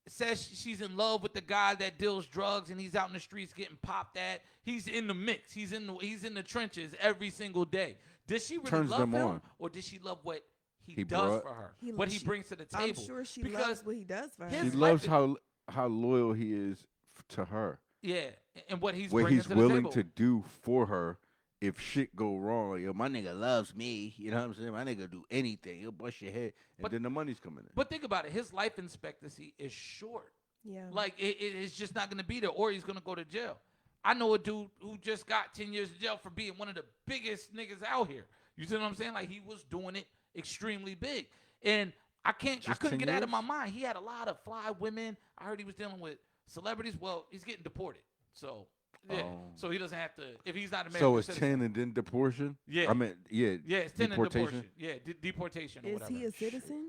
says she's in love with the guy that deals drugs and he's out in the streets getting popped at, he's in the mix. He's in the trenches every single day. Does she really Turns love them him? on. Or does she love what he He does brought- for her? He- What he she- brings to the I'm table? sure she Because loves what he does for her. his She life loves is- how loyal he is to her. Yeah. And what he's What bringing he's to the willing table. to do for her if shit go wrong, like, yo, my nigga loves me. You know what I'm saying? My nigga do anything. He'll bust your head, and But- then the money's coming in. But think about it. His life expectancy is short. Yeah. Like it's just not going to be there, or he's going to go to jail. I know a dude who just got 10 years in jail for being one of the biggest niggas out here. You see what I'm saying? Like he was doing it extremely big, and I couldn't 10 get out of years? my mind. He had a lot of fly women. I heard he was dealing with celebrities. Well, he's getting deported, so yeah. Oh. So he doesn't have to if he's not American. So it's citizen. 10 and then deportation? Yeah. I mean, yeah. Yeah, it's 10 deportation? and deportation. Yeah, deportation or Is whatever. he a citizen?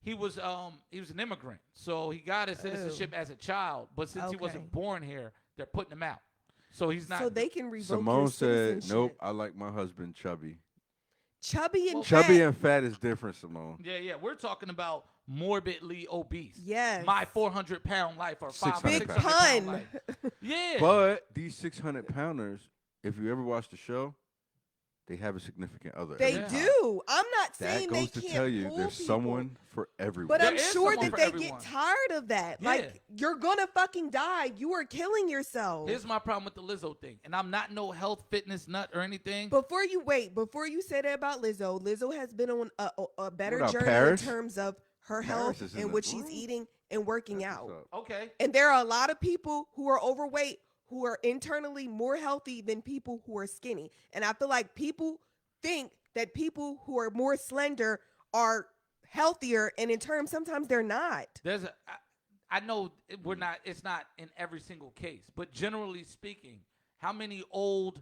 He was an immigrant, so he got his citizenship as a child. But since he Okay. wasn't born here, they're putting him out. So he's not. So they can revoke Simone your said, citizenship. nope, I like my husband chubby. Chubby and Well, fat. Chubby and fat is different, Simone. Yeah. We're talking about morbidly obese. Yes. My 400-pound life or 600 Big 600 pun. life. Yeah. But these 600 pounders, if you ever watch the show, they have a significant other. They Yeah. do. I'm not That saying goes they to can't tell you pull there's people, someone for everyone. but There I'm is sure someone that for they everyone. get tired of that. Yeah. Like you're gonna fucking die. You are killing yourself. Here's my problem with the Lizzo thing, and I'm not no health fitness nut or anything. Before you say that about Lizzo, Lizzo has been on a better What up, journey Paris? in terms of her Paris health is in and the what she's room. eating and working That's out. what's up. Okay. And there are a lot of people who are overweight who are internally more healthy than people who are skinny. And I feel like people think that people who are more slender are healthier, and in terms sometimes they're not. I know we're not. It's not in every single case, but generally speaking, how many old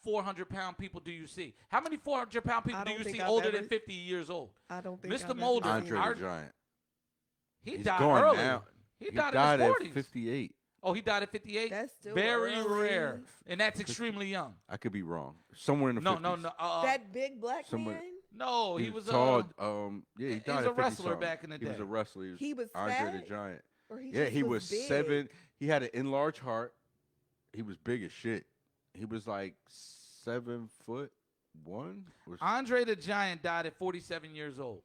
400-pound people do you see? How many 400-pound people I do don't you think see I've older ever- than 50 years old? I don't think Mr. I've ever Mulder, seen Andre it. the Giant. He He's died gone early. now. He died in his 40s. at 58. Oh, he died at 58. That's still very early. rare, and that's extremely young. I could be wrong. Somewhere in the No, 50s. no, no. That big black Someone- man. No, he He was tall. he Yeah, he was died a at 50 wrestler something. back in the He was day. a wrestler. He was Andre fat? the Giant. Or he Yeah, just he was big? 7. He had an enlarged heart. He was big as shit. He was like 7'1". Andre the Giant died at 47 years old.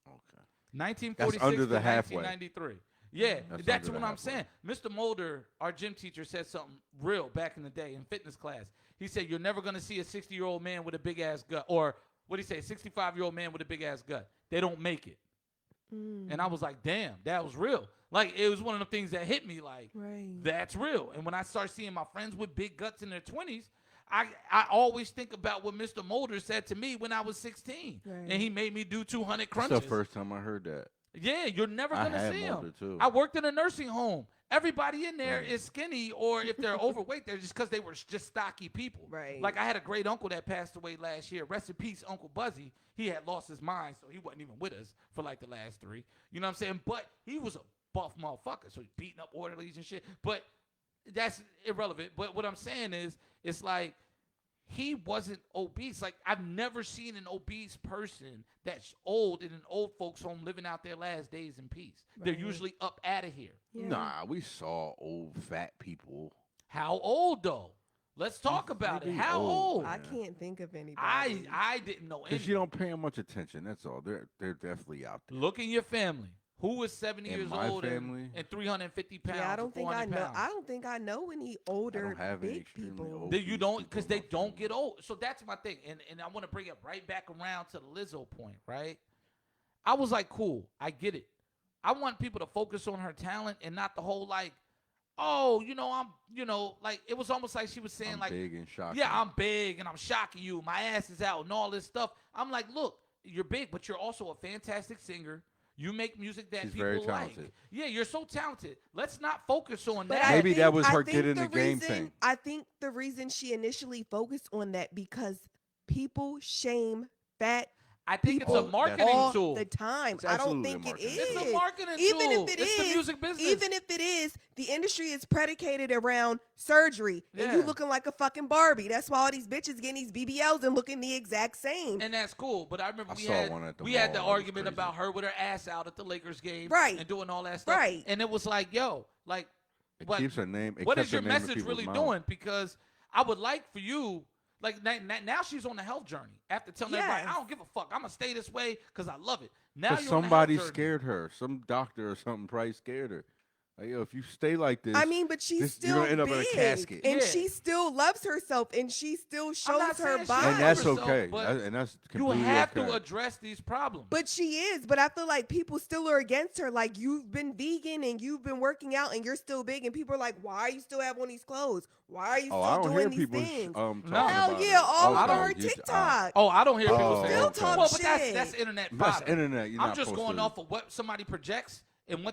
Okay. 1946 under the to halfway. 1993. Yeah, That's that's under what the I'm halfway. saying. Mr. Mulder, our gym teacher, said something real back in the day in fitness class. He said, you're never going to see a 60-year-old man with a big-ass gut. Or, what did he say, 65-year-old man with a big-ass gut. They don't make it. And I was like, damn, that was real. Like, it was one of the things that hit me like, Right. that's real. And when I start seeing my friends with big guts in their 20s, I always think about what Mr. Mulder said to me when I was 16. Right. And he made me do 200 That's crunches. the first time I heard that. Yeah, you're never I going to had see Mulder, him. too. I worked in a nursing home. Everybody in there Right. is skinny, or if they're overweight, they're just because they were just stocky people. Right. Like I had a great uncle that passed away last year. Rest in peace, Uncle Buzzy. He had lost his mind, so he wasn't even with us for like the last 3. You know what I'm saying? But he was a buff motherfucker, so he's beating up orderlies and shit. But that's irrelevant. But what I'm saying is, it's like he wasn't obese. Like I've never seen an obese person that's old in an old folks home living out their last days in peace. They're Right. usually up out of here. Yeah. Nah, we saw old fat people. How old though? Let's talk about it. Maybe How old. old? I can't think of anybody. I didn't know Because any. you don't pay them much attention. That's all. They're definitely out there. Look in your family. Who was 70 In years my old family? and 350 pounds? Yeah, I or don't think I 400 know. pounds? I don't think I know any older have any big extremely people. old. That you don't, people because in they my don't family. get old. So that's my thing, and I want to bring it right back around to the Lizzo point, right? I was like, cool, I get it. I want people to focus on her talent and not the whole like, oh, like it was almost like she was saying I'm like, big and shocking. yeah, I'm big and I'm shocking you. My ass is out and all this stuff. I'm like, look, you're big, but you're also a fantastic singer. You make music that She's people very like. talented. Yeah, you're so talented. Let's not focus on But that. I Maybe think- that was I her think get in the the game reason- thing. I think the reason she initially focused on that because people shame fat I think it's a Oh, that's- marketing all tool. the time. It's I don't absolutely a think it marketing is. tool. It's a marketing Even tool. if it It's the is, music business. Even if it is, the industry is predicated around surgery, and you Yeah. looking like a fucking Barbie. That's why all these bitches getting these BBLs and looking the exact same. And that's cool. But I remember I we saw had one at the we had mall. the It was argument crazy. about her with her ass out at the Lakers game, Right. and doing all that stuff. Right. And it was like, yo, like, It what? keeps her name. It What kept is her your name in message people's really mouth. doing? Because I would like for you, like now she's on the health journey. After telling everybody, Yes. I don't give a fuck. I'm gonna stay this way because I love it. Now But you're on the somebody health journey. scared her. Some doctor or something probably scared her. Like, yo, if you stay like this, I mean, but she's you're still gonna end up big, in a casket. and Yeah. she still loves herself, and she still shows not her saying she body. and that's herself, okay. but And that's You completely have okay. to address these problems. But she is. But I feel like people still are against her. Like, you've been vegan and you've been working out and you're still big, and people are like, why are you still have on these clothes? Why are you Oh, I still don't hear doing these people things? talking No. Hell about yeah, it. all I over don't- her TikTok. Oh, I don't hear people Oh, saying still okay. talk well, shit. but that's internet That's product. internet. You're I'm not just supposed going to- off of what somebody projects and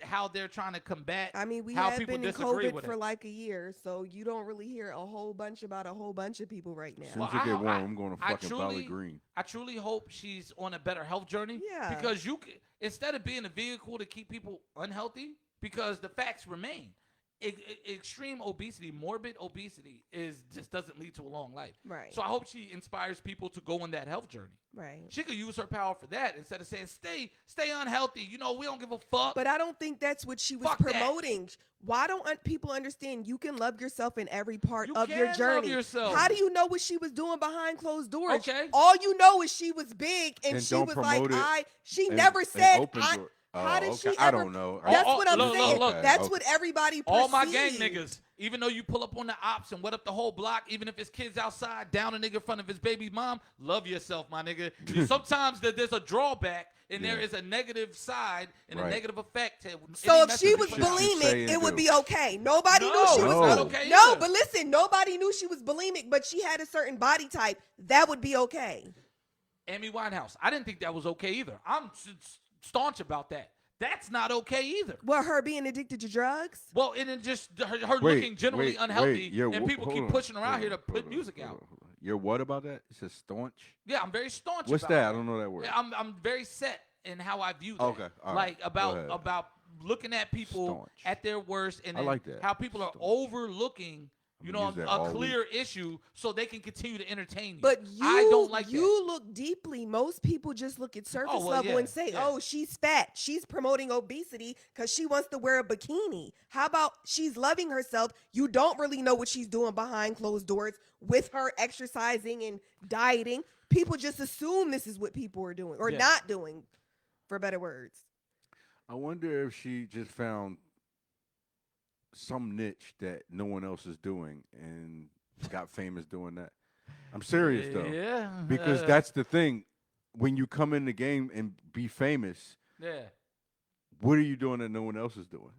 how they're trying to combat. I mean, we how have people been in disagree COVID with for it. like a year, so you don't really hear a whole bunch about a whole bunch of people right now. As soon Well, as it get I- warm, I'm going to I fucking Valley truly- Green. I truly hope she's on a better health journey. Yeah. Because instead of being a vehicle to keep people unhealthy, because the facts remain, extreme obesity, morbid obesity, just doesn't lead to a long life. Right. So I hope she inspires people to go on that health journey. Right. She could use her power for that instead of saying stay unhealthy. You know, we don't give a fuck. But I don't think that's what she was Fuck that. promoting. Why don't people understand you can love yourself in every part You of your can journey? love yourself. How do you know what she was doing behind closed doors? Okay. All you know is she was big and And she don't was like, promote it she and- never and said, open door. how did okay. she I ever? don't know. That's what I'm look, saying. look. That's Okay. what everybody All my gang perceived. niggas, even though you pull up on the ops and wet up the whole block, even if it's kids outside, down a nigga in front of his baby mom, love yourself, my nigga. Sometimes there's a drawback and there is a negative side and a Right. negative effect to So any if she message was you put out. Shit you say bulimic, and it would do. be okay. Nobody knew No, she was it's not bulimic. okay No, either. but listen, nobody knew she was bulimic, but she had a certain body type. That would be okay. Amy Winehouse, I didn't think that was okay either. I'm staunch about that. That's not okay either. What, her being addicted to drugs? Well, and then just her Wait, looking generally wait, unhealthy, wait. You're and wh- people hold keep on, pushing her out hold here to on, put hold on, music hold out. on, hold on. You're what about that? It says staunch. Yeah, I'm very staunch. What's about that? I don't know that word. Yeah, I'm very set in how I view that. Okay, all right, Like go ahead. about looking at people Staunch. at their worst, and I then like that. how people are Staunch. overlooking, I'm gonna use that a all clear issue so they can continue to entertain you. But I don't like you that. look deeply. Most people just look at surface well, level yeah, and say, yeah. "Oh, she's fat. She's promoting obesity because she wants to wear a bikini." How about she's loving herself? You don't really know what she's doing behind closed doors with her exercising and dieting. People just assume this is what people are doing or Yeah. not doing, for better words. I wonder if she just found some niche that no one else is doing and got famous doing that. I'm serious though. Yeah, Because that's the thing. When you come in the game and be famous, yeah, what are you doing that no one else is doing?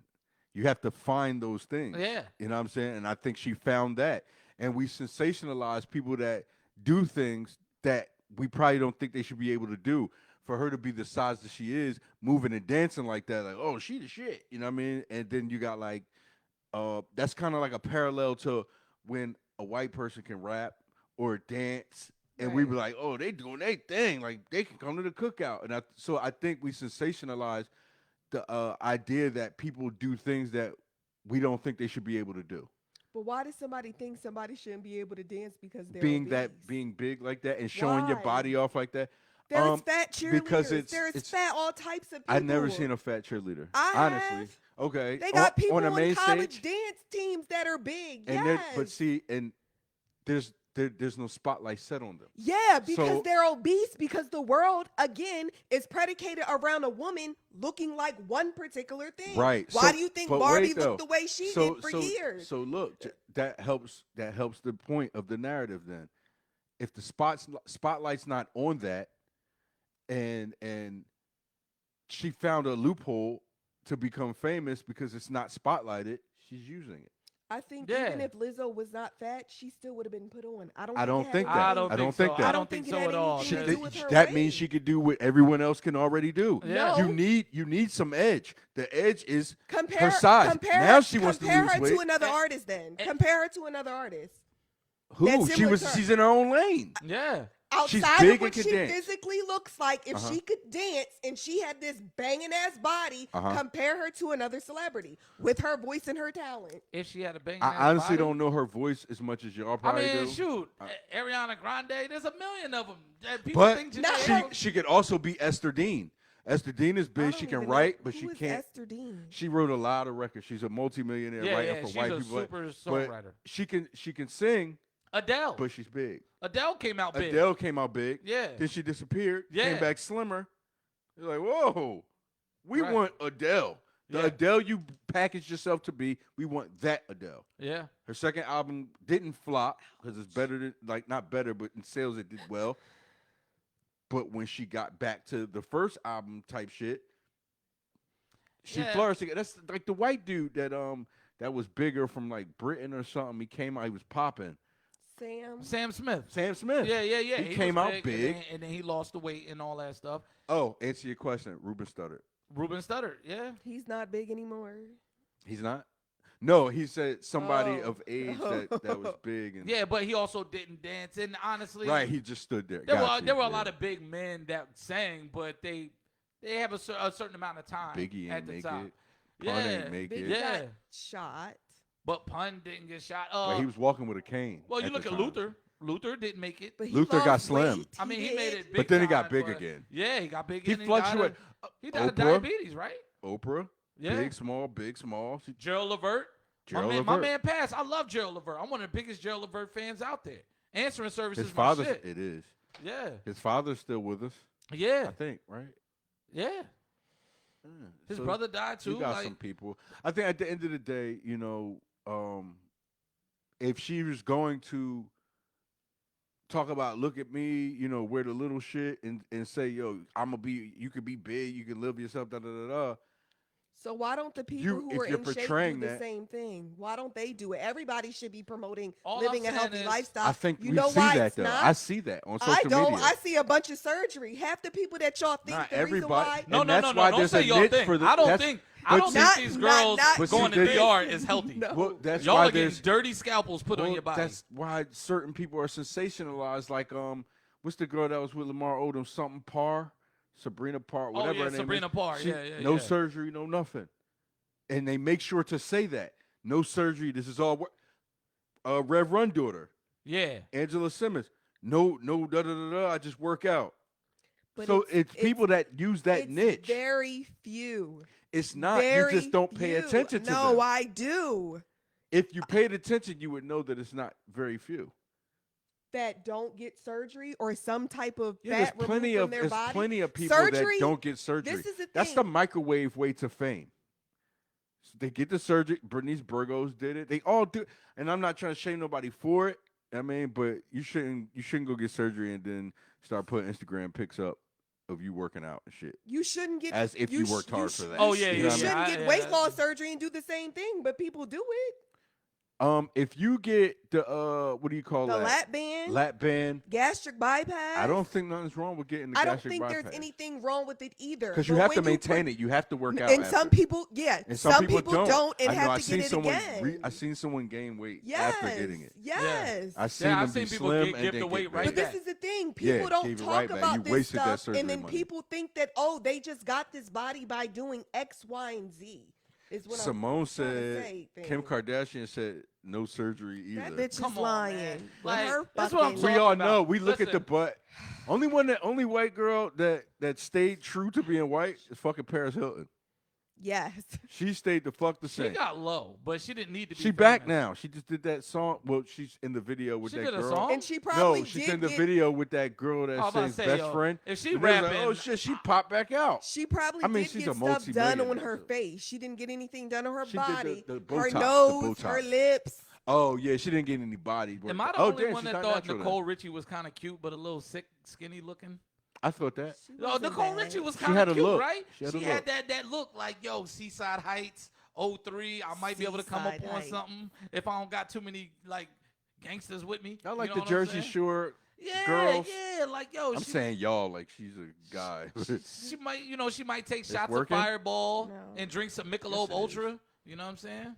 You have to find those things. yeah. You know what I'm saying? And I think she found that. And we sensationalize people that do things that we probably don't think they should be able to do. For her to be the size that she is, moving and dancing like that, like, oh, she the shit. You know what I mean? And then you got like, that's kind of like a parallel to when a white person can rap or dance. And we Right. be like, oh, they doing their thing. Like, they can come to the cookout. And so I think we sensationalize the idea that people do things that we don't think they should be able to do. But why does somebody think somebody shouldn't be able to dance because they're Being obese? being big like that and showing your Why? body off like that. There's fat cheerleaders. because There's it's fat all types of people. I've never seen a fat cheerleader. I honestly. have. Okay. They got people on a on main college stage. dance teams that are big. And yes. but see, and there's no spotlight set on them. Yeah, because So- they're obese, because the world, again, is predicated around a woman looking like one particular thing. Right. Why So- do you think but Barbie wait, looked though. the way she did for years? So look, that helps the point of the narrative then. If the spotlight's not on that and she found a loophole to become famous because it's not spotlighted, she's using it. I think Yeah. even if Lizzo was not fat, she still would have been put on. I don't I think don't think it had that. I weight. don't I don't think think so. that. I don't think it so had at all. anything to That- do with her that weight. means she could do what everyone else can already do. Yeah. No. You need some edge. The edge is Compare her size. Compare Now her, she wants to compare lose her weight. to another artist. Then compare her to another artist. who that's similar to her. she's in her own lane. Yeah. She's Outside big of what and can she dance. physically looks like, if Uh-huh. she could dance and she had this banging ass body, Uh-huh. compare her to another celebrity with her voice and her talent. If she had a bang, I honestly don't know her voice as much as y'all I probably mean, do. shoot, Ariana Grande. There's a million of them. People But think Not Janae- she could also be Esther Dean. Esther Dean is I big. don't She can even know write, but who she is can't. Esther Dean. She wrote a lot of records. She's a multimillionaire yeah, writer yeah, for she's white a people. super but songwriter. she can sing, Adele. but she's big. Adele came out big. Adele came out big. Yeah. Then she disappeared. Yeah. Came back slimmer. You're like, whoa, we Right. want Adele. The Yeah. Adele you packaged yourself to be, we want that Adele. Yeah. Her second album didn't flop because it's better than, like, not better, but in sales it did well. But when she got back to the first album type shit, she Yeah. flourished again. That's like the white dude that was bigger from like Britain or something. He came out, he was popping. Sam Smith. Sam Smith. Yeah. He came was out big. and then he lost the weight and all that stuff. Oh, answer your question. Ruben Studdard. Ruben Studdard. Yeah. He's not big anymore. He's not? No, he said somebody Oh. of age that was big. And Yeah, but he also didn't dance. And honestly, right, he just stood there. There were a lot of big men that sang, but they have a certain amount of time Biggie at ain't the make top. it. Yeah. Pun ain't make Biggie it. Yeah. got shot. But Pun didn't get shot. But he was walking with a cane. Well, you at look the at time. Luther. Luther didn't make it. But he Luther got lost slim. weight. I mean, he made it big. But then he got time, big but- again. Yeah, he got big. He and fluctuated. He died of Oprah? diabetes, right? Oprah. Yeah. Big, small, big, small. Gerald Levert. Gerald My Levert. man passed. I love Gerald Levert. I'm one of the biggest Gerald Levert fans out there. Answering service His is my father's, shit. it is. Yeah. His father's still with us, Yeah. I think, right? Yeah. Yeah. His So brother died too. You got Like, some people. I think at the end of the day, if she was going to talk about, look at me, wear the little shit and say, yo, you could be big, you can live yourself, da da da da. So why don't the people You- who if are you're in shape do portraying the that- same thing? Why don't they do it? Everybody should be promoting All living I'm a healthy saying is- lifestyle. I think you we know see why that it's though. not? I see that on social I don't. media. I see a bunch of surgery. Half the people that y'all think Not the reason everybody. why. no, and no, that's no, no. why Don't there's say a y'all niche think. for the- I don't that's- think but Not- these not- girls not- But going see, to they- DR is healthy. No. Well, that's Y'all why are getting there's dirty scalpels put on your body. That's why certain people are sensationalized. Like, what's the girl that was with Lamar Odom? Something Parr, Sabrina Parr, Oh, whatever yeah, her name Sabrina is. Parr. She- Yeah. No surgery, no nothing. And they make sure to say that no surgery. This is all. Rev Run daughter, Yeah. Angela Simmons. No, da da da da. I just work out. But So it's people that use that it's niche. Very few. It's not. Very You just don't pay few. attention to No, them. I do. If you paid attention, you would know that it's not very few. That don't get surgery or some type of Yeah, fat removed from their there's body. plenty of people Surgery, that don't get surgery. This is the thing. That's the microwave way to fame. So they get the surgery. Bernice Burgos did it. They all do. And I'm not trying to shame nobody for it. I mean, but you shouldn't go get surgery and then start putting Instagram pics up of you working out and shit. You shouldn't get As if you worked hard sh- for that. Oh, yeah, you yeah, shouldn't yeah. get I- weight yeah. loss surgery and do the same thing, but people do it. If you get the what do you call The that? lap band, Lap band. gastric bypass. I don't think nothing's wrong with getting the I don't gastric think bypass. there's anything wrong with it either. Because you But have to when maintain it. You have to work out. And after. some people, yeah, And some people don't and I know, have I to seen get it someone again. I seen someone gain weight Yes, after getting it. yes. I seen Yeah, them I've seen be people slim give and then the weight get right big. But back. this is the thing. Yeah, People don't gave it talk right back. about You this wasted that stuff, surgery and then money. people think that, oh, they just got this body by doing X, Y, and Z. Is what Simone I'm trying to said, say, Kim thing. Kardashian said no surgery That either. bitch Come is on, lying. man. With Like, her that's what I'm fucking- We talking all about. know. We look at the Listen. butt. Only white girl that stayed true to being white is fucking Paris Hilton. Yes. She stayed the fuck the She same. got low, but she didn't need to be. She back famous. now. She just did that song. Well, she's in the video with She that did a girl. song? And she probably No, she's did in the get, video with that girl that I was about to says say, best yo, friend. if she And they was rapping, like, oh shit, she popped back out. She probably I mean, did she's get a stuff done on multi-millionaire, her so- face. She didn't get anything done on her She did body, the her Botox, the nose, her Botox. lips. Oh yeah, she didn't get any body. Am I the oh, only damn, one she's that not thought natural then. Nicole Richie was kind of cute, but a little sick, skinny looking? I thought that. She No, wasn't Nicole bad. Richie was She kind had of a cute, look. right? She had a had look. that look like, yo, Seaside Heights, 03. I might be able to come up Seaside on Heights. something if I don't got too many like gangsters with me. I like You know the what I'm Jersey saying? Shore Yeah, girls. yeah, like yo, I'm she, saying y'all like she's a guy. she might, she might take It's shots working? of Fireball No. and drink some Yes, Michelob it Ultra. You know what I'm saying?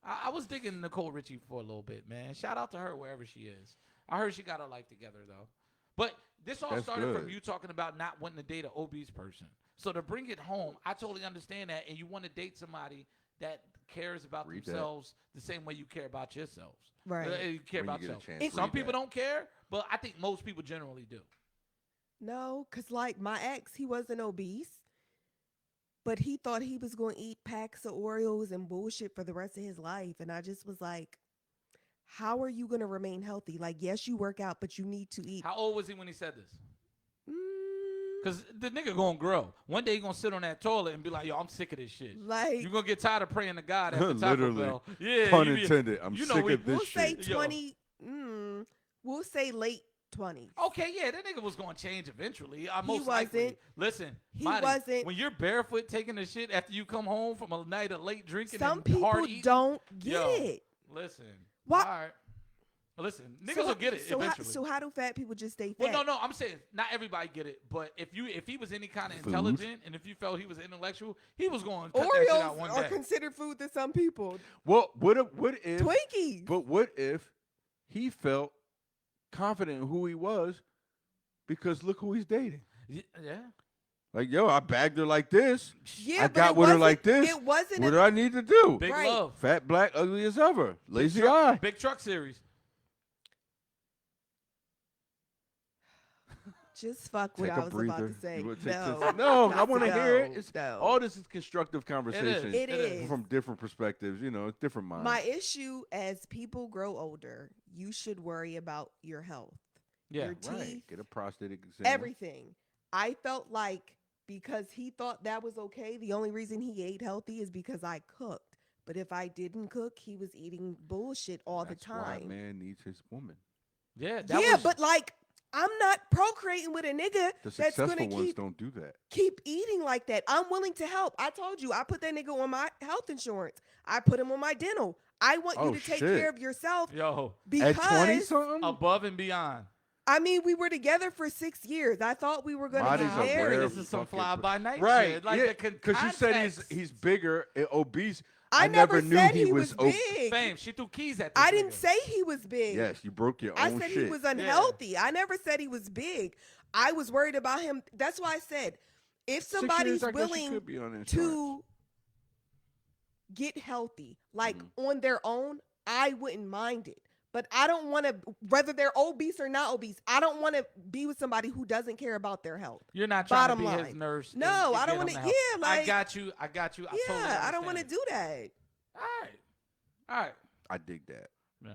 I was digging Nicole Richie for a little bit, man. Shout out to her wherever she is. I heard she got her life together though. But this all That's started from good. you talking about not wanting to date an obese person. So to bring it home, I totally understand that, and you want to date somebody that cares about Read that. themselves the same way you care about yourselves. Right. You care When you about get a yourself. chance, Some read people that. don't care, but I think most people generally do. No, because like my ex, he wasn't obese, but he thought he was going to eat packs of Oreos and bullshit for the rest of his life. And I just was like, how are you going to remain healthy? Like, yes, you work out, but you need to eat. How old was he when he said this? Cause the nigga gonna grow. One day he gonna sit on that toilet and be like, "Yo, I'm sick of this shit." Like, You gonna get tired of praying to God after Taco Literally. Bell. Yeah, Pun you be- intended. I'm you know sick we- of this we'll say shit. Yo. 20. We'll say late 20s. Okay, yeah, that nigga was gonna change eventually. I He most likely. wasn't. Listen, He Marty, wasn't. When you're barefoot taking a shit after you come home from a night of late drinking Some and people hard eating, don't get yo, it. Listen, Why- all right. Listen, niggas will get it eventually. So how do fat people just stay Well, fat? no, I'm saying not everybody get it, but if he was any kind of Food. intelligent and if you felt he was intellectual, he was going to cut that shit out Oreos one are day. considered food to some people. Well, what if? Twinkies. But what if he felt confident in who he was because look who he's dating? Yeah. Like, yo, I bagged her like this. Yeah, I but got it with her wasn't- like this. It wasn't. What do I need to do? Big Right. love. Fat, black, ugly as ever. Lazy Big truck- eye. Big truck series. Just fuck what Take I a was breather. about to say. You wanna take No, this- No, I not want to no, hear it. It's, no. all this is constructive conversation. It is. From different perspectives, different minds. My issue as people grow older, you should worry about your health, Yeah. your teeth, Right. Get a prosthetic exam. everything. I felt like because he thought that was okay, the only reason he ate healthy is because I cooked. But if I didn't cook, he was eating bullshit all That's the why a time. man needs his woman. Yeah. Yeah, but like I'm not procreating with a nigga The that's successful gonna ones keep don't do that. eating like that. I'm willing to help. I told you, I put that nigga on my health insurance. I put him on my dental. I want Oh, you to take shit. care of yourself Yo, because At 20 something? above and beyond. I mean, we were together for 6 years. I thought we were going to Marty's get aware married. of This is some fucking fly by night Right. shit. Like yeah, because you said he's bigger, obese. I never knew said he he was ob- big. Fame. She threw keys at this I didn't nigga. say he was big. Yes, you broke your I own said shit. he was unhealthy. I never said he was big. I was worried about him. That's why I said if 6 years, somebody's I guess you willing could be on insurance. to get healthy, like on their own, I wouldn't mind it. But I don't want to, whether they're obese or not obese, I don't want to be with somebody who doesn't care about their health. You're not trying Bottom to be his line. nurse. and- No, and I don't get want him to. the help. Yeah, like I got you. I totally I don't want to understand. do that. All right. I dig that. Yeah.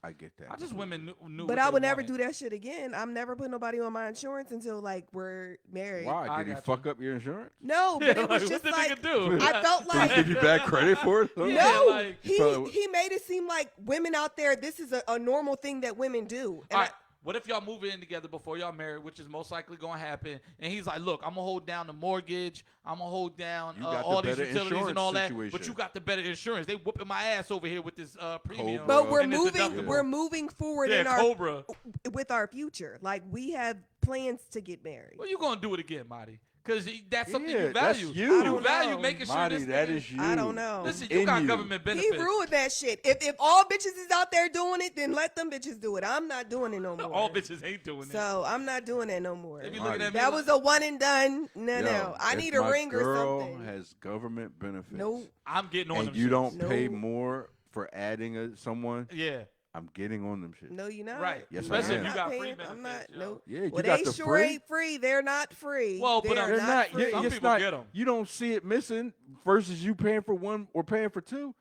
I get that. I just women knew. But what I they would never wanted. do that shit again. I'm never putting nobody on my insurance until like we're married. Why? I Did he got fuck up your insurance? No, Yeah, but it was like, just what the like nigga do? I felt Did he like give you bad credit for it? Yeah, no. like- So- he made it seem like women out there. This is a normal thing that women do. And All right. What if y'all move in together before y'all married, which is most likely gonna happen? And he's like, "Look, I'm gonna hold down the mortgage. I'm gonna hold down You got the all these better utilities and all that. insurance But you situation. got the better insurance. They whooping my ass over here with this premium. Cobra. but we're and this moving. deductible. We're moving forward yeah, in our Cobra. with our future. Like we have plans to get married. Well, you gonna do it again, Marty? Because that's something Yeah, you that's value. you. I don't value know. making sure Marty, this that nigga- is you. I don't know. Listen, you In got you. government He benefits. ruined that shit. If all bitches is out there doing it, then let them bitches do it. I'm not doing it no more. All bitches ain't doing So I'm not doing that no more. They be Marty. looking at me That like, was a one and done. No, Yo, no. I if need a my ring or girl something. has government benefits. No. I'm getting on And them you shits. don't pay No. more for adding someone. Yeah, I'm getting on them shit. No, you're not. right. Yes, I Especially am. if you got free I'm benefits. not. yo. No. Yeah, you Well, got they the sure free. ain't free. They're not free. Well, but they're they're not not. free. Some It's people not. get 'em. You don't see it missing versus you paying for one or paying for two.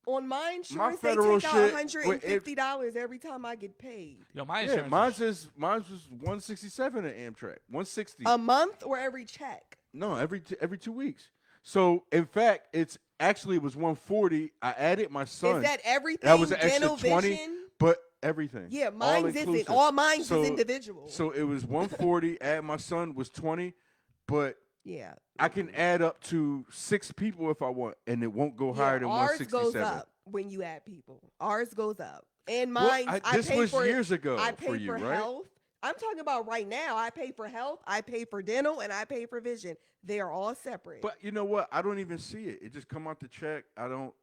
On my insurance, they federal take out shit, $150 every time I get paid. Yo, my Yeah, insurance. mine was 167 at Amtrak. 160. A month or every check? No, every 2 weeks. So in fact, it was 140. I added my son. Is that everything? That was an extra Dental, 20. vision? But everything. Yeah, All mine's isn't. inclusive. All mine's So- is individual. So it was 140. Add my son was 20. But yeah. I can add up to 6 people if I want, and it won't go Yeah, higher than ours 167. goes up when you add people. Ours goes up. And Well, mine, this pay was for years ago I pay for you, right? health. I'm talking about right now. I pay for health, I pay for dental, and I pay for vision. They are all separate. But you know what? I don't even see it. It just come out the check. I don't.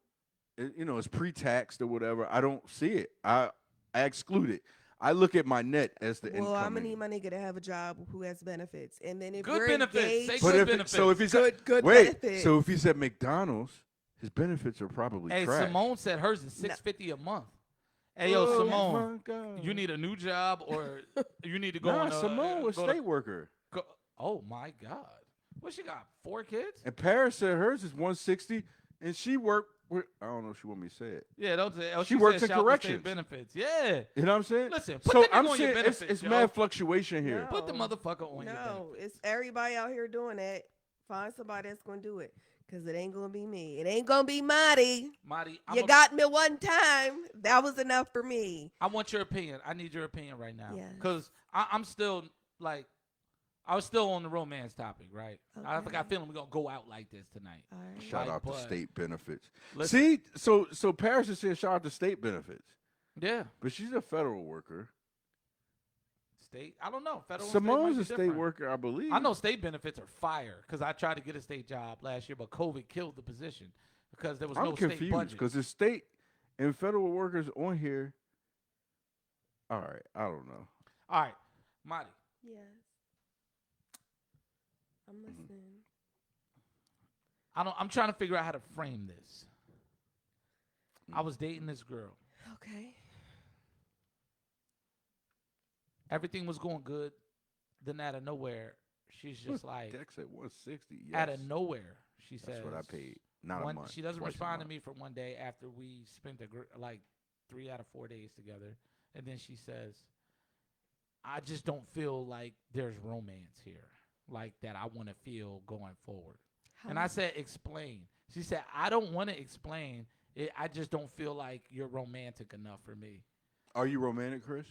It's pre-taxed or whatever. I don't see it. I exclude it. I look at my net as the income. well, I'm gonna need my nigga to have a job who has benefits, and then if Good we're benefits. engaged, Say But good if benefits. so, if he's good wait, benefits. so if he's at McDonald's, his benefits are probably Hey, trash. Simone said hers is $650 a month. Hey, yo, Oh, Simone, my God. you need a new job or you need to go Nah, on a Simone was go to- state worker. go- oh my God, what she got? 4 kids? And Paris said hers is 160, and she worked I don't know if she want me to say it. Yeah, don't say. Oh, She works said in shout out to state corrections. benefits. Yeah. You know what I'm saying? Listen, put So the nigga I'm on your saying benefits, it's yo. mad fluctuation here. Put the No. motherfucker on your No, benefits. it's everybody out here doing that. Find somebody that's gonna do it, cause it ain't gonna be me. It ain't gonna be Marty. Marty, You got me one time. That was enough for me. I want your opinion. I need your opinion right now. Yes. Because I'm still like, I was still on the romance topic, right? I Okay. got a feeling we're going to go out like this tonight. All right. Shout out to but- state benefits. Listen. See, so Paris is saying shout out to state benefits, Yeah. but she's a federal worker. State. I don't know. Federal and Simone's a state might be state different. worker, I believe. I know state benefits are fire because I tried to get a state job last year, but COVID killed the position because there was I'm no state confused budget. because the state and federal workers on here. All right, I don't know. All right, Marty. Yes. I'm listening. I'm trying to figure out how to frame this. I was dating this girl. Okay. Everything was going good. Then out of nowhere, she's just like, Dex at 160. Yes. out of nowhere, she says, That's what I paid. Not a month. She doesn't twice a respond to month. me for one day after we spent like 3 out of 4 days together. And then she says, I just don't feel like there's romance here, like that I want to feel going forward. And I said, explain. She said, I don't want to explain. I just don't feel like you're romantic enough for me. Are you romantic, Chris?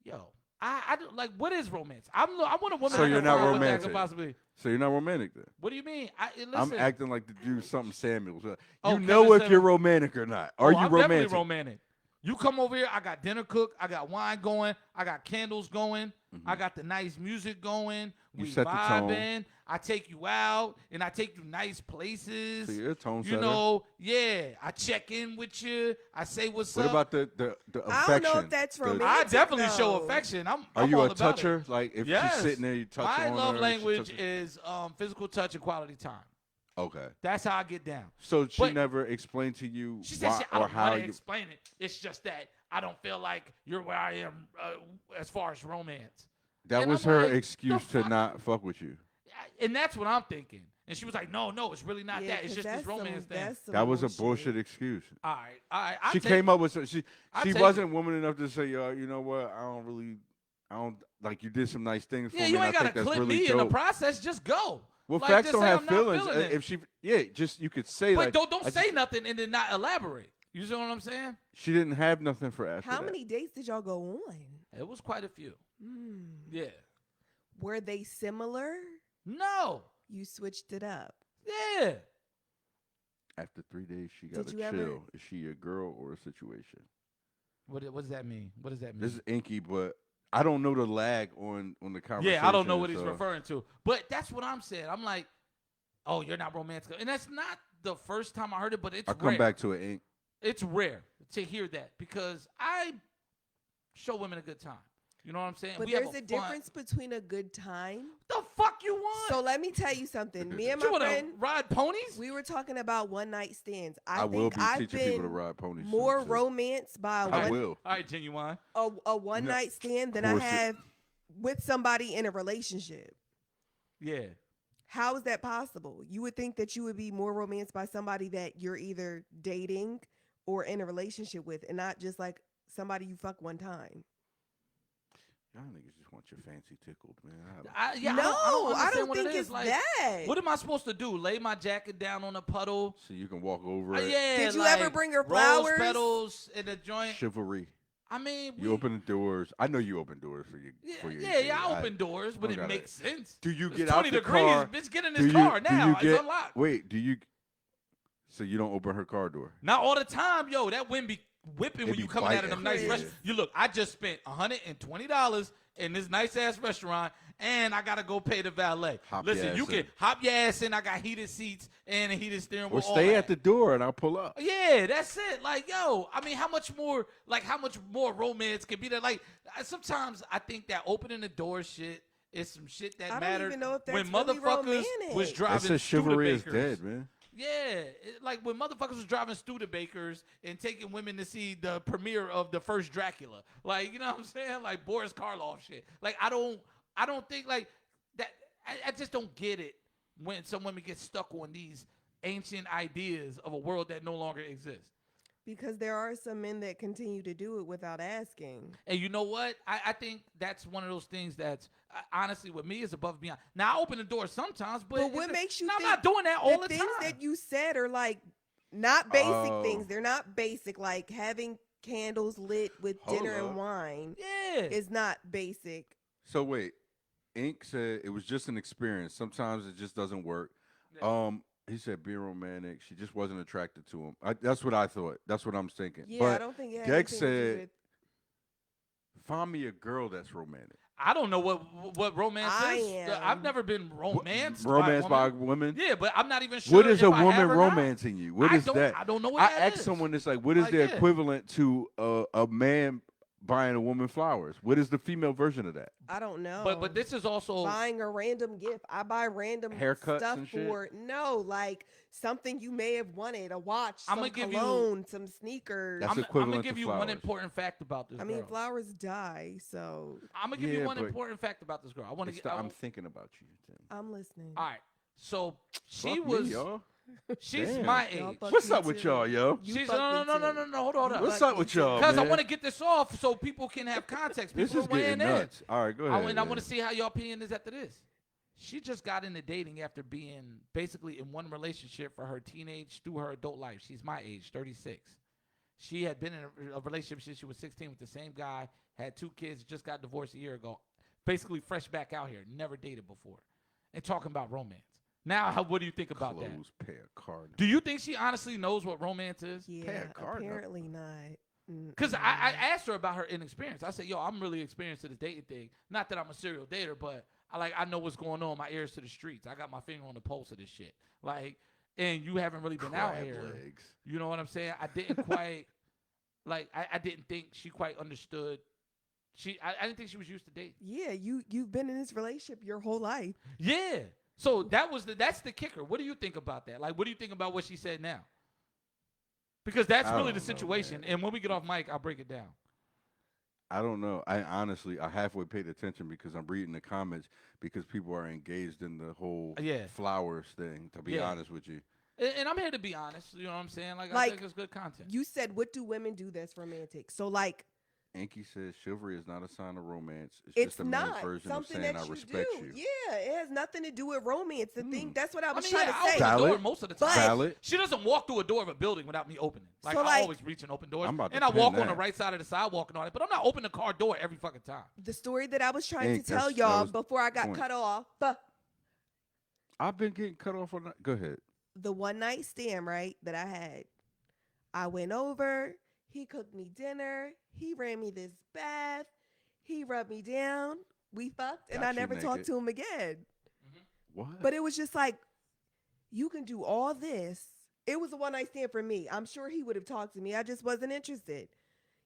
Yo, I don't, like, what is romance? I want a woman. So I you're can not find what that romantic. could possibly. So you're not romantic then? What do you mean? Listen, I'm acting like the dude something Samuels. You Oh, know Kevin if you're Samuels. romantic or not. Are you I'm romantic? definitely romantic. You come over here, I got dinner cooked, I got wine going, I got candles going, I got the nice music going. You We set the tone. vibing. I take you out, and I take you nice places. So you're a tone You setter. know, yeah. I check in with you. I say what's What up. about the affection? I don't know if that's The- romantic. I definitely show though. affection. Are I'm you all a about toucher? It. Like if Yes. she's sitting there, you touch My on love her. language she touch- is physical touch and quality time. Okay. That's how I get down. So she But- never explained to you She said, why I or don't how want to you. explain it. It's just that I don't feel like you're where I am as far as romance. That and was I'm her like, excuse the to fuck? not fuck with you. And that's what I'm thinking. And she was like, no, it's really not Yeah, that. It's 'cause just this that's some- romance thing. that's some That was a bullshit excuse. All right. She came up with she I she take wasn't woman enough to say, you know what? I don't like you did some nice things for Yeah, me. you and ain't I got think to that's clip really me in the dope. process. Just go. Well, Like, facts just don't say have I'm not feelings. feeling it. If she, just you could say But like, don't I say just- nothing and then not elaborate. You see what I'm saying? She didn't have nothing for after How that. many dates did y'all go on? It was quite a few. Yeah. Were they similar? No. You switched it up. Yeah. After 3 days, she got Did to you chill. ever- Is she a girl or a situation? What does that mean? What does that mean? This is inky, but I don't know the lag on the conversation. Yeah, I don't know what he's so- referring to. But that's what I'm saying. I'm like, oh, you're not romantic. And that's not the first time I heard it, but it's I'll come rare. back to it, Ink. It's rare to hear that because I show women a good time. You know what I'm saying? But We have there's a fun- difference between a good time. The fuck you want? So let me tell you something. Me and you my want to friend, ride ponies? we were talking about one night stands. I think will be I've teaching people to been ride ponies. soon, more too. romance by I one, will. All right, Genuine. a one No, night stand than of I course it- have with somebody in a relationship. Yeah. How is that possible? You would think that you would be more romanced by somebody that you're either dating or in a relationship with, and not just like somebody you fuck one time. Y'all niggas just want your fancy tickled, man. No, I don't understand what it think is. it's Like, that. what am I supposed to do? Lay my jacket down on a puddle? So you can walk over it. Yeah. Did you like ever bring her rose flowers? petals in the joint? Chivalry. I mean, You open the doors. I know you open doors for your. For your I open doors, but don't it gotta- makes sense. Do you It's get 20 out the degrees. car? Bitch, get in Do this you- car do now. you It's get- unlocked. Wait, do you? So you don't open her car door? Not all the time, yo. That wind be whipping It when be you coming out of biting. them nice Yeah. restaurants. You look, I just spent $120 in this nice ass restaurant, and I gotta go pay the valet. Hop your Listen, ass you can in. hop your ass in. I got heated seats and a heated steering wheel. Or all stay that. at the door and I'll pull up. Yeah, that's it. Like, yo, I mean, how much more romance can be there? Like, sometimes I think that opening the door shit is some shit that I don't mattered even know if when that's really motherfuckers romantic. was That driving says chivalry is Studebakers. dead, man. Yeah, like when motherfuckers was driving Studebakers and taking women to see the premiere of the first Dracula. Like, you know what I'm saying? Like Boris Karloff shit. Like, I don't think like that. I just don't get it when some women get stuck on these ancient ideas of a world that no longer exists. Because there are some men that continue to do it without asking. And you know what? I think that's one of those things that's honestly with me is above and beyond. Now I open the door sometimes, but what makes you I'm think not doing that all the things time. that you said are like not basic things. They're not basic. Like having candles lit with Hold dinner up. and wine Yeah. is not basic. So wait, Ink said it was just an experience. Sometimes it just doesn't work. Yeah. He said being romantic, she just wasn't attracted to him. That's what I thought. That's what I'm thinking. Yeah, but I don't think it had Gex anything to do said, with. find me a girl that's romantic. I don't know what romance I is. am. I've never been romanced Romance by by a woman. women? Yeah, but I'm not even sure. What is if a I have woman or not. romancing you? What is that? I don't know what I that asked is. someone this, like, what is Like, the yeah. equivalent to a man buying a woman flowers? What is the female version of that? I don't know. But this is also buying a random gift. I buy random Haircuts stuff and shit? for like something you may have wanted, a watch, I'ma some give you- cologne, some sneakers. That's I'm equivalent gonna to give you one flowers. important fact about this I mean, girl. flowers die, so I'm gonna give Yeah, you one but important fact about this girl. I want to It's get. the, I'm thinking about you. Thing. I'm listening. All right. So she Fuck was. me, y'all. She's Damn. my Y'all age. fuck What's me up with too. y'all, yo? You She's fuck no, me no, no, too. no, no. Hold on. What's fuck up me with too. y'all, Because I man? want to get this off so people can have context. This People is are weighing getting in. nuts. All right, go ahead. And I want man. to see how your opinion is after this. She just got into dating after being basically in one relationship for her teenage through her adult life. She's my age, 36. She had been in a relationship since she was 16 with the same guy, had 2 kids, just got divorced a year ago. Basically fresh back out here, never dated before. And talking about romance. Now, what do you think about that? Clothes, pair of Cardinals. Do you think she honestly knows what romance is? Yeah, card up. apparently not. Because I asked her about her inexperience. I said, yo, I'm really experienced to this dating thing. Not that I'm a serial dater, but I know what's going on. My ears to the streets. I got my finger on the pulse of this shit. Like, and you haven't really been out Crab here. legs. You know what I'm saying? I didn't quite, I didn't think she quite understood. I didn't think she was used to dating. Yeah, you've been in this relationship your whole life. Yeah. So that's the kicker. What do you think about that? Like, what do you think about what she said now? Because that's I really don't the know, situation. man. And when we get off mic, I'll break it down. I don't know. I honestly, I halfway paid attention because I'm reading the comments because people are engaged in the whole Yeah. flowers thing, to be Yeah. honest with you. And I'm here to be honest. You know what I'm saying? I Like, think it's good content. You said, what do women do that's romantic? So like, Anki says chivalry is not a sign of romance. It's it's just a man's not version of something saying that I you respect do. you. Yeah, it has nothing to do with romance. The thing that's what I was I trying mean, to I say. open the door Valid. most of the But- time. Valid. She doesn't walk through a door of a building without me opening. Like, So, I like- always reach and open doors. I'm about to And I pin walk on the that. right side of the sidewalk and all that. But I'm not opening the car door every fucking time. The story that I was trying Ink, to tell that y'all was before I got point. cut off. I've been getting cut off on that. Go ahead. The one night stand, right, that I had. I went over, he cooked me dinner, he ran me this bath, he rubbed me down, we fucked, and Got I you never talked naked. to him again. What? But it was just like, you can do all this. It was a one night stand for me. I'm sure he would have talked to me. I just wasn't interested.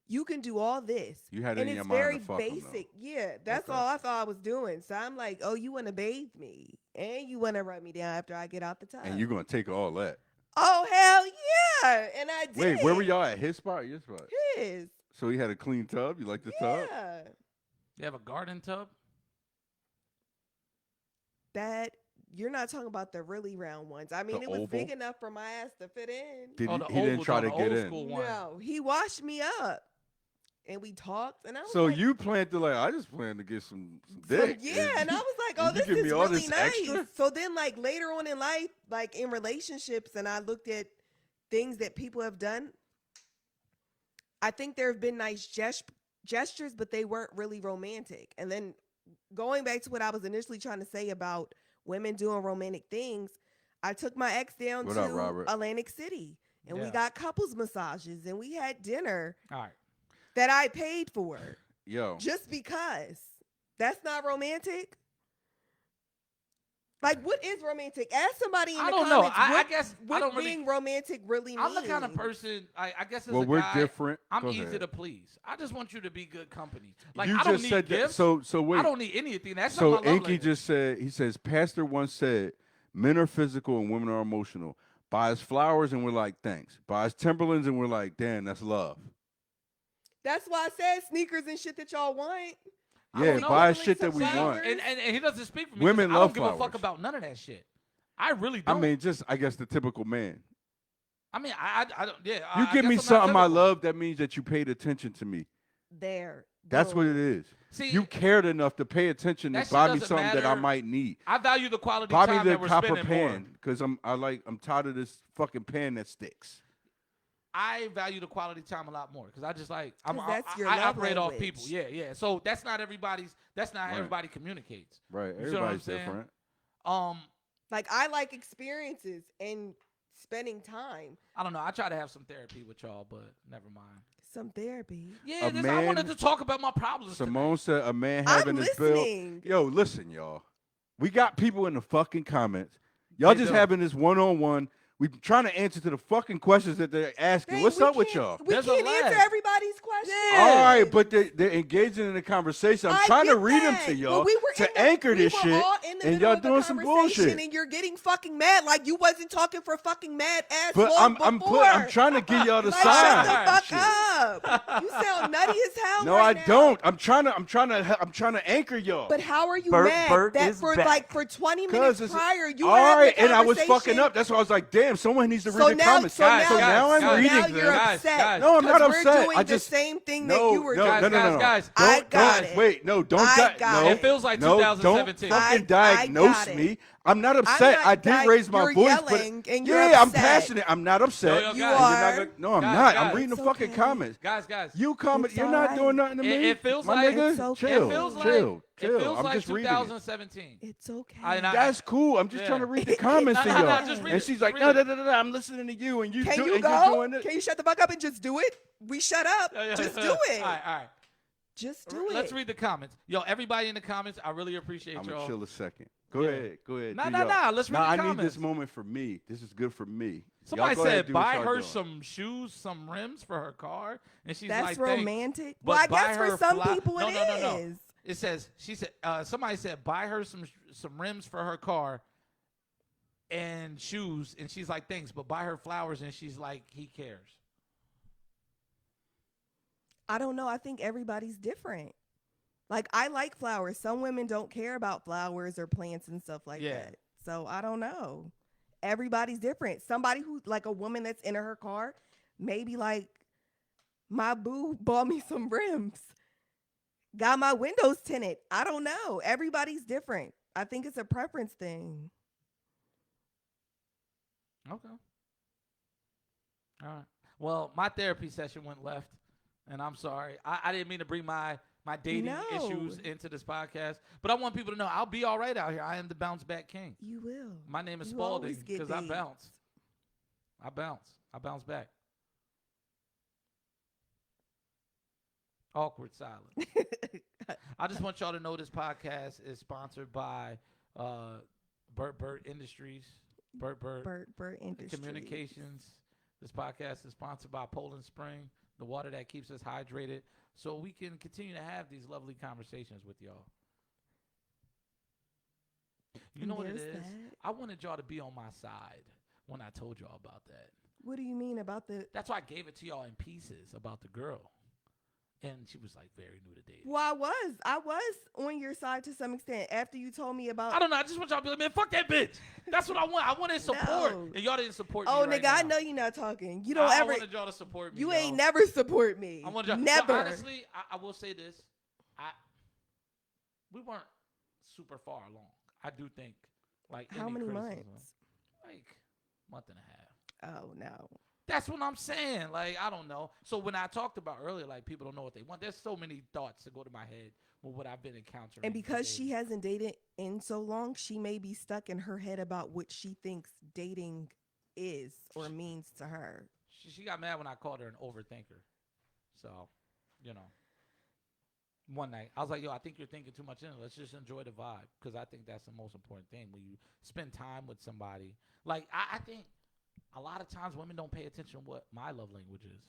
You can do all this. You had it and in it's your mind very to fuck him, though. basic. Yeah, that's Okay. all I thought I was doing. So I'm like, oh, you want to bathe me and you want to rub me down after I get out the tub. And you're gonna take all that. Oh, hell yeah. And I did. Wait, where were y'all at? His spot or your spot? His. So he had a clean tub. You like the tub? Yeah. You have a garden tub? That, you're not talking about the really round ones. I mean, The it was big oval? enough for my ass to fit in. Did Oh, he, the he didn't oval try to joint, get the old in. school one. No, he washed me up. And we talked. And I was So like, you planned to like, I just planned to get some So, dick. yeah, and I was like, and oh, you this give me is all really this nice. extra? So then, like, later on in life, like in relationships, and I looked at things that people have done, I think there have been nice gestures, but they weren't really romantic. And then going back to what I was initially trying to say about women doing romantic things, I took my ex down What to up, Robert? Atlantic City, and we Yeah. got couples massages, and we had dinner All right. that I paid for Yo, just because. That's not romantic. Like, what is romantic? Ask somebody in I the don't know. comments. I what, guess I what don't really. being romantic really I'm means. the kind of person. I guess as well, a we're guy, different. I'm Go easy ahead. to please. I just want you to be good company. Like, you I don't just need said gifts. that. So wait. I don't need anything. That's So not my love Inky language. just said, he says, Pastor once said, men are physical and women are emotional. Buy us flowers and we're like, thanks. Buy us Timberlands and we're like, damn, that's love. That's why I said sneakers and shit that y'all want. I Yeah, don't know. buy us Really shit that we some want. flowers? And he doesn't speak for me. 'cause Women I love don't give a fuck flowers. about none of that shit. I really I don't. mean, just I guess the typical man. I don't. Yeah. You I give guess me I'm not something I typical. love, that means that you paid attention to me. There. That's what it Boom. is. See, You cared enough to pay attention to that shit buy me doesn't something that I matter. might need. I value the quality Buy me time the that we're copper spending more. pan because I'm tired of this fucking pan that sticks. I value the quality time a lot more because I just like 'Cause that's your I love operate off language. people. Yeah. So that's not everybody's. That's not how Right. everybody communicates. Right. You see what I'm Everybody's saying? different. Like I like experiences and spending time. I don't know. I try to have some therapy with y'all, but never mind. Some therapy. Yeah, A I wanted man- to talk about my problems. Simone said a man I'm having his bill. listening. Yo, listen, y'all. We got people in the fucking comments. Y'all They just do. having this one-on-one. We trying to answer to the fucking questions that they're asking. Dang, What's we up with can't- y'all? We There's a can't answer lag. everybody's questions. All right, but they're engaging in the conversation. I'm I trying to get read them that, to but y'all we were in to the- anchor we this were shit, all in the and middle y'all of the doing some conversation, bullshit. and you're getting fucking mad like you wasn't talking for fucking mad ass But long I'm before. trying to give y'all the Like, sign. shut the and fuck Shit. up. You sound nutty as hell. No, right I now. don't. I'm trying to anchor y'all. But how are you Burt- mad Burt that is for back. like for 20 'Cause minutes it's- prior you were all having right, a and I was conversation? fucking up. That's why I was like, damn, someone needs to read So the now, comments. so now, so now I'm so reading now them. you're Guys, upset. guys. No, I'm not 'Cause upset. We're doing I the just same thing no, that you were no, doing. no, no, no, Guys, I Don't, got don't, it. wait, no, don't. I got no, it. It feels like no, 2017. Don't fucking I got diagnose it. me. I'm not I'm upset. not I did raise my you're voice, yelling but and you're yeah, I'm upset. passionate. I'm not upset. Yo, You guys. And you're not are. gonna- no, I'm Guys, not. guys. I'm reading the It's fucking okay. comments. Guys. You comment. It's You're all not right. doing nothing to me. It feels my like- nigga. It's okay. Chill, It feels like chill. it feels I'm like just reading it. 2017. It's okay. That's cool. I'm just Yeah. trying to read the comments to No, y'all. just read And it. she's Just like, read no, it. no, no, no, I'm listening to you, and you Can do, you and you're go? doing it. Can you shut the fuck up and just do it? We shut up. Just do it. All right. Just do it. Let's read the comments. Yo, everybody in the comments, I really appreciate I'm y'all. gonna chill a second. Go Yeah. ahead. Nah, do nah, y'all. nah, let's read the I need comments. this moment for me. This is good for me. Somebody Y'all go ahead, said do what buy y'all her doing. some shoes, some rims for her car, and she's That's like, "Thanks." romantic. But Well, I buy guess for her some fly- people No, it no, no, no. is. It says she said somebody said buy her some rims for her car and shoes, and she's like, "Thanks," but buy her flowers, and she's like, "He cares." I don't know. I think everybody's different. Like I like flowers. Some women don't care about flowers or plants and stuff like Yeah. that. So I don't know. Everybody's different. Somebody who like a woman that's in her car, maybe like my boo bought me some rims. Got my windows tinted. I don't know. Everybody's different. I think it's a preference thing. Okay. All right. Well, my therapy session went left, and I'm sorry. I didn't mean to bring my dating No. issues into this podcast, but I want people to know I'll be all right out here. I am the bounce back king. You will. My name is You Spalding always get because I dates. bounce. I bounce back. Awkward silence. I just want y'all to know this podcast is sponsored by Burt Industries. Burt Burt Industries. Communications. This podcast is sponsored by Poland Spring, the water that keeps us hydrated, so we can continue to have these lovely conversations with y'all. You know what it There's is? that. I wanted y'all to be on my side when I told y'all about that. What do you mean about the? That's why I gave it to y'all in pieces about the girl. And she was like very new to dating. Well, I was on your side to some extent after you told me about. I don't know. I just want y'all to be like, man, fuck that bitch. That's what I want. I wanted support. No. And y'all didn't support Oh, me. nigga, right I now. know you're not talking. You don't I ever. wanted y'all to support me. You yo. ain't never support me. I wanted y'all. Never. No, honestly, I will say this. We weren't super far along. I do think. Like How any many criticism, months? Like month and a half. Oh no. That's what I'm saying. Like, I don't know. So when I talked about earlier, like people don't know what they want. There's so many thoughts that go to my head with what I've been encountering. And because with she dating. hasn't dated in so long, she may be stuck in her head about what she thinks dating is or means to her. She got mad when I called her an overthinker. So, you know. One night, I was like, yo, I think you're thinking too much in it. Let's just enjoy the vibe. Because I think that's the most important thing. When you spend time with somebody. Like, I think a lot of times women don't pay attention to what my love language is.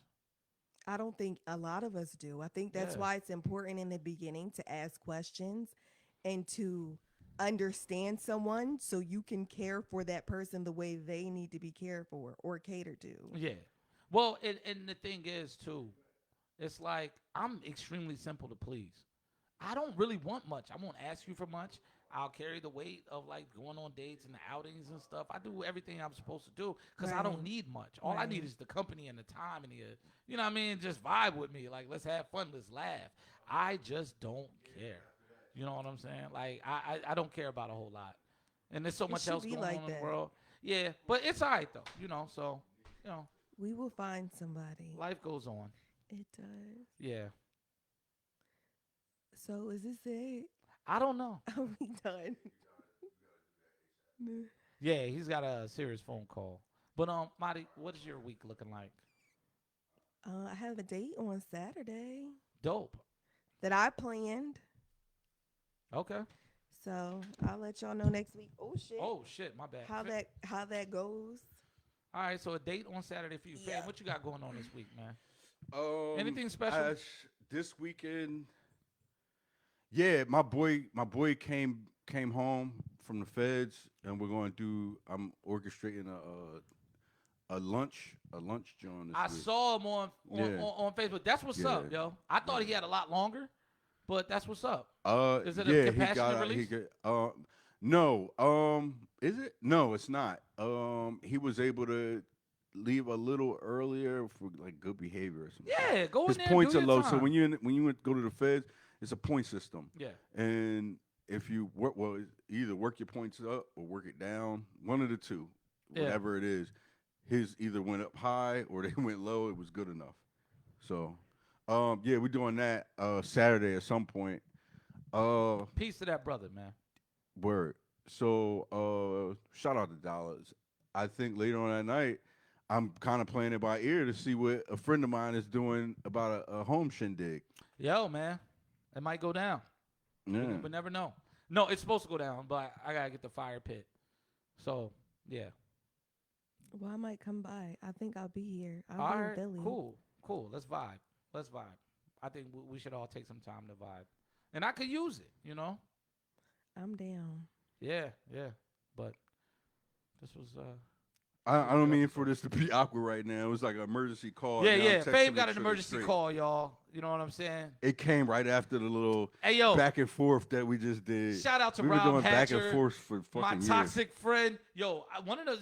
I don't think a lot of us do. I think that's Yeah. why it's important in the beginning to ask questions and to understand someone so you can care for that person the way they need to be cared for or catered to. Yeah. Well, and the thing is, too, it's like I'm extremely simple to please. I don't really want much. I won't ask you for much. I'll carry the weight of like going on dates and outings and stuff. I do everything I'm supposed to do because I don't Right. need much. All I need Right. is the company and the time and the, you know what I mean? Just vibe with me. Like, let's have fun. Let's laugh. I just don't care. You know what I'm saying? Like, I don't care about a whole lot. And there's so It much should else be going like on in that. the world. Yeah, but it's all right, though. You know, so, you know, We will find somebody. life goes on. It does. Yeah. So is this it? I don't know. Are we done? Yeah, he's got a serious phone call. But, Marty, what is your week looking like? I have a date on Saturday Dope. that I planned. Okay. So I'll let y'all know next week. Oh shit. Oh, shit, my bad. How that goes. All right, so a date on Saturday for you. Yeah. Fam, what you got going on this week, man? Anything Um, special? this weekend? Yeah, my boy came home from the feds, and we're going to do. I'm orchestrating a lunch joint this I week. saw him Yeah. on Facebook. That's what's Yeah. up, yo. I thought he had a lot longer, but that's what's up. Is it a yeah, compassionate release? No, is it? No, it's not. He was able to leave a little earlier for like good behavior or something. Yeah, go in His there points are and do low, your so time. when you go to the feds, it's a point system, Yeah. and if you work well, either work your points up or work it down, one of the two, Yeah. whatever it is. His either went up high or they went low. It was good enough. So, yeah, we're doing that Saturday at some point. Peace to that brother, man. Word. So, shout out to Dollars. I think later on that night, I'm kind of playing it by ear to see what a friend of mine is doing about a home shindig. Yo, man. It might go down. Yeah. We never know. No, it's supposed to go down, but I gotta get the fire pit. So, yeah. Well, I might come by. I think I'll be here. I'll All be in right, Philly. cool. Let's vibe. I think we should all take some time to vibe, and I could use it. You know? I'm down. Yeah. But this was I don't mean for this to be awkward right now. It was like an emergency call. yeah. Now I'm texting Fave to got an trigger emergency straight. call, y'all. You know what I'm saying? It came right after the little Hey, yo. back and forth that we just did. Shout out to we were Rob doing back Hatcher, and forth for fucking my years. toxic friend. Yo,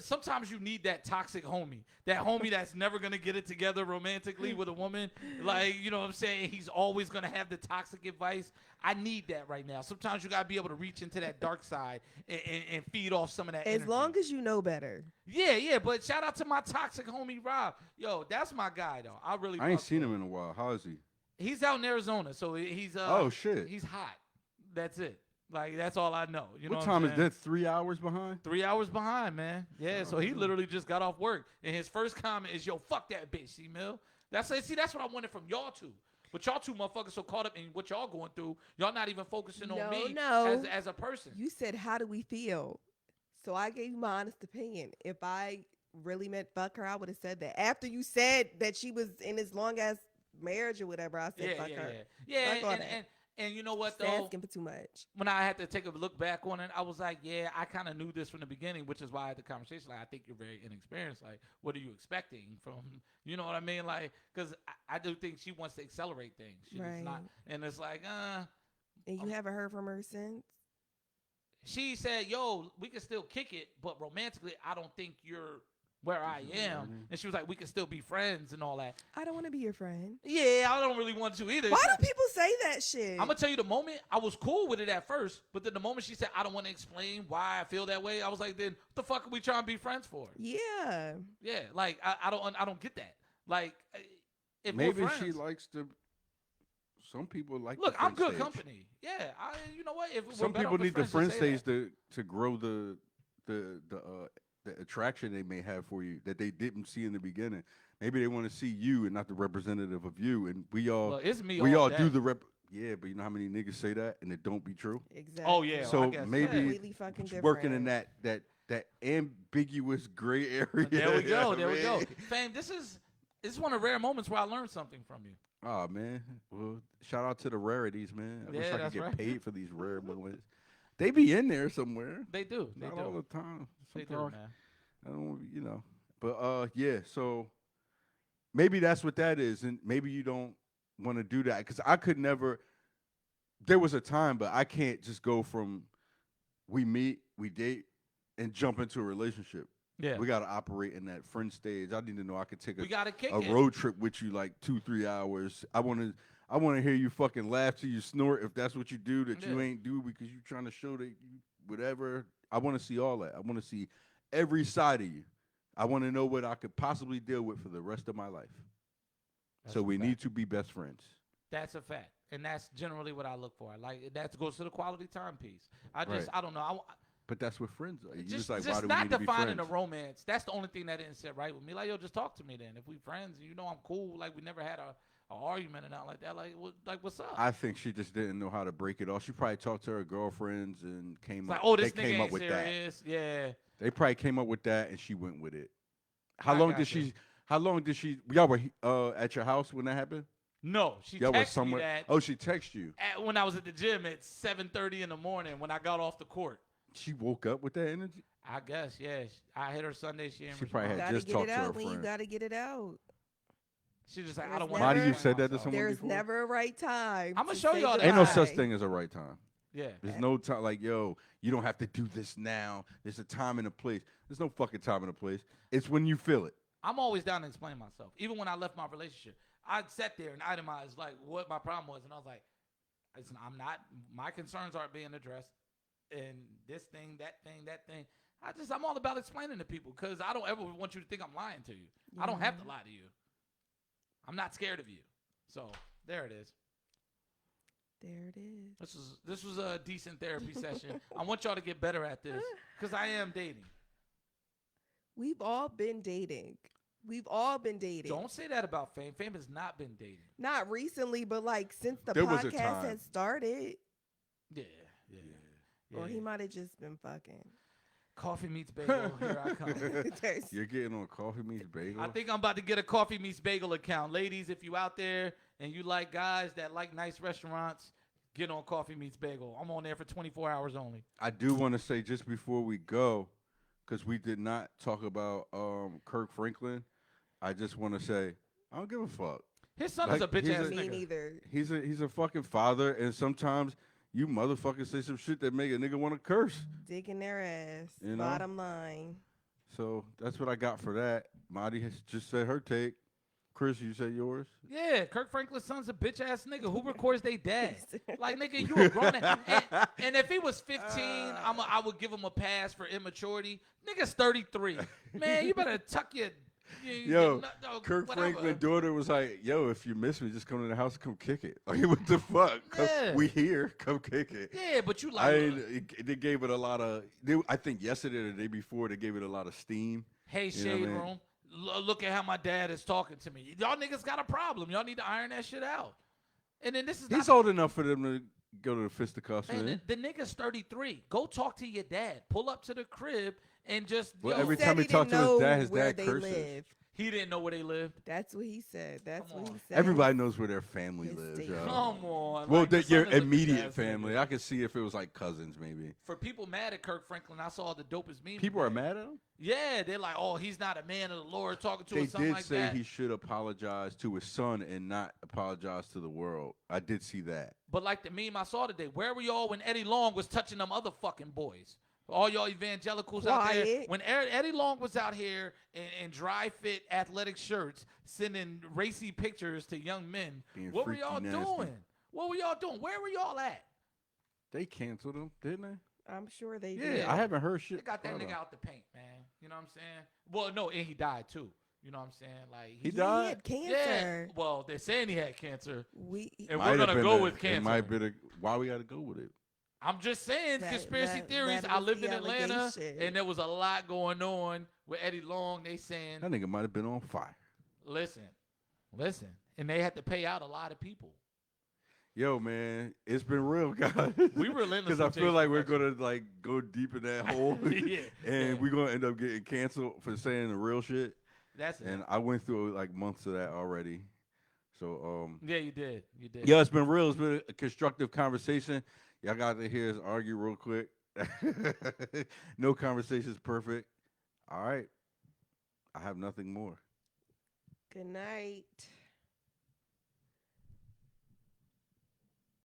sometimes you need that toxic homie. That homie that's never going to get it together romantically with a woman. Like, you know what I'm saying? He's always going to have the toxic advice. I need that right now. Sometimes you got to be able to reach into that dark side and feed off some of that As energy. long as you know better. Yeah, but shout out to my toxic homie, Rob. Yo, that's my guy, though. I ain't seen him in a while. How is he? He's out in Arizona, so he's Oh, shit. he's hot. That's it. Like, that's all I know. You know What what time I'm is saying? that? 3 hours behind? 3 hours behind, man. Yeah, so he literally just got off work, and his first comment is, "Yo, fuck that bitch, C-Mill." That's what I wanted from y'all two. But y'all two motherfuckers so caught up in what y'all going through, y'all not even focusing on me No. as a person. You said, how do we feel? So I gave you my honest opinion. If I really meant fuck her, I would have said that. After you said that she was in this long ass marriage or whatever, I said fuck her. Yeah, Fuck all that. and you know what Just though? asking for too much. When I had to take a look back on it, I was like, yeah, I kind of knew this from the beginning, which is why I had the conversation. Like, I think you're very inexperienced. Like, what are you expecting from, you know what I mean? Like, because I do think she wants to accelerate things. She does not. Right. And it's like, And you haven't heard from her since? she said, yo, we can still kick it, but romantically, I don't think you're where I am. And she was like, we can still be friends and all that. I don't want to be your friend. Yeah, I don't really want to either. Why do people say that shit? I'm gonna tell you the moment I was cool with it at first, but then the moment she said I don't want to explain why I feel that way, I was like, then what the fuck are we trying to be friends for? Yeah. Yeah, like I don't get that. Like, if Maybe we're she friends, likes to. Some people like. look, the I'm friend good stage. company. Yeah, you know what? If we're Some better people off as need the friends, friend just say stage to grow the attraction they may have for you that they didn't see in the beginning. Maybe they want to see you and not the representative of you. And we all Well, it's me we all all day. do the rep. Yeah, but you know how many niggas say that and it don't be true. Exactly. Oh yeah. So I guess, maybe yeah. Completely fucking different. Working in that ambiguous gray area. There we you know go. what There I we go. mean? Fame. This is one of the rare moments where I learned something from you. Oh man, well, shout out to the rarities, man. I wish Yeah, I that's could get right. paid for these rare moments. They be in there somewhere. They do. They Not do. all the time. They do, Sometimes man. I don't, you know. But yeah. So maybe that's what that is, and maybe you don't want to do that because I could never. There was a time, but I can't just go from we meet, we date, and jump into a relationship. Yeah. We gotta operate in that friend stage. I need to know I could take We got to kick a it. road trip with you like 2-3 hours. I wanna hear you fucking laugh till you snort if that's what you do that you Yeah. ain't do because you trying to show that you whatever. I wanna see all that. I wanna see every side of you. I wanna know what I could possibly deal with for the rest of my life. That's So a we fact. need to be best friends. That's a fact. And that's generally what I look for. Like, that goes to the quality time piece. Right. I don't know. But that's what friends are. You Just, just like, why just do we not need to be defining friends? a romance. That's the only thing that didn't sit right with me. Like, yo, just talk to me then. If we friends, you know I'm cool. Like, we never had a argument or nothing like that. Like what's up? I think she just didn't know how to break it off. She probably talked to her girlfriends and It's like, oh, this they nigga came ain't up with that. serious. Yeah. They probably came up with that and she went with it. I got you. How long did she y'all were at your house when that happened? No, she Y'all were texted me somewhere. that Oh, she texted you. when I was at the gym at 7:30 in the morning when I got off the court. She woke up with that energy? I guess, yeah. I hit her Sunday. She didn't She probably respond. had Gotta just get talked it to her out when you friend. gotta get it out. She just like, I There's don't want never- Marty, you've said that to someone There's before? never a right time. I'ma to show say y'all that. Ain't no goodbye. such thing as a right time. Yeah. There's no time like, yo, you don't have to do this now. There's a time and a place. There's no fucking time and a place. It's when you feel it. I'm always down to explain myself. Even when I left my relationship, I sat there and itemized like what my problem was, and I was like, "Listen, my concerns aren't being addressed, and this thing, that thing, that thing." I'm all about explaining to people because I don't ever want you to think I'm lying to you. I don't have to lie to you. I'm not scared of you. So there it is. There it is. This was a decent therapy session. I want y'all to get better at this because I am dating. We've all been dating. We've all been dating. Don't say that about Fame. Fame has not been dating. Not recently, but like since the There was a podcast time. had started. Yeah. Or he might have just been fucking. Coffee meets bagel. Here I come. There's- You're getting on coffee meets bagel. I think I'm about to get a coffee meets bagel account. Ladies, if you out there and you like guys that like nice restaurants, get on coffee meets bagel. I'm on there for 24 hours only. I do want to say just before we go, because we did not talk about Kirk Franklin. I just want to say I don't give a fuck. His son Like, is a bitch he's ass a- Me nigga. neither. He's a fucking father, and sometimes you motherfuckers say some shit that make a nigga want to curse. Digging their ass. You know? Bottom line. So that's what I got for that. Marty has just said her take. Chris, you said yours. Yeah, Kirk Franklin's son's a bitch ass nigga. Who records they dad? Like, nigga, you a grown ass. And if he was 15, I would give him a pass for immaturity. Nigga's 33. Man, you better tuck your. Yo, no, Kirk whatever. Franklin's daughter was like, "Yo, if you miss me, just come to the house, come kick it." Like, what the fuck? Yeah. We here, come kick it. Yeah, but you like. They gave it a lot of. I think yesterday or the day before they gave it a lot of steam. Hey, You know what I Shade mean? Room, look at how my dad is talking to me. Y'all niggas got a problem. Y'all need to iron that shit out. And then this is He's not, old enough for them to go to the fisticuffs. man, Man. the nigga's 33. Go talk to your dad. Pull up to the crib and just. Well, yo, every Said time he talked to didn't his know dad, his where dad they curses. lived. he didn't know where they lived. That's what he said. That's Come what he on. said. Everybody knows where their family His lives. state. Yo. Come on. Well, like, the your son is a bitch immediate ass family. nigga. I could see if it was like cousins, maybe. For people mad at Kirk Franklin, I saw the dopest meme. People are today. mad at him. Yeah, they're like, oh, he's not a man of the Lord talking to They us, something did like say that. he should apologize to his son and not apologize to the world. I did see that. But like the meme I saw today, where were y'all when Eddie Long was touching them other fucking boys? All y'all evangelicals out there. Quiet. When Eddie Long was out here in dry fit athletic shirts, sending racy pictures to young men, Being what were freaky y'all nasty. doing? What were y'all doing? Where were y'all at? They canceled him, didn't they? I'm sure they Yeah, did. I haven't heard shit. They got that about nigga him. out the paint, man. You know what I'm saying? Well, no, and he died too. You know what I'm saying? Like He He died? had cancer. Yeah. Well, they're saying he had cancer, We and Might we're have gonna been go a- with It cancer. might be why we got to go with it. I'm just saying That- conspiracy that- theories. that I was lived the in Atlanta, allegation. and there was a lot going on with Eddie Long. They saying, That nigga might have been on fire. listen, and they had to pay out a lot of people. Yo, man, it's been real, guys. We relentless Because I with feel Jason like we're Jackson. gonna like go deep in that hole, Yeah, and yeah. we're gonna end up getting canceled for saying the real shit. That's it. And I went through like months of that already. So Yeah, you did. You did. yeah, it's been real. It's been a constructive conversation. Y'all got to hear us argue real quick. No conversation is perfect. All right, I have nothing more. Good night.